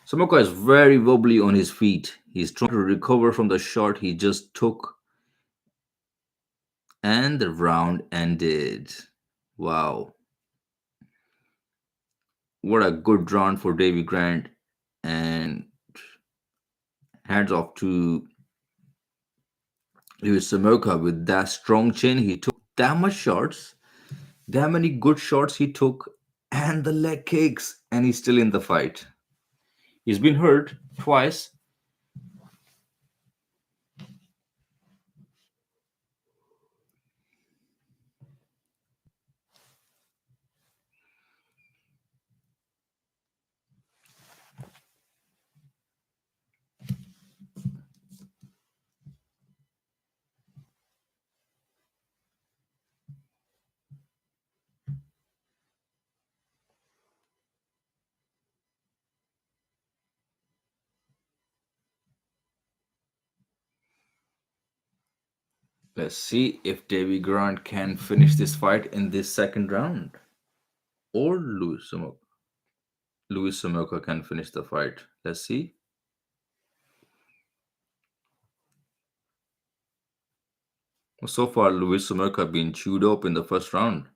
Samoka is very wobbly on his feet. He's trying to recover from the shot he just took, and the round ended. Wow, what a good round for Davy Grant, and hands off to Lewis Samoka with that strong chin. He took that much shots, that many good shots he took, and the leg kicks, and he's still in the fight. He's been hurt twice. Let's see if Davy Grant can finish this fight in this second round or lose Samoka. Luis Samoka can finish the fight. Let's see. So far, Luis Samoka been chewed up in the first round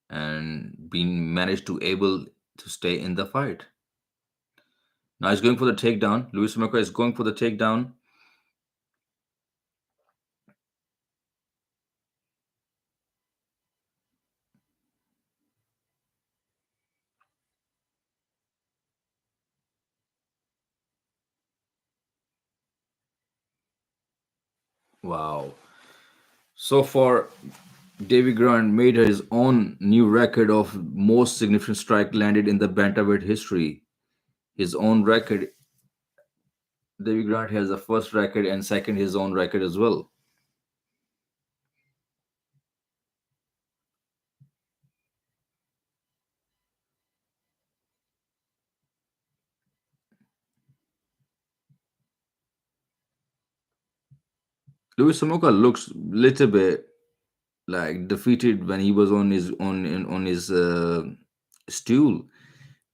and been managed to able to stay in the fight. Now he's going for the takedown. Luis Samoka is going for the takedown. Wow. So far, Davy Grant made his own new record of most significant strike landed in the bantamweight history. His own record. Davy Grant has the first record and second his own record as well. Luis Samoka looks little bit like defeated when he was on his on his stool,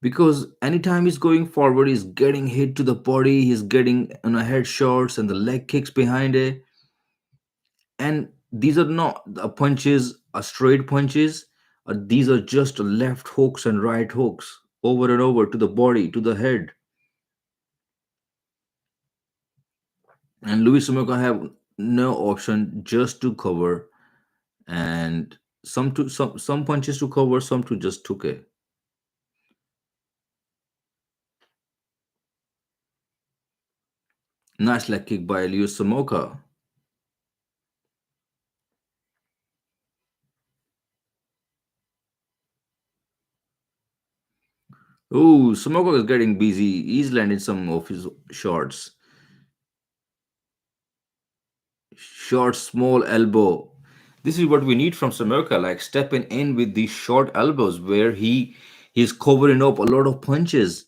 because anytime he's going forward he's getting hit to the body, he's getting on a headshots and the leg kicks behind it, and these are not the punches straight punches, these are just left hooks and right hooks over and over to the body, to the head. And Luis Samoka have no option just to cover, and some punches to cover, some to just took it. Nice leg kick by Luis Samoka. Oh, Samoka is getting busy. He's landing some of his shots. Short, small elbow. This is what we need from Samoka, like stepping in with these short elbows where he's covering up a lot of punches.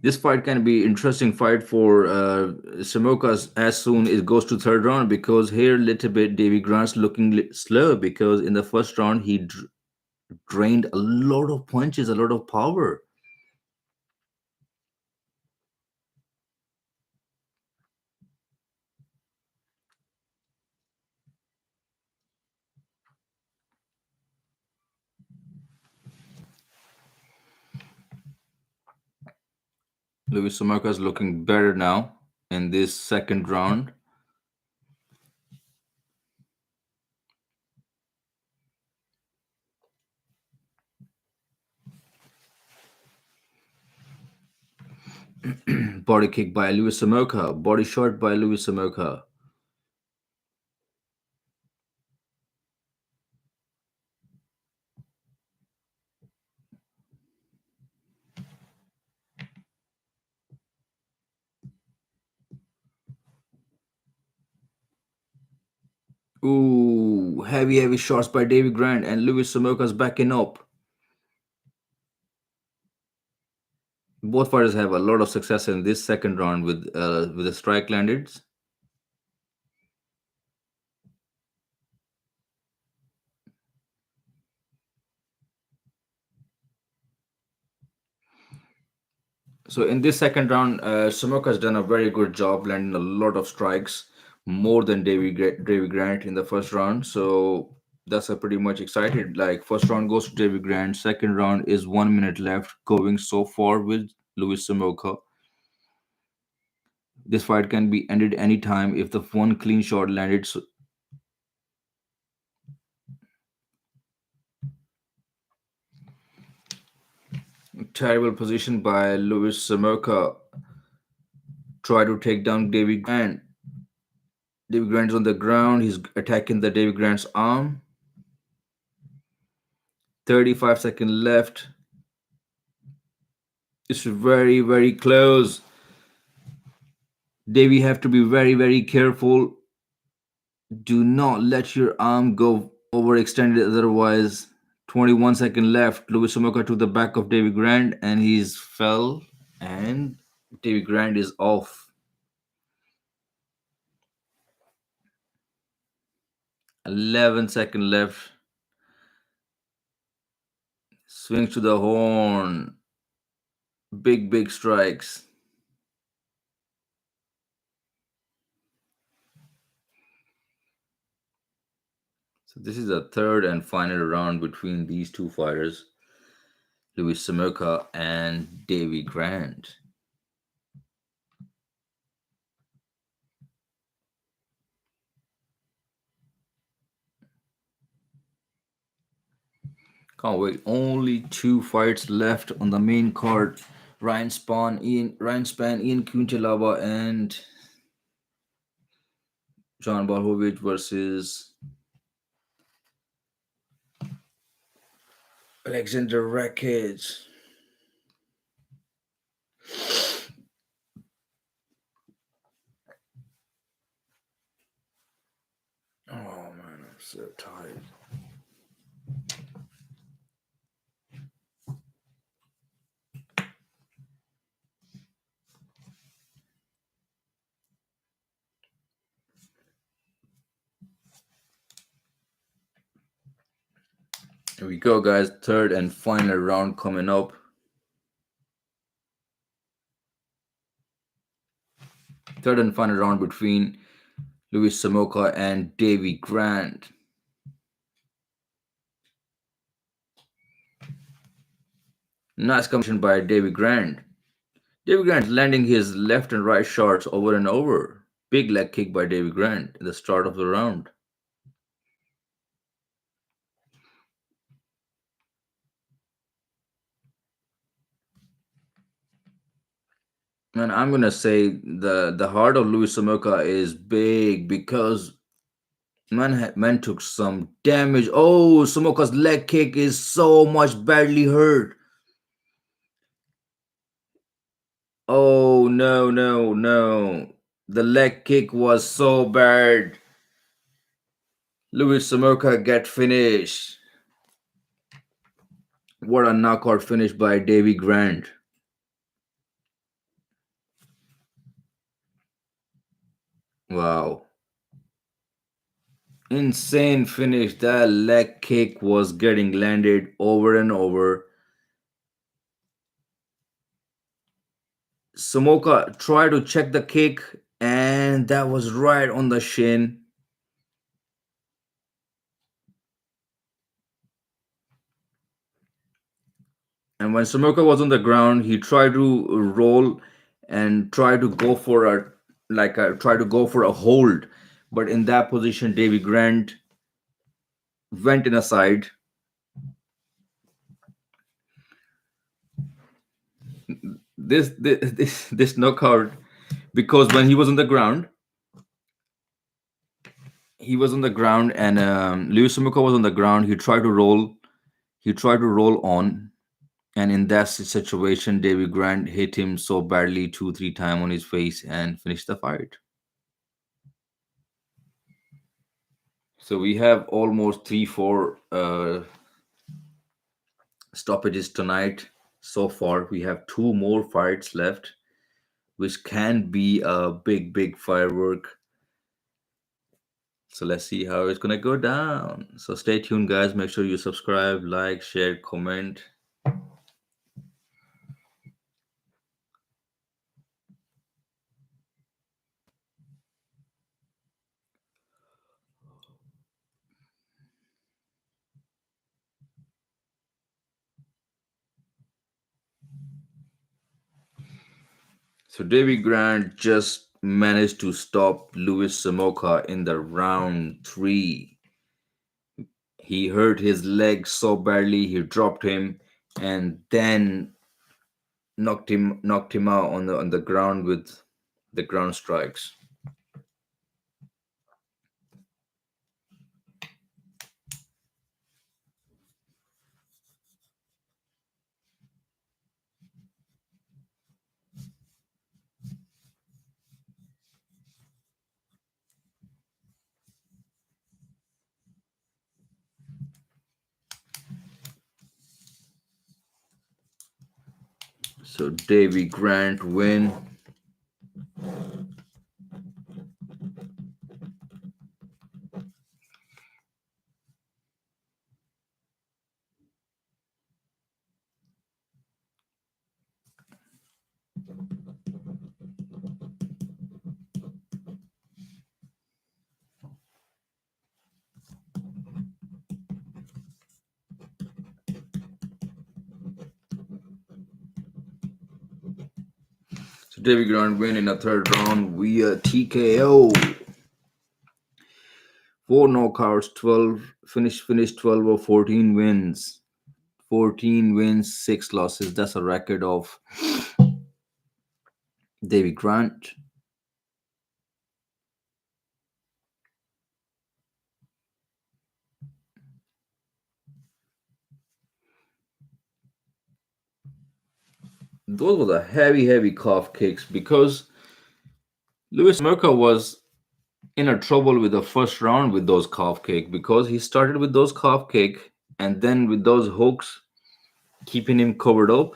This fight can be interesting fight for Samoka as soon it goes to third round, because here little bit Davy Grant's looking slow, because in the first round he drained a lot of punches, a lot of power. Luis Samoka is looking better now in this second round. Body kick by Luis Samoka. Body shot by Luis Samoka. Ooh, heavy shots by David Grant, and Luis Samoka's backing up. Both fighters have a lot of success in this second round with the strike landed. So in this second round, Samoka has done a very good job landing a lot of strikes, more than David Grant in the first round. So that's a pretty much excited. Like first round goes to David Grant, second round is 1 minute left, going so far with Luis Samoka. This fight can be ended anytime if the one clean shot landed. Terrible position by Luis Samoka. Try to take down David Grant. David Grant is on the ground. He's attacking the David Grant's arm. 35-second left. It's very close. Davey have to be very careful. Do not let your arm go overextended, otherwise 21 seconds left. Louis Sumoka to the back of Davy Grant and he's fell and Davy Grant is off. 11 seconds left. Swings to the horn. Big strikes. So this is a third and final round between these two fighters, Louis Sumoka and Davy Grant. Can't wait. Only two fights left on the main card. Ryan Spann, Ian Conchallava, and John Blachowicz versus Aleksandar Rakic. Oh man, I'm so tired. Here we go, guys. Third and final round coming up. Third and final round between Louis Sumoka and Davy Grant. Nice combination by Davy Grant. Davy Grant landing his left and right shots over and over. Big leg kick by Davy Grant at the start of the round. And I'm gonna say the heart of Louis Sumoka is big because man took some damage. Oh, Sumoka's leg kick is so much badly hurt. Oh no. The leg kick was so bad. Louis Sumoka get finished. What a knockout finish by Davy Grant. Wow. Insane finish. That leg kick was getting landed over and over. Sumoka tried to check the kick, and that was right on the shin. And when Sumoka was on the ground, he tried to roll and try to go for a hold. But in that position, Davy Grant went in a side. This knockout, because when he was on the ground, and Lewis Sumoka was on the ground. He tried to roll. He tried to roll on, and in that situation, Davy Grant hit him so badly 2-3 times on his face and finished the fight. So we have almost 3-4 stoppages tonight. So far, we have two more fights left, which can be a big firework. So let's see how it's gonna go down. So stay tuned, guys. Make sure you subscribe, like, share, comment. So Davy Grant just managed to stop Louis Sumoka in the round 3. He hurt his leg so badly he dropped him and then knocked him out on the ground with the ground strikes. So Davy Grant win. So Davy Grant win in the third round via TKO. 4 knockouts, 12 finish 12 or 14 wins. 14 wins, 6 losses. That's a record of Davy Grant. Those were the heavy calf kicks because Lewis Merca was in a trouble with the first round with those calf kick because he started with those calf kick and then with those hooks keeping him covered up.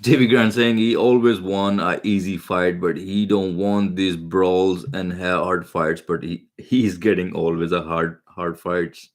Davy Grant saying he always won a easy fight, but he don't want these brawls and hard fights, but he's getting always a hard fights.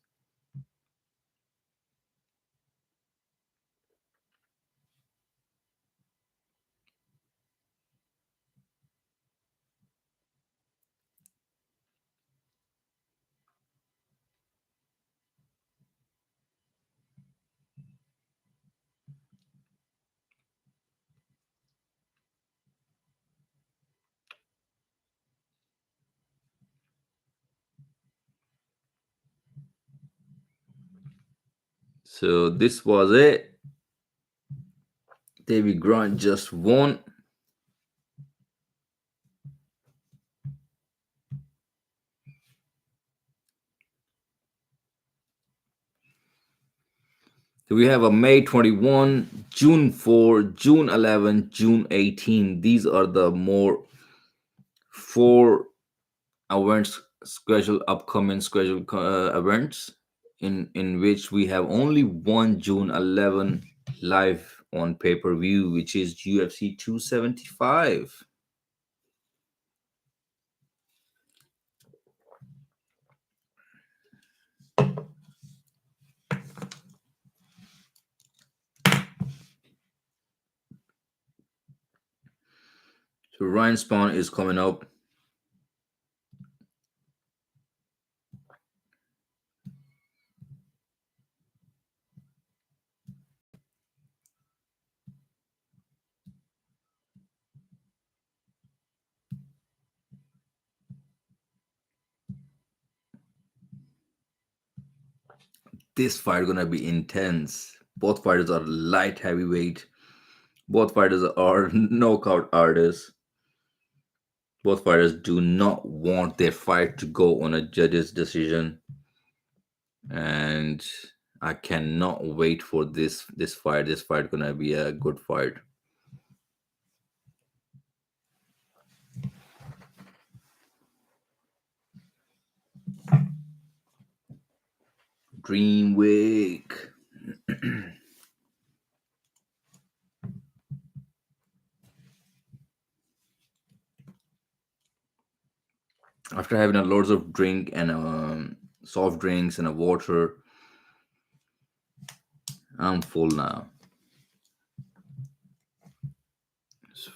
So this was it. Davy Grant just won. So we have a May 21, June 4, June 11, June 18. These are the more 4 events scheduled, upcoming scheduled events in which we have only one June 11 live on pay-per-view, which is UFC 275. So Ryan Spann is coming up. This fight gonna be intense. Both fighters are light heavyweight. Both fighters are knockout artists. Both fighters do not want their fight to go on a judge's decision, and I cannot wait for this fight. This fight gonna be a good fight. Dream Week. After having a loads of drink and soft drinks and a water, I'm full now. It's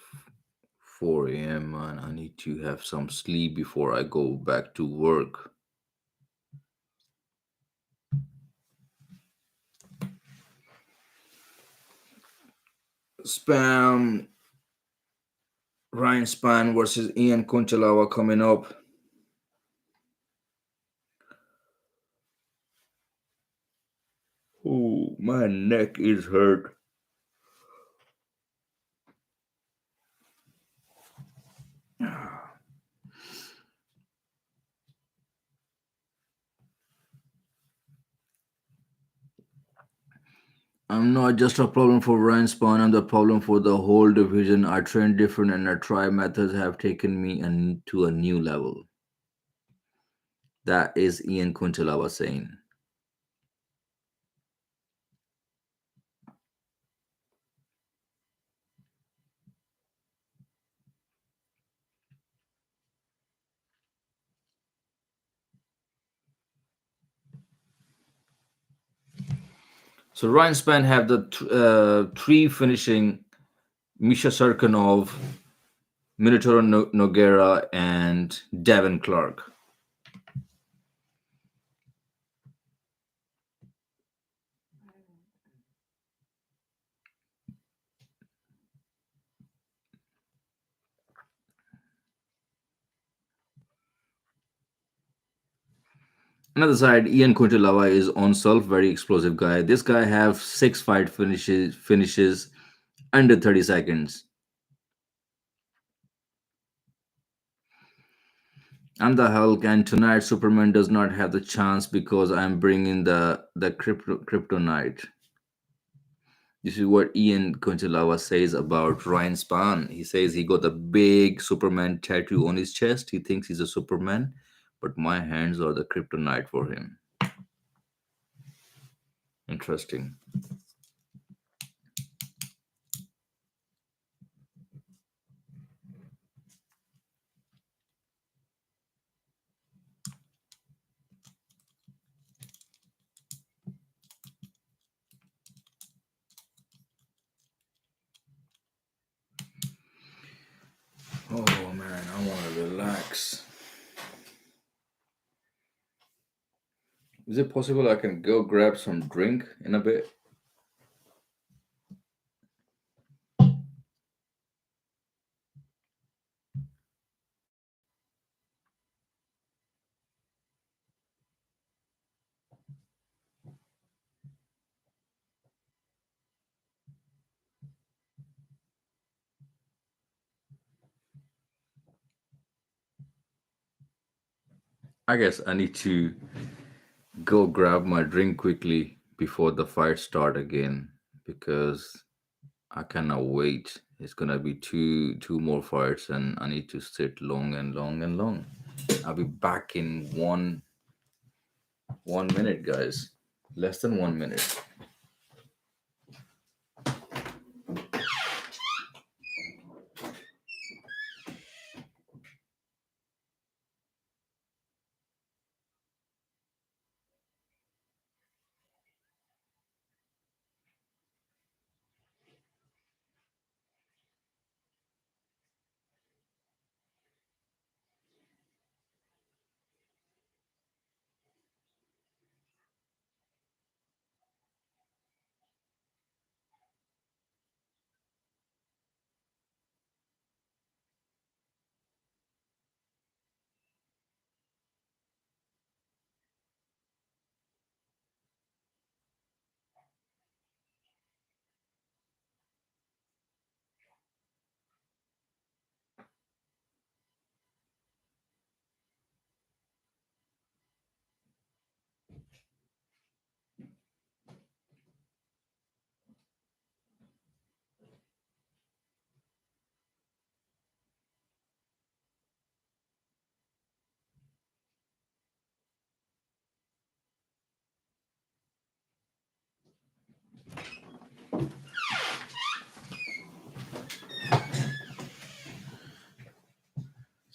4 a.m. and I need to have some sleep before I go back to work. Spam Ryan Spann versus Ian Conchallava coming up. Oh, my neck is hurt. I'm not just a problem for Ryan Spawn, I'm the problem for the whole division. I train different and I try methods have taken me to a new level. That is Ian Conchallava saying. So Ryan Spann have the three finishing: Misha Serkinov, Minotauro Noguera, and Devin Clark. Another side, Ian Conchallava is on self, very explosive guy. This guy have six fight finishes under 30 seconds. I'm the Hulk, and tonight Superman does not have the chance because I'm bringing the kryptonite. This is what Ian Conchallava says about Ryan Spann. He says he got a big Superman tattoo on his chest. He thinks he's a Superman, but my hands are the kryptonite for him. Interesting. Oh man, I want to relax. Is it possible I can go grab some drink in a bit? I guess I need to go grab my drink quickly before the fight start again because I cannot wait. It's gonna be two more fights and I need to sit long and long and long. I'll be back in 1 minute, guys. Less than 1 minute.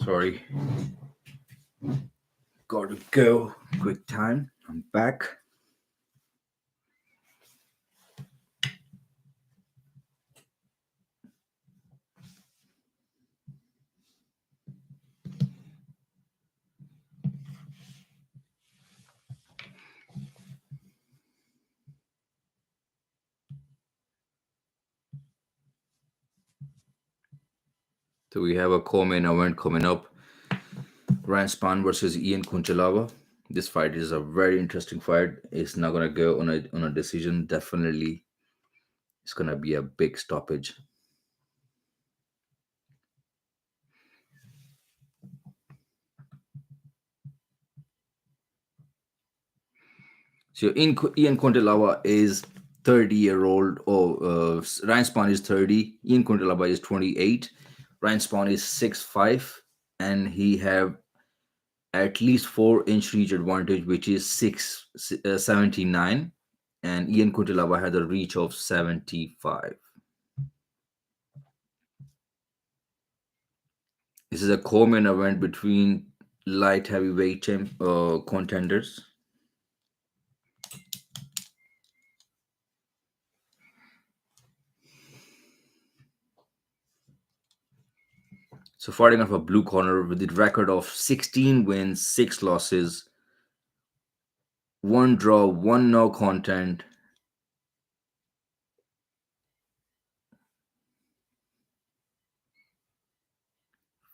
Sorry. Gotta go. Quick time. I'm back. So we have a co-main event coming up. Ryan Spann versus Ian Conchallava. This fight is a very interesting fight. It's not gonna go on a decision. Definitely, it's gonna be a big stoppage. So Ian Conchallava is 30-year-old. Oh, Ryan Spann is 30. Ian Conchallava is 28. Ryan Spann is 6'5", and he have at least 4-inch reach advantage, which is 79, and Ian Conchallava had a reach of 75. This is a co-main event between light heavyweight contenders. So fighting off a blue corner with the record of 16 wins, 6 losses, 1 draw, 1 no content.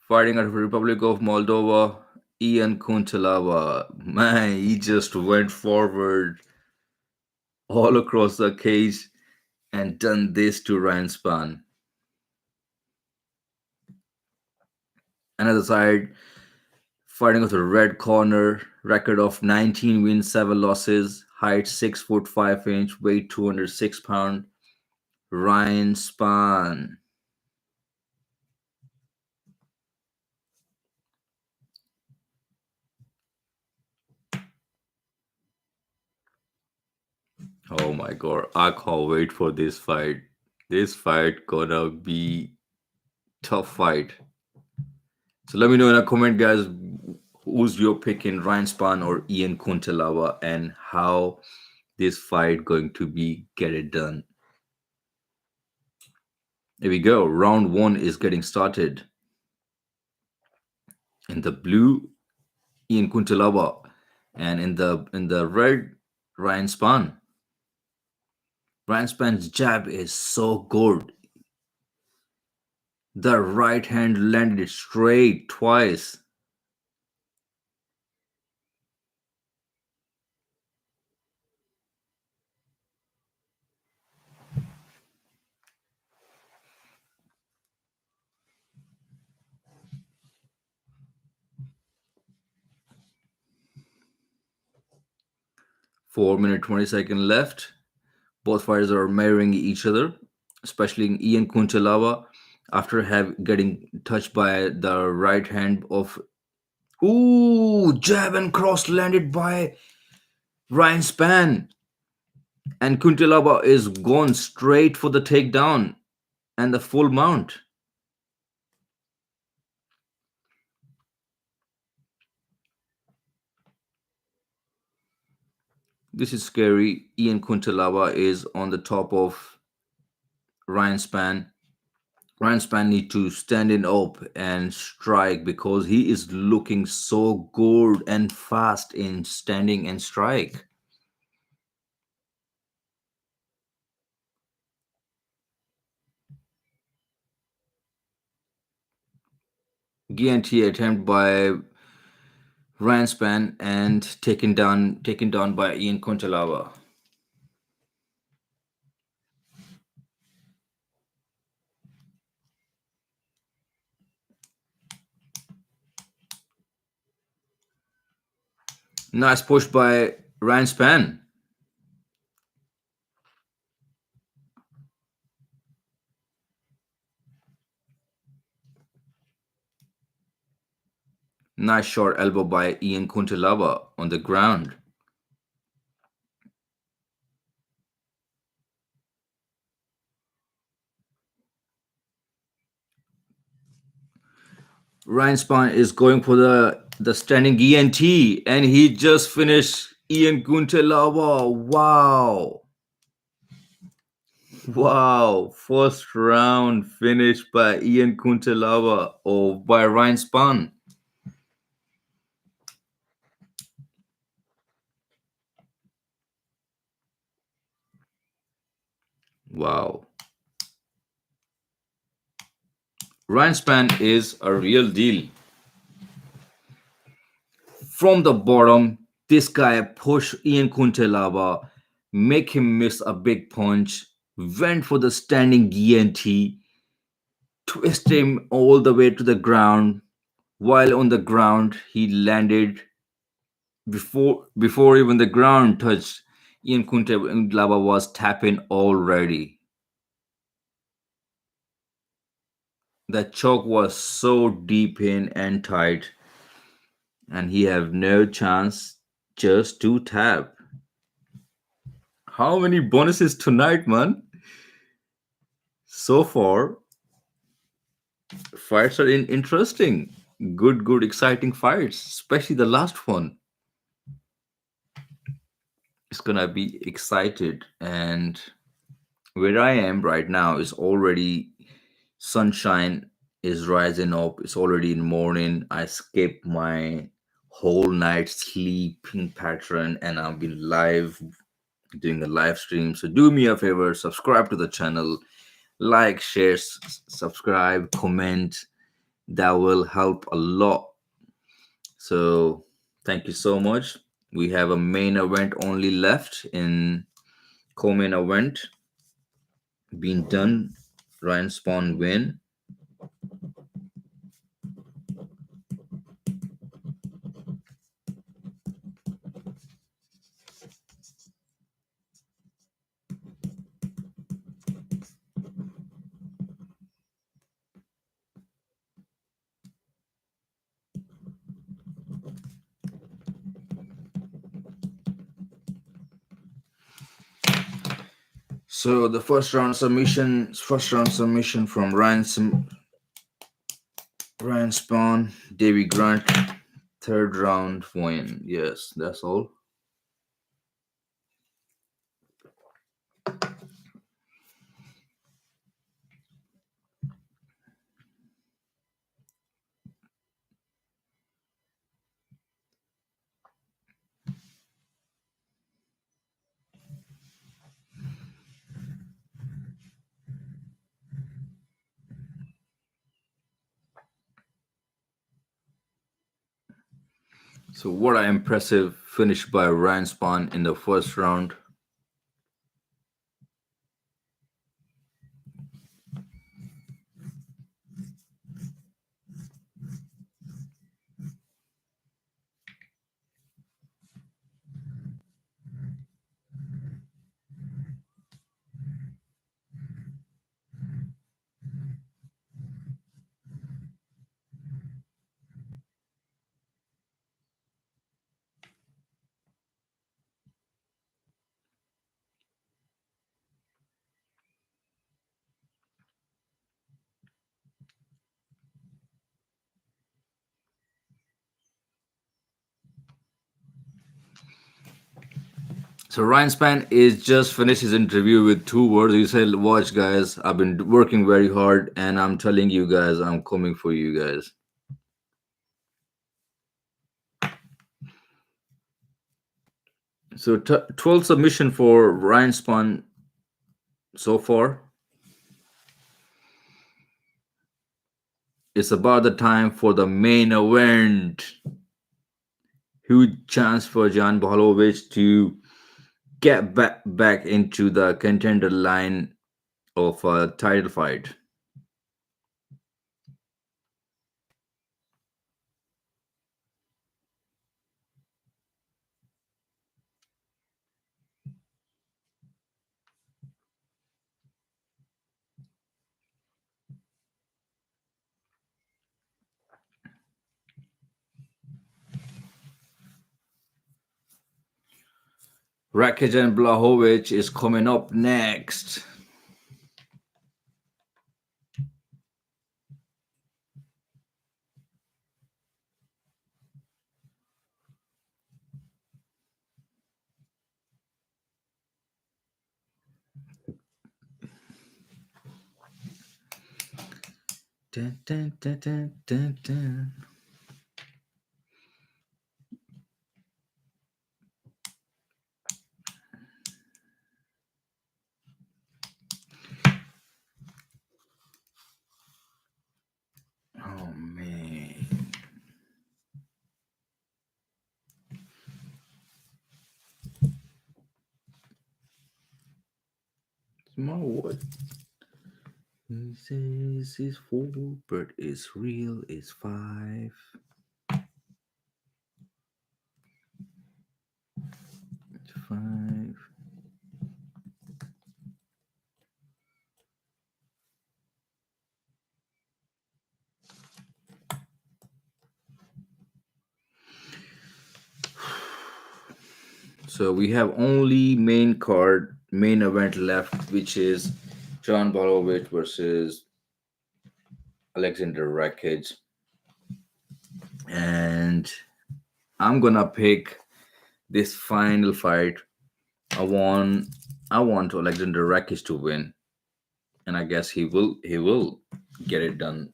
Fighting out of the Republic of Moldova, Ian Conchallava. Man, he just went forward all across the cage and done this to Ryan Spann. Another side, fighting with a red corner, record of 19 wins, 7 losses, height 6 foot 5 inch, weight 206 pound, Ryan Spann. Oh my god, I can't wait for this fight. This fight gonna be tough fight. So let me know in a comment, guys, who's your pick in Ryan Spann or Ian Conchallava, and how this fight going to be. Get it done. Here we go. Round 1 is getting started. In the blue, Ian Conchallava, and in the red, Ryan Spann. Ryan Spann's jab is so good. The right hand landed straight twice. Four minute 20-second left. Both fighters are mirroring each other, especially Ian Conchallava after getting touched by the right hand of. Ooh, jab and cross landed by Ryan Spann. And Conchallava is gone straight for the takedown and the full mount. This is scary. Ian Conchallava is on the top of Ryan Spann. Ryan Spann need to stand in up and strike because he is looking so good and fast in standing and strike. Guarantee attempt by Ryan Spann and taken down by Ian Conchallava. Nice push by Ryan Spann. Nice short elbow by Ian Conchallava on the ground. Ryan Spann is going for the standing ENT, and he just finished Ian Conchallava. Wow. Wow. First round finished by Ian Conchallava or by Ryan Spann. Wow. Ryan Spann is a real deal. From the bottom, this guy pushed Ian Conchallava, make him miss a big punch, went for the standing ENT, twist him all the way to the ground. While on the ground, he landed before even the ground touched. Ian Conchallava was tapping already. The choke was so deep in and tight, and he have no chance just to tap. How many bonuses tonight, man? So far, fights are interesting. Good, exciting fights, especially the last one. It's gonna be excited, and where I am right now is already sunshine is rising up. It's already in morning. I skipped my whole night sleeping pattern, and I've been live doing a live stream. So do me a favor, subscribe to the channel, like, share, subscribe, comment. That will help a lot. So thank you so much. We have a main event only left in co-main event being done. Ryan Spann win. So the first round submission from Ryan Spawn, Davy Grant, third round win. Yes, that's all. So what an impressive finish by Ryan Spawn in the first round. So Ryan Spann is just finished his interview with two words. He said, "Watch, guys. I've been working very hard, and I'm telling you guys, I'm coming for you guys." So 12 submission for Ryan Spann so far. It's about the time for the main event. Huge chance for Jan Blachowicz to get back into the contender line of a title fight. Rakic and Blachowicz is coming up next. Dun, dun, dun, dun, dun, dun. Oh man. Small what? He says it's 4, but it's real, it's 5. It's 5. So we have only main event left, which is John Blachowicz versus Alexander Rakic, and I'm gonna pick this final fight. I want I want Alexander Rakic to win, and I guess he will get it done.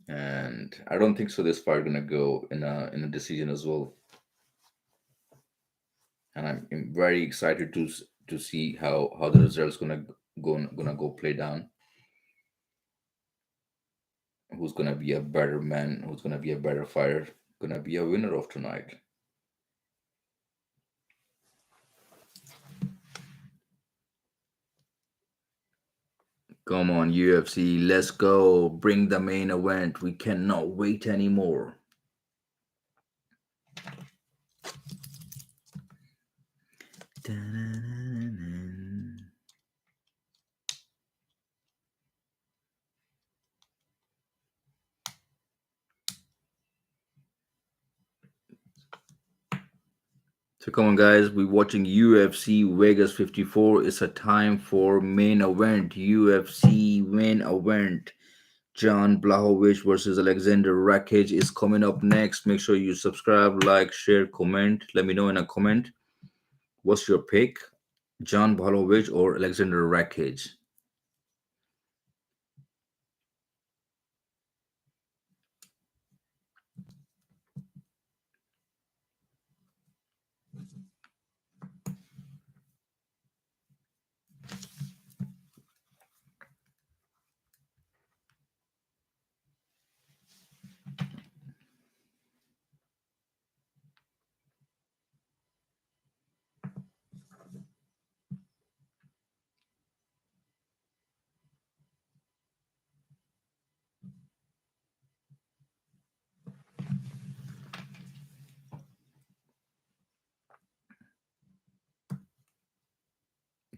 And I don't think so. This fight gonna go in a decision as well. And I'm very excited to see how the results gonna go play down. Who's gonna be a better man? Who's gonna be a better fighter? Gonna be a winner of tonight. Come on, UFC, let's go! Bring the main event. We cannot wait anymore. So come on, guys, we're watching UFC Vegas 54. It's a time for main event. UFC main event. John Blachowicz versus Alexander Rakic is coming up next. Make sure you subscribe, like, share, comment. Let me know in a comment. What's your pick? John Blachowicz or Alexander Rakic?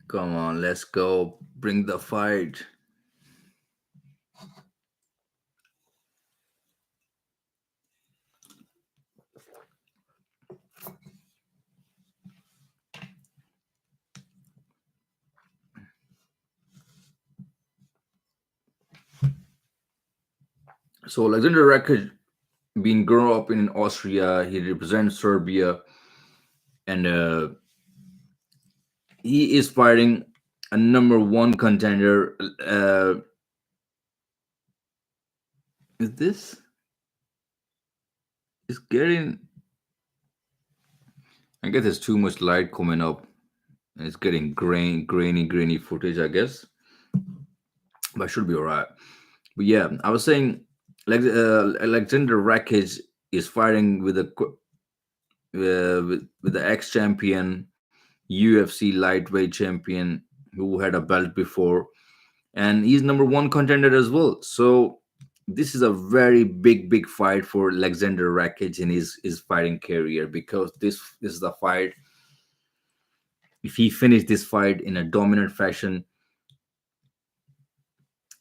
Come on, let's go. Bring the fight. So Alexander Rakic being grown up in Austria, he represents Serbia, and he is fighting a number one contender. Is this is getting? I guess there's too much light coming up. It's getting grainy footage, I guess, but should be alright. But yeah, I was saying, Alexander Rakic is fighting with the ex champion, UFC lightweight champion who had a belt before, and he's number one contender as well. So this is a very big fight for Alexander Rakic in his fighting career, because this is the fight. If he finished this fight in a dominant fashion,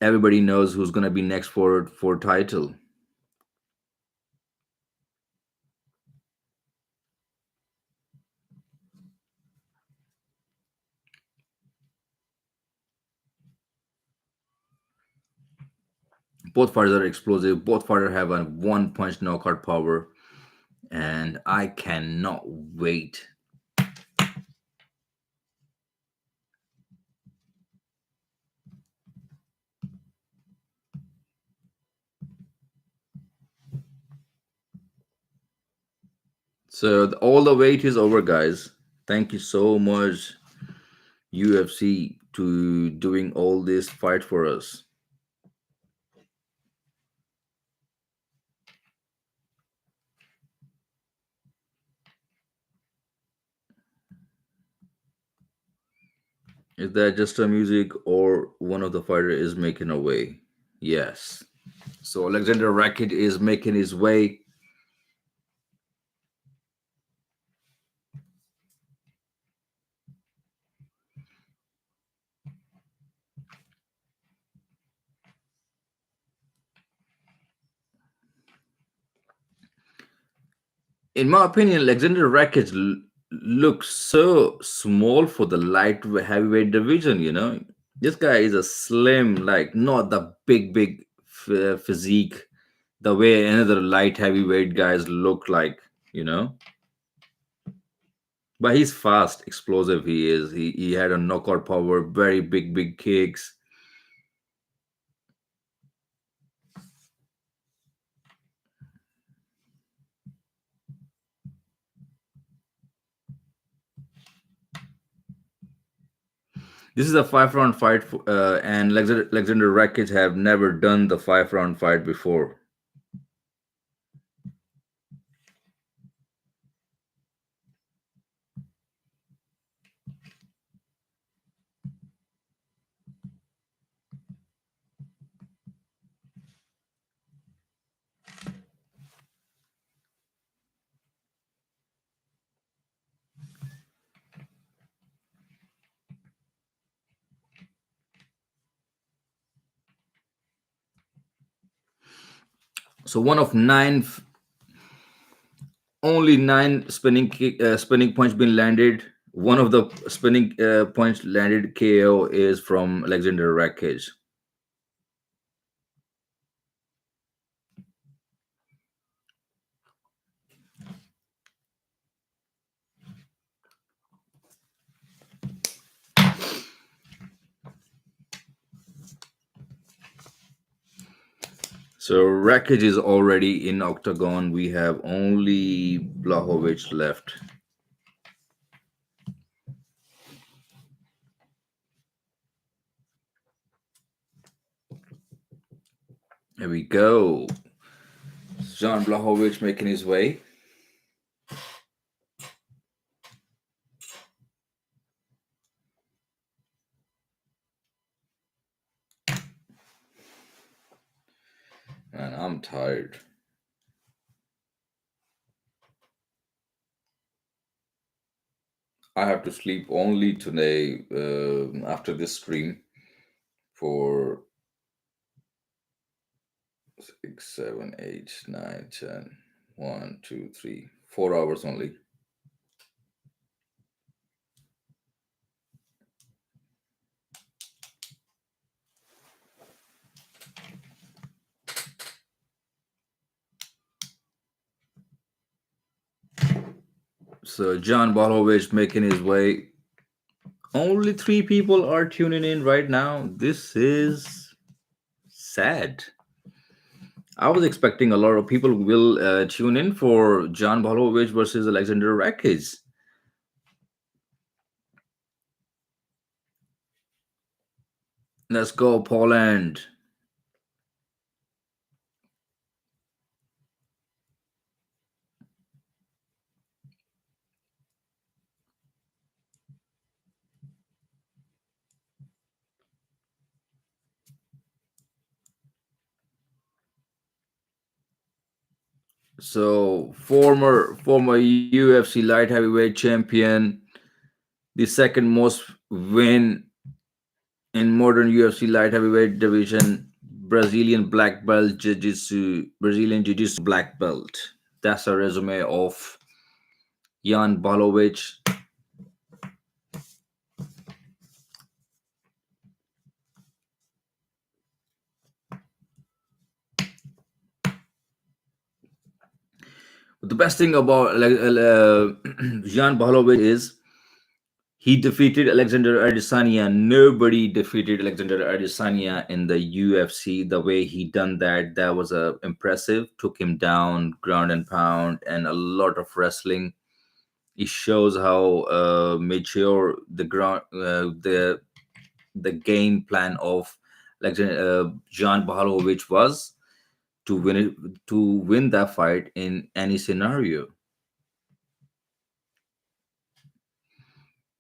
everybody knows who's gonna be next for title. Both fighters are explosive. Both fighters have a one punch knockout power, and I cannot wait. So all the wait is over, guys. Thank you so much, UFC, to doing all this fight for us. Is that just a music, or one of the fighter is making a way? Yes. So Alexander Rakic is making his way. In my opinion, Alexander Rakic looks so small for the light heavyweight division. This guy is a slim, like not the big physique the way another light heavyweight guys look like. You know, but he's fast, explosive. He is. He had a knockout power, very big kicks. This is a 5 round fight, and Alexander Rakic have never done the 5 round fight before. So one of only nine spinning points been landed. One of the spinning points landed KO is from Alexander Rakic. So Rakic is already in octagon. We have only Blachowicz left. Here we go. Jan Blachowicz making his way. Man, I'm tired. I have to sleep only today after this stream for 6, 7, 8, 9, 10. 1, 2, 3, 4 hours only. So John Blachowicz making his way. Only 3 people are tuning in right now. This is sad. I was expecting a lot of people will tune in for John Blachowicz versus Alexander Rakic. Let's go, Poland. So former UFC light heavyweight champion, the second most win in modern UFC light heavyweight division, Brazilian Jiu-Jitsu black belt. That's a resume of Jan Blachowicz. The best thing about Jan Blachowicz is he defeated Alexander Adesanya. Nobody defeated Alexander Adesanya in the UFC. The way he done that was impressive. Took him down, ground and pound, and a lot of wrestling. It shows how mature the game plan of Jan Blachowicz was to win that fight in any scenario.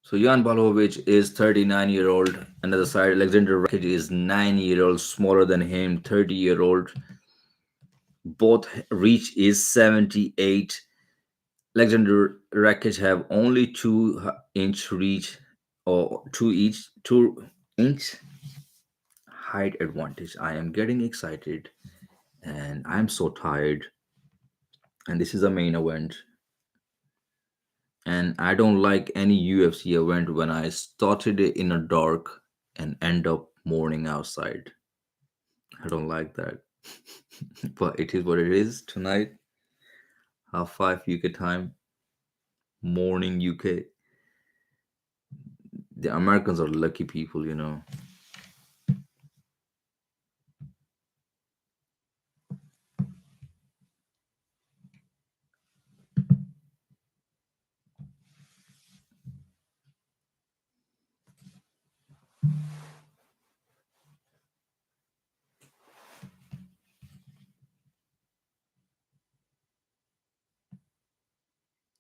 So Jan Blachowicz is 39-year-old. Another side, Alexander Rakic is 9-year-old, smaller than him, 30-year-old. Both reach is 78. Alexander Rakic have only 2 inch reach or 2 inch height advantage. I am getting excited and I'm so tired. And this is a main event. And I don't like any UFC event when I started it in a dark and end up mourning outside. I don't like that. But it is what it is tonight, half 5 UK time, morning UK. The Americans are lucky people, you know.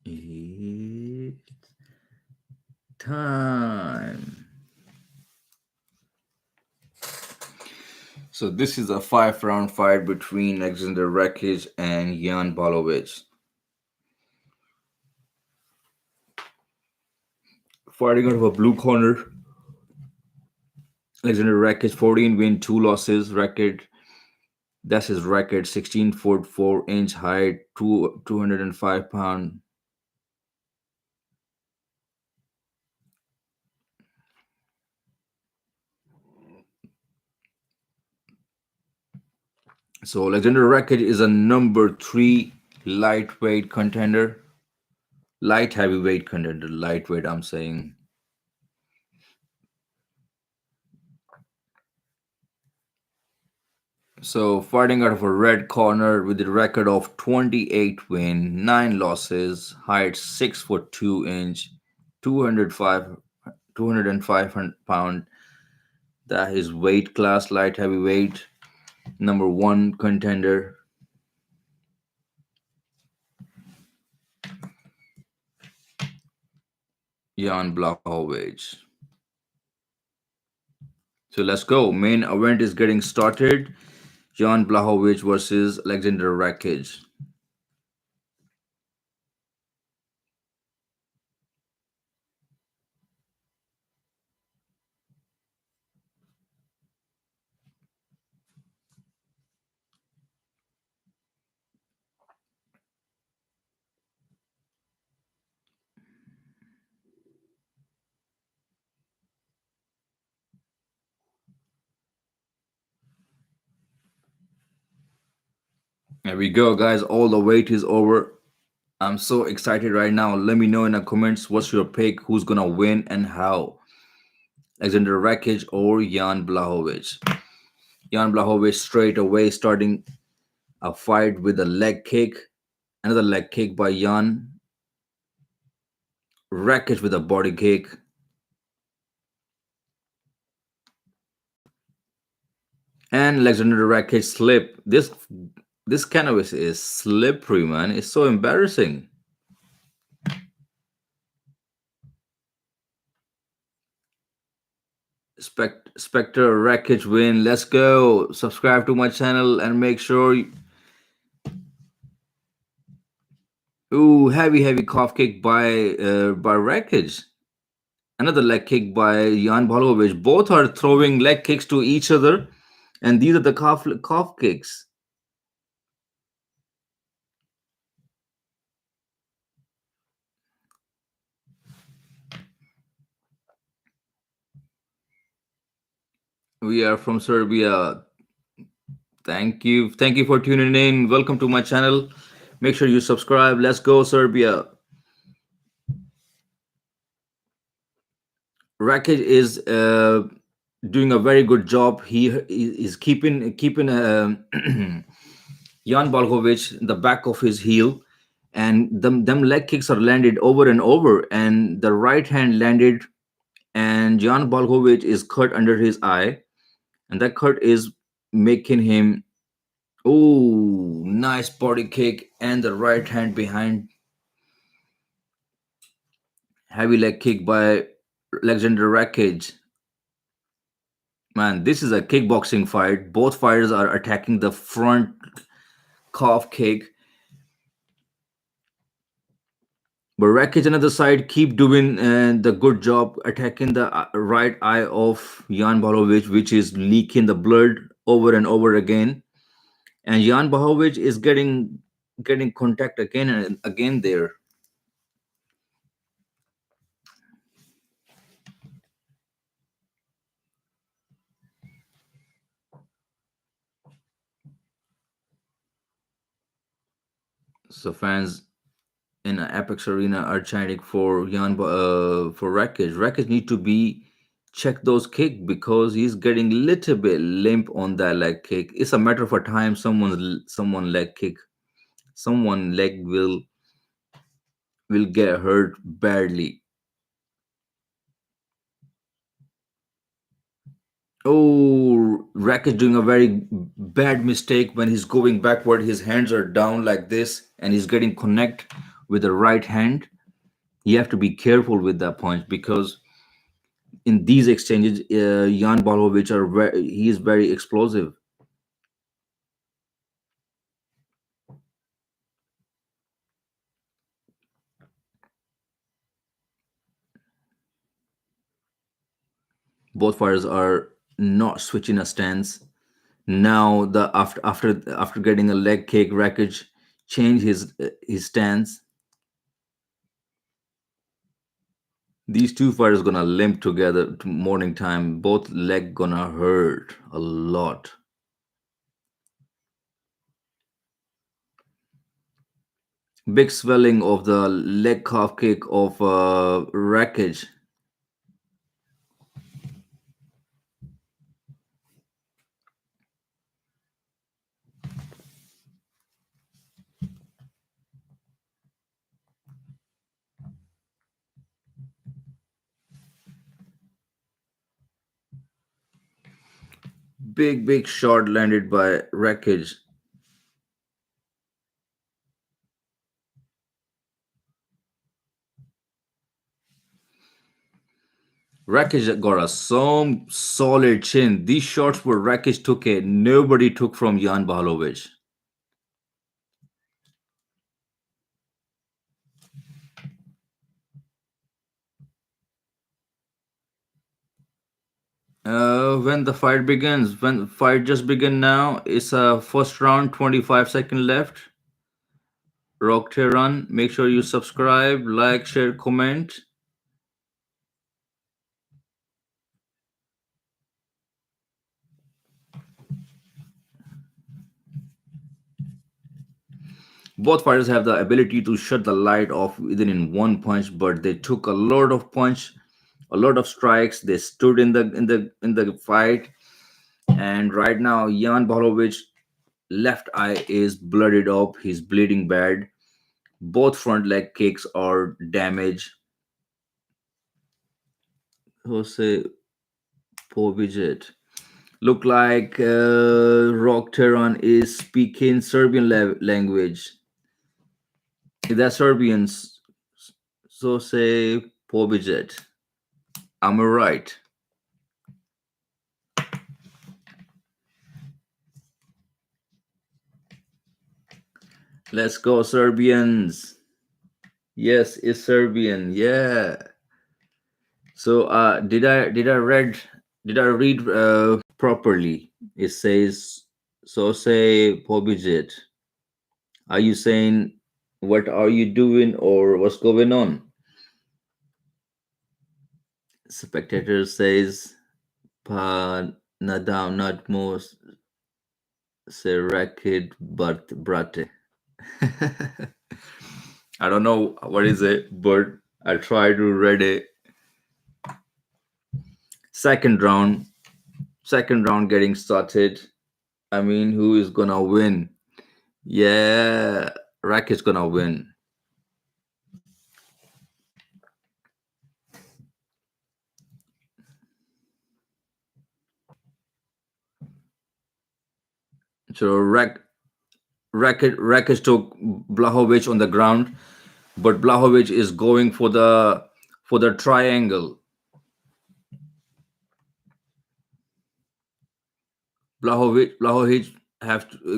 It's time. So this is a 5 round fight between Alexander Rakic and Jan Blachowicz. Fighting out of a blue corner, Alexander Rakic, 14 win, 2 losses record. That's his record. 16 foot 4 inch height, 205 pound. So Alexander Rakic is a number 3 lightweight contender. Light heavyweight contender. Lightweight, I'm saying. So fighting out of a red corner with a record of 28 win, 9 losses, height 6 foot 2 inch, 205 205 pound. That is weight class light heavyweight, number 1 contender. Jan Blachowicz. So let's go. Main event is getting started. Jan Blachowicz versus Alexander Rakic. There we go, guys. All the wait is over. I'm so excited right now. Let me know in the comments what's your pick, who's gonna win, and how. Alexander Rakic or Jan Blachowicz. Jan Blachowicz straight away starting a fight with a leg kick. Another leg kick by Jan. Rakic with a body kick. And Alexander Rakic slip. This canvas is slippery, man. It's so embarrassing. Spectre Rakic win. Let's go. Subscribe to my channel and make sure. Ooh, heavy calf kick by Rakic. Another leg kick by Jan Blachowicz. Both are throwing leg kicks to each other, and these are the calf kicks. We are from Serbia. Thank you for tuning in. Welcome to my channel. Make sure you subscribe. Let's go, Serbia. Rakic is doing a very good job. He is keeping Jan Blachowicz in the back of his heel, and them leg kicks are landed over and over, and the right hand landed, and Jan Blachowicz is cut under his eye, and that cut is making him. Oh, nice body kick and the right hand behind. Heavy leg kick by Alexander Rakic. Man, this is a kickboxing fight. Both fighters are attacking the front calf kick. But Rakic on the side keep doing the good job attacking the right eye of Jan Blachowicz, which is leaking the blood over and over again. And Jan Blachowicz is getting contact again and again there. So fans in Apex Arena are chanting for for Rakic. Rakic need to be check those kick because he's getting little bit limp on that leg kick. It's a matter of a time someone leg kick, someone leg will get hurt badly. Oh, Rack is doing a very bad mistake when he's going backward. His hands are down like this, and he's getting connect with the right hand. You have to be careful with that punch because in these exchanges, Jan Balovic he is very explosive. Both fighters are not switching a stance. Now the after getting a leg kick, Rakic changed his stance. These two fighters gonna limp together to morning time. Both leg gonna hurt a lot. Big swelling of the leg calf kick of Rakic. Big shot landed by Rakic. Rakic got a some solid chin. These shots where Rakic took it, nobody took from Jan Bahalovic. When the fight begins, when the fight just begin now, it's a first round, 25-second left. Rock Tehran, make sure you subscribe, like, share, comment. Both fighters have the ability to shut the light off within in one punch, but they took a lot of punch, a lot of strikes. They stood in the fight, and right now Jan Bolovic left eye is blooded up. He's bleeding bad. Both front leg kicks are damaged. Jose Povijet. Look like Rock Tehran is speaking Serbian language. That's Serbians. So say Pobijet. Am I right? Let's go, Serbians. Yes, it's Serbian. Yeah. So did I read properly? It says so say Pobijet. Are you saying what are you doing or what's going on? Spectator says Pa nadam not most se rakid but brate. I don't know what is it, but I try to read it. Second round, second round getting started. I mean, who is gonna win? Yeah, Rakic's gonna win. So Rakic took Blachowicz on the ground, but Blachowicz is going for the triangle. Blachowicz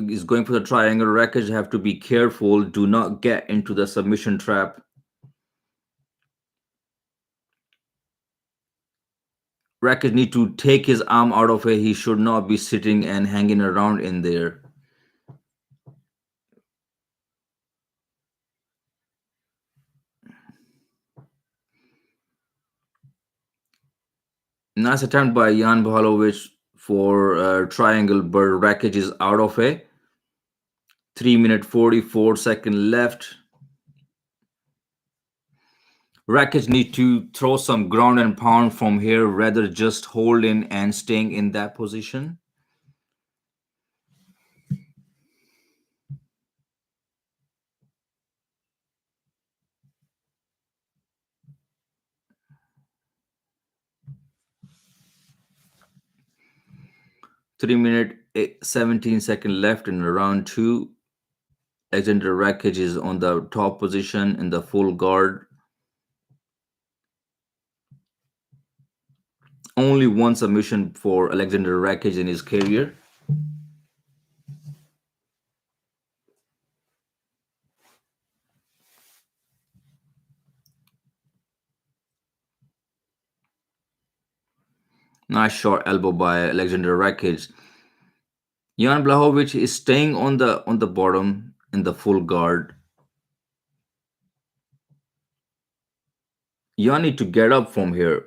is going for the triangle. Rakic have to be careful. Do not get into the submission trap. Rakic need to take his arm out of it. He should not be sitting and hanging around in there. Nice attempt by Jan Bhalovic for triangle, but Rakic is out of it. 3 minute 44-second left. Rakic need to throw some ground and pound from here, rather just holding and staying in that position. Three-minute 17-second left in round two. Alexander Rakic is on the top position in the full guard. Only one submission for Alexander Rakic in his career. Nice short elbow by Alexander Rakic. Jan Blachowicz is staying on the bottom in the full guard. Jan need to get up from here.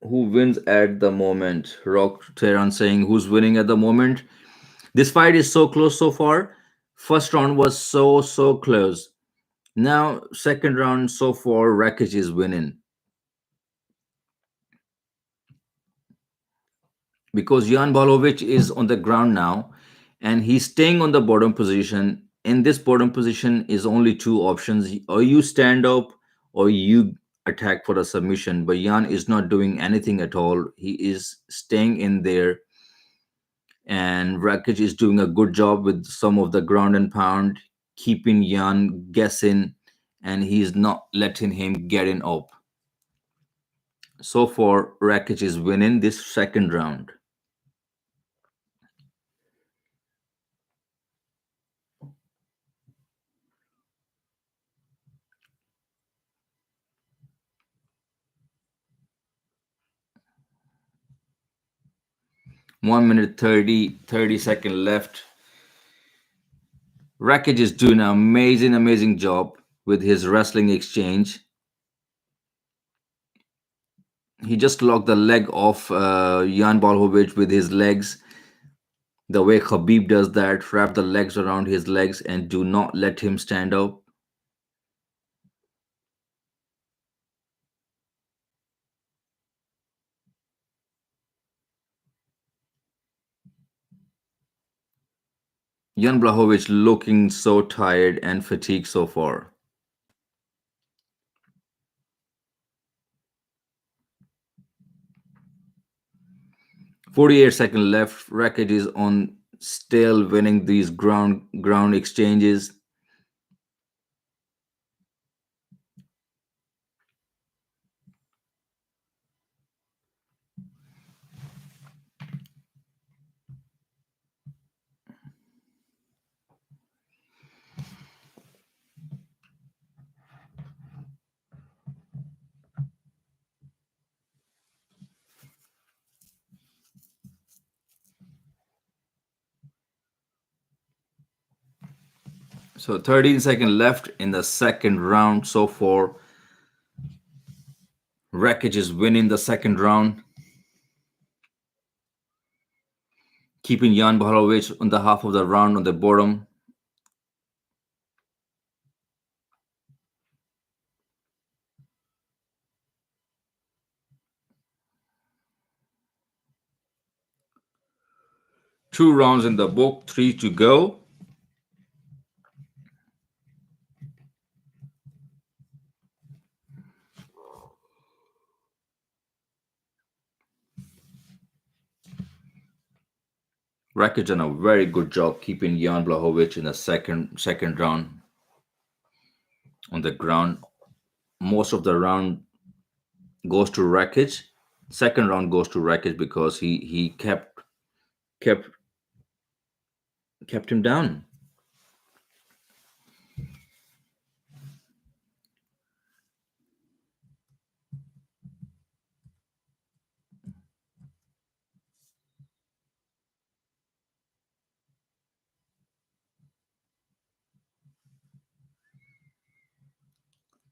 Who wins at the moment? Rock Tehran saying who's winning at the moment. This fight is so close so far. First round was so close. Now second round so far, Rakic is winning because Jan Blachowicz is on the ground now, and he's staying on the bottom position. In this bottom position is only two options: or you stand up, or you attack for a submission. But Jan is not doing anything at all. He is staying in there, and Rakic is doing a good job with some of the ground and pound, keeping Jan guessing, and he's not letting him get in up. So far, Rakic is winning this second round. One minute 30 second left. Rakic is doing an amazing job with his wrestling exchange. He just locked the leg of Jan Blachowicz with his legs. The way Khabib does that, wrap the legs around his legs and do not let him stand up. Jan Blachowicz looking so tired and fatigued so far. 48 second left. Rakic is on, still winning these ground exchanges. So 13 second left in the second round so far. Rakic is winning the second round, keeping Jan Blachowicz on the half of the round on the bottom. Two rounds in the book, three to go. Rakic done a very good job keeping Jan Blachowicz in the second round on the ground. Most of the round goes to Rakic. Second round goes to Rakic because he kept him down.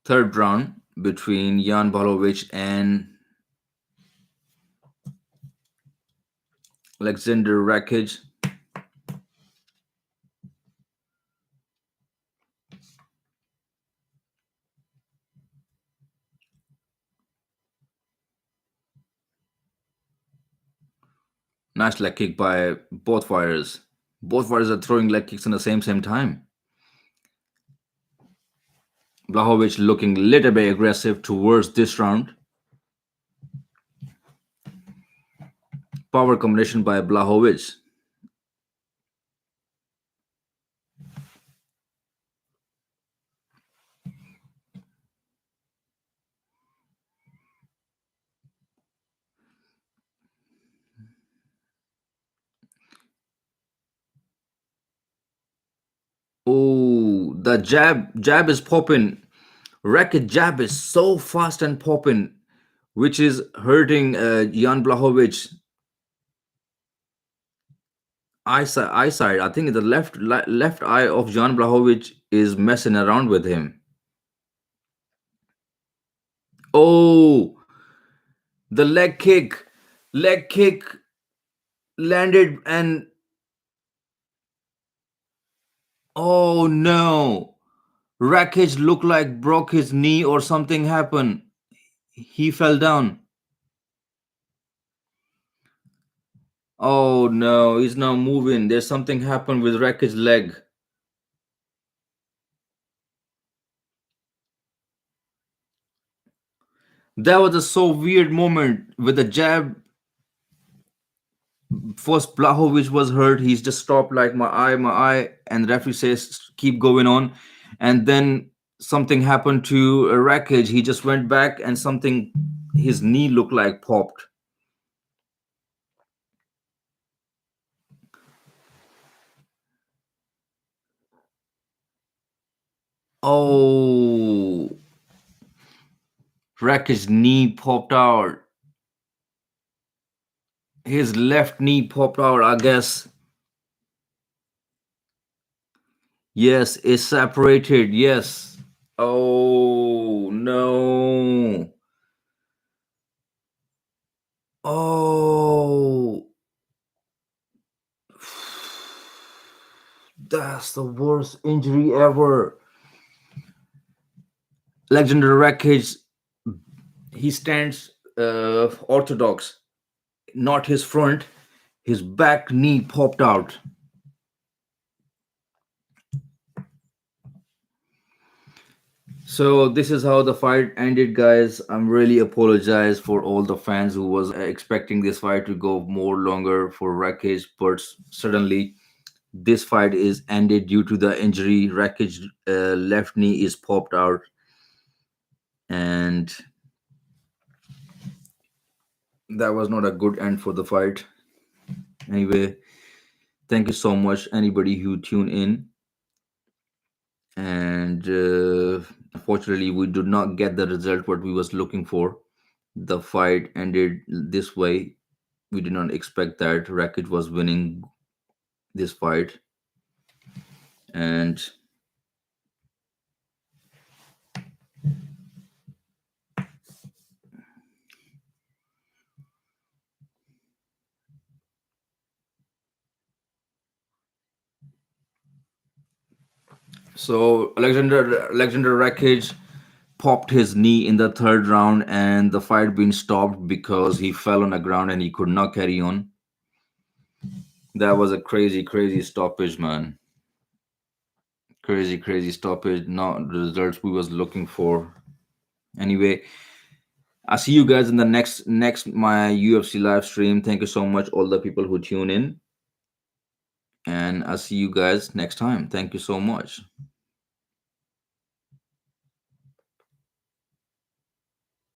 Third round between Jan Blachowicz and Alexander Rakic. Nice leg kick by both fighters. Both fighters are throwing leg kicks in the same time. Blachowicz looking a little bit aggressive towards this round. Power combination by Blachowicz. Oh, the jab is popping. Rakic jab is so fast and popping, which is hurting Jan Blachowicz eyesight. I think the left eye of Jan Blachowicz is messing around with him. Oh, the leg kick landed, and oh no, Rakic looked like broke his knee or something happened. He fell down. Oh no, he's now moving. There's something happened with Rakic's leg. That was a so weird moment with the jab. First, Blachowicz was hurt. He's just stopped like my eye, and the referee says keep going on. And then something happened to Rakic. He just went back, and something, his knee looked like popped. Oh, Rakic's knee popped out. His left knee popped out, I guess. Yes, it's separated. Yes. Oh no. Oh, that's the worst injury ever. Alexander Rakic, he stands orthodox, not his front. His back knee popped out. So this is how the fight ended, guys. I'm really apologize for all the fans who was expecting this fight to go more longer for Rakic, but suddenly this fight is ended due to the injury. Rakic left knee is popped out, and that was not a good end for the fight. Anyway, thank you so much anybody who tuned in, and unfortunately we did not get the result what we was looking for. The fight ended this way. We did not expect that Rakic was winning this fight, and so Alexander Rakic popped his knee in the third round, and the fight been stopped because he fell on the ground and he could not carry on. That was a crazy stoppage, man. Crazy stoppage. Not the results we was looking for. Anyway, I'll see you guys in the next my UFC live stream. Thank you so much, all the people who tune in, and I'll see you guys next time. Thank you so much.